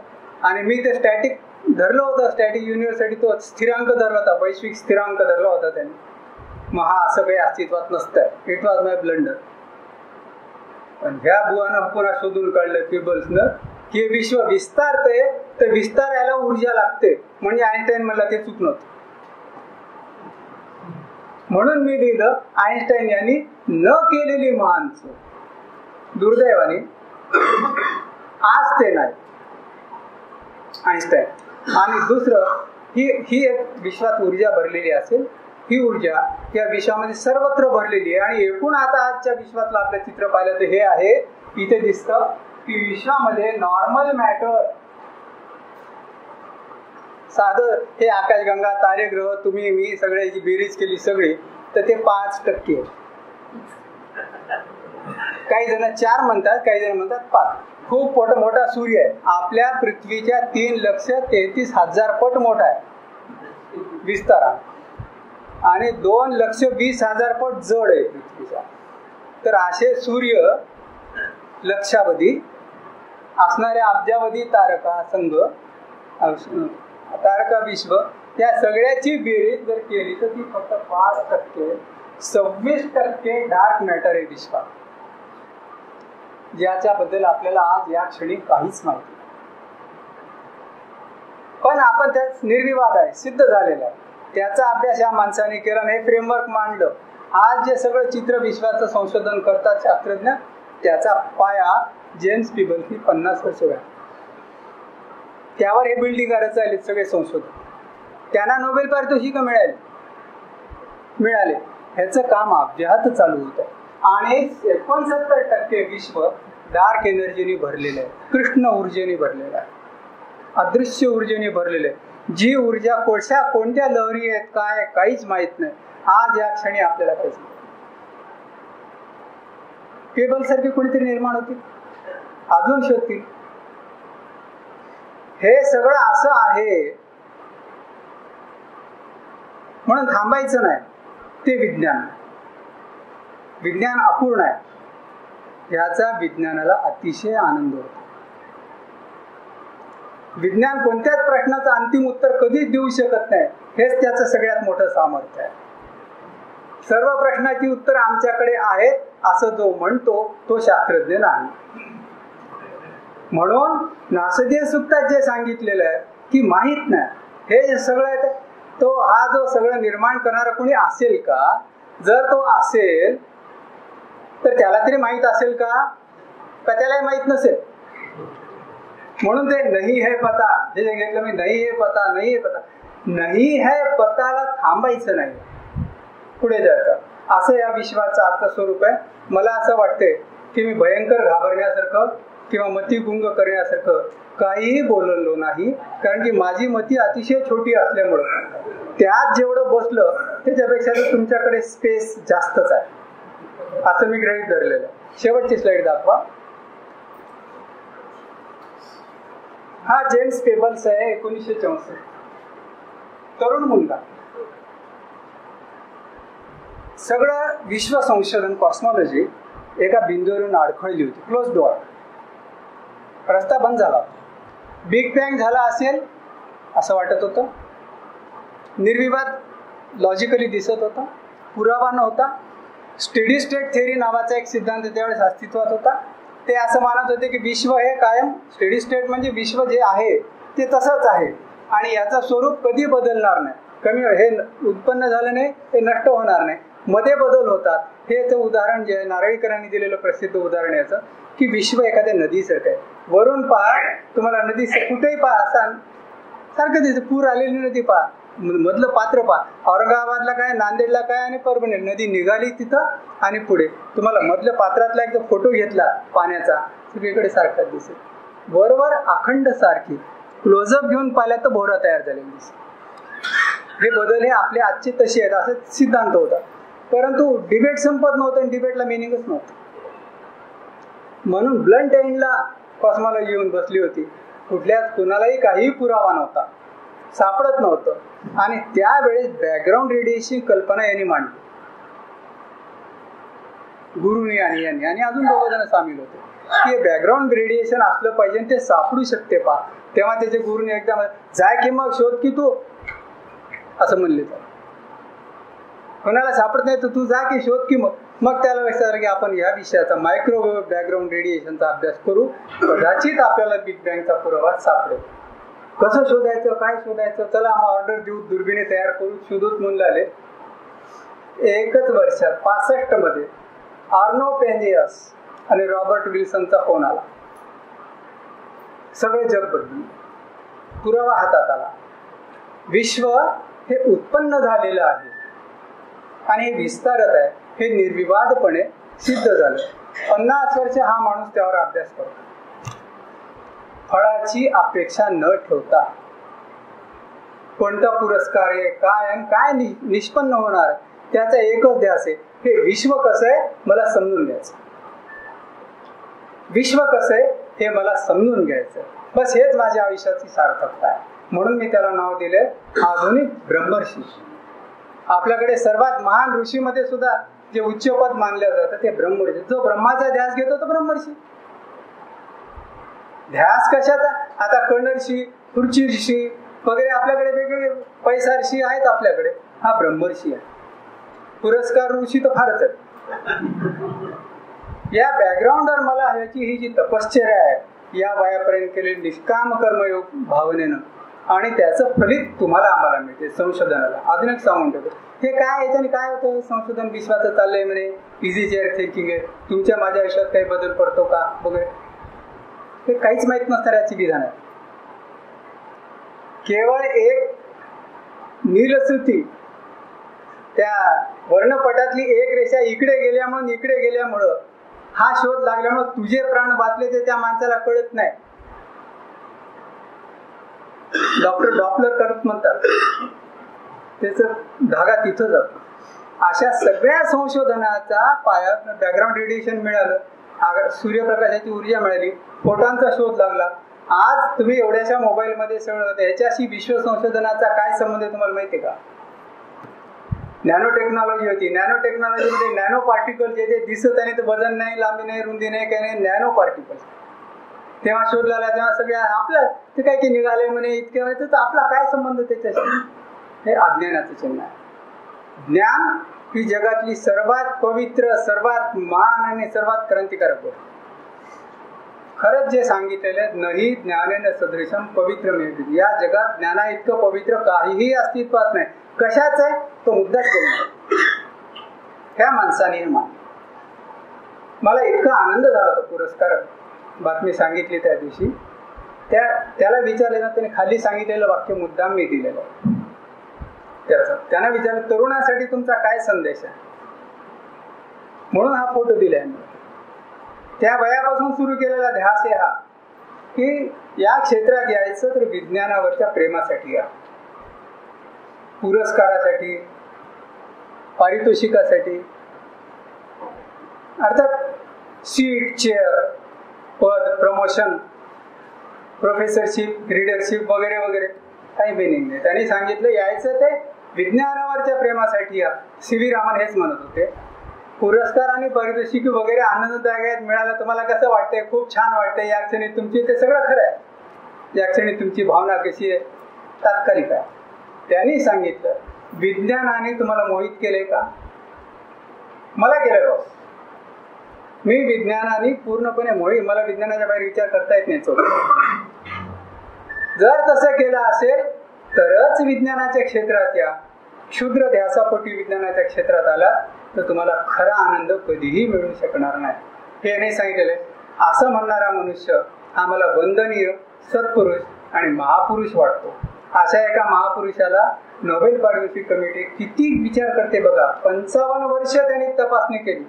आणि मी ते स्टॅटिक धरलं होतं, स्टॅटिक युनिव्हर्सिटी तो स्थिरांक धरला होता, वैश्विक स्थिरांक धरला होता त्यांनी. मग हा असं काही अस्तित्वात नसतं. It was my blunder. पण ह्या बुवानं पुन्हा शोधून काढलं पीबल्सनं की विश्व विस्तारतंय, तर विस्तारायला ऊर्जा लागते. म्हणजे आईन्स्टाईन म्हणला ते चूक नव्हतं. म्हणून मी लिहिलं आईन्स्टाईन यांनी न केलेली महान चूक. दुर्दैवाने आज ते नाही आईन्स्टाईन. आणि दुसरं ही एक विश्वात ऊर्जा भरलेली असेल ही ऊर्जा या विश्वामध्ये सर्वत्र भरलेली आहे. आणि एकूण आता आजच्या विश्वातलं आपलं चित्र पाहिलं तर हे आहे, इथे दिसतं की विश्वामध्ये नॉर्मल मॅटर, साधं हे आकाशगंगा तारे ग्रह तुम्ही मी सगळ्याची बेरीज केली सगळी तर ते 5%. काही जण 4 म्हणतात, काही जण म्हणतात 5. खूप मोठा सूर्य आहे, आपल्या पृथ्वीच्या 3,33,000 पट मोठा आहे विस्तारा, आणि 2,20,000 पट जड आहे पृथ्वीचा. तर असे सूर्य लक्षावधी असणाऱ्या अब्जावधी तारका संघ, तारका विश्व, त्या सगळ्याची बेरीज जर केली तर ती फक्त 5%, 26% डार्क मॅटर आहे विश्वात, ज्याच्याबद्दल आपल्याला आज या क्षणी काहीच माहिती नाही. पण आपण त्यात निर्विवाद आहे, सिद्ध झालेला आहे. त्याचा अभ्यास या माणसाने केला, हे फ्रेमवर्क मांडलं. आज जे सगळं चित्र विश्वाचं संशोधन करतात शास्त्रज्ञ, त्याचा पाया जेम्स पीबल्सनी 50 वर्ष झाली. त्यावर हे बिल्डिंग करत चालले सगळे संशोधन. त्यांना नोबेल पारितोषिक मिळाले. ह्याचं काम अव्याहत चालू होतं. आणि 69% विश्व डार्क एनर्जीने भरलेलं आहे, कृष्ण ऊर्जेने भरलेलं आहे, अदृश्य ऊर्जेने भरलेलं आहे. जी ऊर्जा कोणत्या लहरी आहेत काय काहीच माहित नाही आज या क्षणी आपल्याला. काहीच नाही. केबल सारखे कोणीतरी निर्माण होतील, अजून शोधतील. हे सगळं असं आहे म्हणून थांबायचं नाही. ते विज्ञान अपूर्ण आहे, याचा विज्ञानाला अतिशय आनंद होतो. विज्ञान कोणत्याच प्रश्नाचं अंतिम उत्तर कधीच देऊ शकत नाही, हेच त्याचं सगळ्यात मोठं सामर्थ्य आहे. सर्व प्रश्नाची उत्तर आमच्याकडे आहेत असं जो म्हणतो तो शास्त्रज्ञ नाही. म्हणून नासदीय सूक्तात जे सांगितलेलं आहे की माहित नाही, हे जे सगळं आहे तो हा जो सगळं निर्माण करणारा कोणी असेल का? जर तो असेल तर त्याला तरी माहित असेल का त्यालाही माहित नसेल. म्हणून ते नाही है पता जे घेतलं मी, नाही है पता, नाही है पता. नाही है पताला थांबायचं नाही, पुढे जायचं. असं या विश्वाचं अर्थस्वरूप आहे. मला असं वाटतंय की मी भयंकर घाबरण्यासारखं किंवा मती गुंग करण्यासारखं काहीही बोललो नाही, कारण की माझी मती अतिशय छोटी असल्यामुळं त्यात जेवढं बसलं त्याच्यापेक्षा तर तुमच्याकडे स्पेस जास्तच आहे असं मी गृहीत धरलेलं आहे. शेवटची स्लाइड दाखवा. हा जेम्स पेबल्स आहे, 1964, तरुण मुलगा. सगळं विश्व संशोधन कॉस्मॉलॉजी एका बिंदूवरून अडखळली होती. क्लोज डोअर, रस्ता बंद झाला. बिग बँग झाला असेल असं वाटत होतं. निर्विवाद लॉजिकली दिसत होता, पुरावा नव्हता. स्टेडी स्टेट थेअरी नावाचा एक सिद्धांत त्यावेळेस अस्तित्वात होता. ते असं मानत होते की विश्व हे कायम स्टेडी स्टेट म्हणजे विश्व जे आहे ते तसंच आहे आणि याचं स्वरूप कधी बदलणार नाही. कमी हे उत्पन्न झालं नाही, हे नष्ट होणार नाही, मध्ये बदल होतात. हे याचं उदाहरण जे आहे नारळीकरांनी दिलेलं प्रसिद्ध उदाहरण याचं की विश्व एखाद्या नदीसारखं आहे. वरून पहा, तुम्हाला नदी कुठेही पहा सारखं दिसतं. पूर आलेली नदी पहा, मधलं पात्र पहा. औरंगाबादला काय, नांदेडला काय आणि परभणी नदी निघाली तिथं आणि पुढे तुम्हाला मधल्या पात्रातला एकदा फोटो घेतला पाण्याचा, सगळीकडे सारखाच दिसेल. बरोबर अखंड सारखी. क्लोजअप घेऊन पाहिल्या तर भोवरा तयार झालेली दिसेल. हे बदल हे आपले आजचे तसे आहेत असं सिद्धांत होता. परंतु डिबेट संपत नव्हतं आणि डिबेटला मिनिंगच नव्हतं. म्हणून ब्लंट एंडला कॉस्मॉलॉजी येऊन बसली होती. कुणालाही काही पुरावा नव्हता, सापडत नव्हतं. आणि त्यावेळेस बॅकग्राऊंड रेडिएशन कल्पना यांनी मांडली, गुरुनी यांनी आणि अजून 2 जण सामील होते की बॅकग्राऊंड रेडिएशन असलं पाहिजे आणि ते सापडू शकते पहा. तेव्हा त्याचे गुरुनी एकदम जाय की मग शोध की तू असं म्हणले. तर कोणाला सापडत नाही तर तू जा की शोध की मग त्याला लक्षात आलं की आपण या विषयाचा मायक्रोवेव्ह बॅकग्राऊंड रेडिएशनचा अभ्यास करू, कदाचित आपल्याला बिग बँगचा पुरावा सापडेल. कसं शोधायचं, काय शोधायचं, चला आम्हाला ऑर्डर देऊ, दुर्बिणी तयार करू, शोधूच म्हणून आले. एकच वर्षात 65 मध्ये आर्नो पेंजियस आणि रॉबर्ट विल्सनचा फोन आला. सगळे जग बदलून पुरावा हातात आला. विश्व हे उत्पन्न झालेलं आहे आणि हे विस्तारत आहे हे निर्विवादपणे सिद्ध झालं. 50 वर्ष हा माणूस त्यावर अभ्यास करतो. फळाची अपेक्षा न ठेवता कोणता पुरस्कार आहे, काय निष्पन्न होणार त्याचा एकच ध्यास आहे, हे विश्व कसं आहे मला समजून घ्यायचं. विश्व कसं आहे हे मला समजून घ्यायचं. बस हेच माझ्या आयुष्याची सार्थकता आहे. म्हणून मी त्याला नाव दिले आधुनिक ब्रह्मर्षी. आपल्याकडे सर्वात महान ऋषीमध्ये सुद्धा जे उच्चपद मानलं जातं ते ब्रह्मर्षी. जो ब्रह्माचा ध्यास घेतो तो ब्रह्मर्षी. ध्यास कशाचा? आता कर्णर्षी, खुर्ची ऋषी वगैरे आपल्याकडे वेगवेगळे पैसा ऋषी आहेत आपल्याकडे. हा ब्रह्मर्षी आहे. पुरस्कार ऋषी तर फारच आहे. या बॅकग्राऊंडवर मला ह्याची ही जी तपश्चर्या आहे या वयापर्यंत केलेली निष्काम कर्मयोग भावनेनं आणि त्याचं फलित तुम्हाला आम्हाला मिळते संशोधनाला. अजून एक सांगून ठेवतो, हे काय याच्याने काय होतं, संशोधन विश्वाचं चाललंय म्हणे, इझी चेअर थिंकिंग आहे, तुमच्या माझ्या आयुष्यात काही बदल पडतो का वगैरे, हे काहीच माहीत नसणाऱ्याची विधान आहे. केवळ एक नीलश्रुती त्या वर्णपटातली एक रेषा इकडे गेल्यामुळं हा शोध लागल्यामुळे तुझे प्राण वाचले ते त्या माणसाला कळत नाही. डॉक्टर डॉपलर करत म्हणतात, त्याचं धागा तिथं जातो. अशा सगळ्या संशोधनाचा पाया बॅकग्राऊंड रेडिएशन मिळालं, सूर्यप्रकाशाची ऊर्जा मिळाली, फोटॉनचा शोध लागला. आज तुम्ही एवढ्याशा मोबाईलमध्ये सगळं याच्याशी विश्व संशोधनाचा काय संबंध आहे तुम्हाला माहिती आहे का? नॅनो टेक्नॉलॉजी होती. नॅनो टेक्नॉलॉजीमध्ये नॅनो पार्टिकल जे दिसत आणि ते वजन नाही, लांबी नाही, रुंदी नाही, काही नाही, नॅनो पार्टिकल तेव्हा शोध लागला. तेव्हा सगळ्या आपलं ते काय की निघाले म्हणे इतके म्हणे, तर आपला काय संबंध त्याच्याशी? हे अज्ञानाचं चिन्ह आहे. ज्ञान ही जगातली सर्वात पवित्र, सर्वात महान आणि सर्वात क्रांतिकारक गोष्ट. खरंच जे सांगितलेलं नाही ज्ञानेन सदृशम पवित्र मिळते. या जगात ज्ञाना इतकं पवित्र काहीही अस्तित्वात नाही. कशाच आहे तो मुद्दाच करून ह्या माणसाने मला इतका आनंद झाला तो पुरस्कार बातमी सांगितली त्या दिवशी. त्याला विचारले ना, त्याने खाली सांगितलेलं वाक्य मुद्दाम मी दिलेलं त्यानं विचारलं, तरुणासाठी तुमचा काय संदेश आहे? म्हणून हा फोटो दिलाय. त्या वयापासून सुरू केलेला ध्यास आहे हा, की या क्षेत्रात यायचं तर विज्ञानावरच्या प्रेमासाठी या, पुरस्कारासाठी, पारितोषिकासाठी, अर्थात सीट, चेअर, पद, प्रमोशन, प्रोफेसरशिप, रीडरशिप वगैरे वगैरे काही मिनिंग नाही. त्यांनी सांगितलं यायचं ते विज्ञानावरच्या प्रेमासाठी या. सी.व्ही. रामन हेच म्हणत होते. पुरस्कार आणि पारितोषिक वगैरे आनंददायक मिळालं, तुम्हाला कसं वाटतंय? खूप छान वाटतंय या क्षणी तुमची, ते सगळं खरं आहे. या क्षणी तुमची भावना कशी आहे? तात्कालिक आहे. त्यांनी सांगितलं विज्ञानाने तुम्हाला मोहित केले का? मला केलं बॉस. मी विज्ञानाने पूर्णपणे मोहित, मला विज्ञानाच्या बाहेर विचार करता येत नाही. जर तसं केलं असेल तरच विज्ञानाच्या क्षेत्रात या. क्षुद्र ध्यासापोटी विज्ञानाच्या क्षेत्रात आला तर तुम्हाला खरा आनंद कधीही मिळू शकणार नाही. हे नाही सांगितलेलं. असं म्हणणारा मनुष्य हा मला वंदनीय, सत्पुरुष आणि महापुरुष वाटतो. अशा एका महापुरुषाला नोबेल पारितोषिक कमिटी किती विचार करते बघा. 55 वर्ष त्यांनी तपासणी केली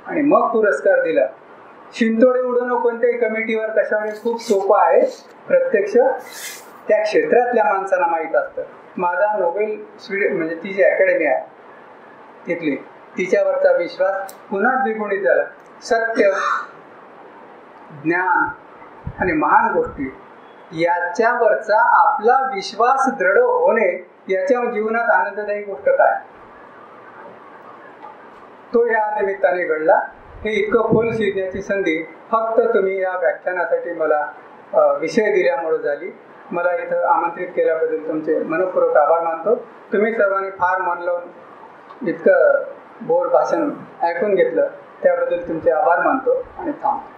आणि मग पुरस्कार दिला. शिंतोडे उडवणं कोणत्याही कमिटीवर कशावर खूप सोपं आहे. प्रत्यक्ष त्या क्षेत्रातल्या माणसांना माहीत असतं. माझा नोबेल म्हणजे ती जी अकॅडमी आहे तिथली, तिच्यावरचा विश्वास पुन्हा द्विगुणित झाला. सत्य, ज्ञान आणि महान गोष्टी याच्यावरचा आपला विश्वास दृढ होणे, याच्या जीवनात आनंददायी गोष्ट काय? तो या निमित्ताने घडला. हे इतकं खोल शिकण्याची संधी फक्त तुम्ही या व्याख्यानासाठी मला विषय दिल्यामुळे झाली. मला इथं आमंत्रित केल्याबद्दल तुमचे मनपूर्वक आभार मानतो. तुम्ही सर्वांनी फार मन लावून इतकं बोर भाषण ऐकून घेतलं त्याबद्दल तुमचे आभार मानतो आणि थांबतो.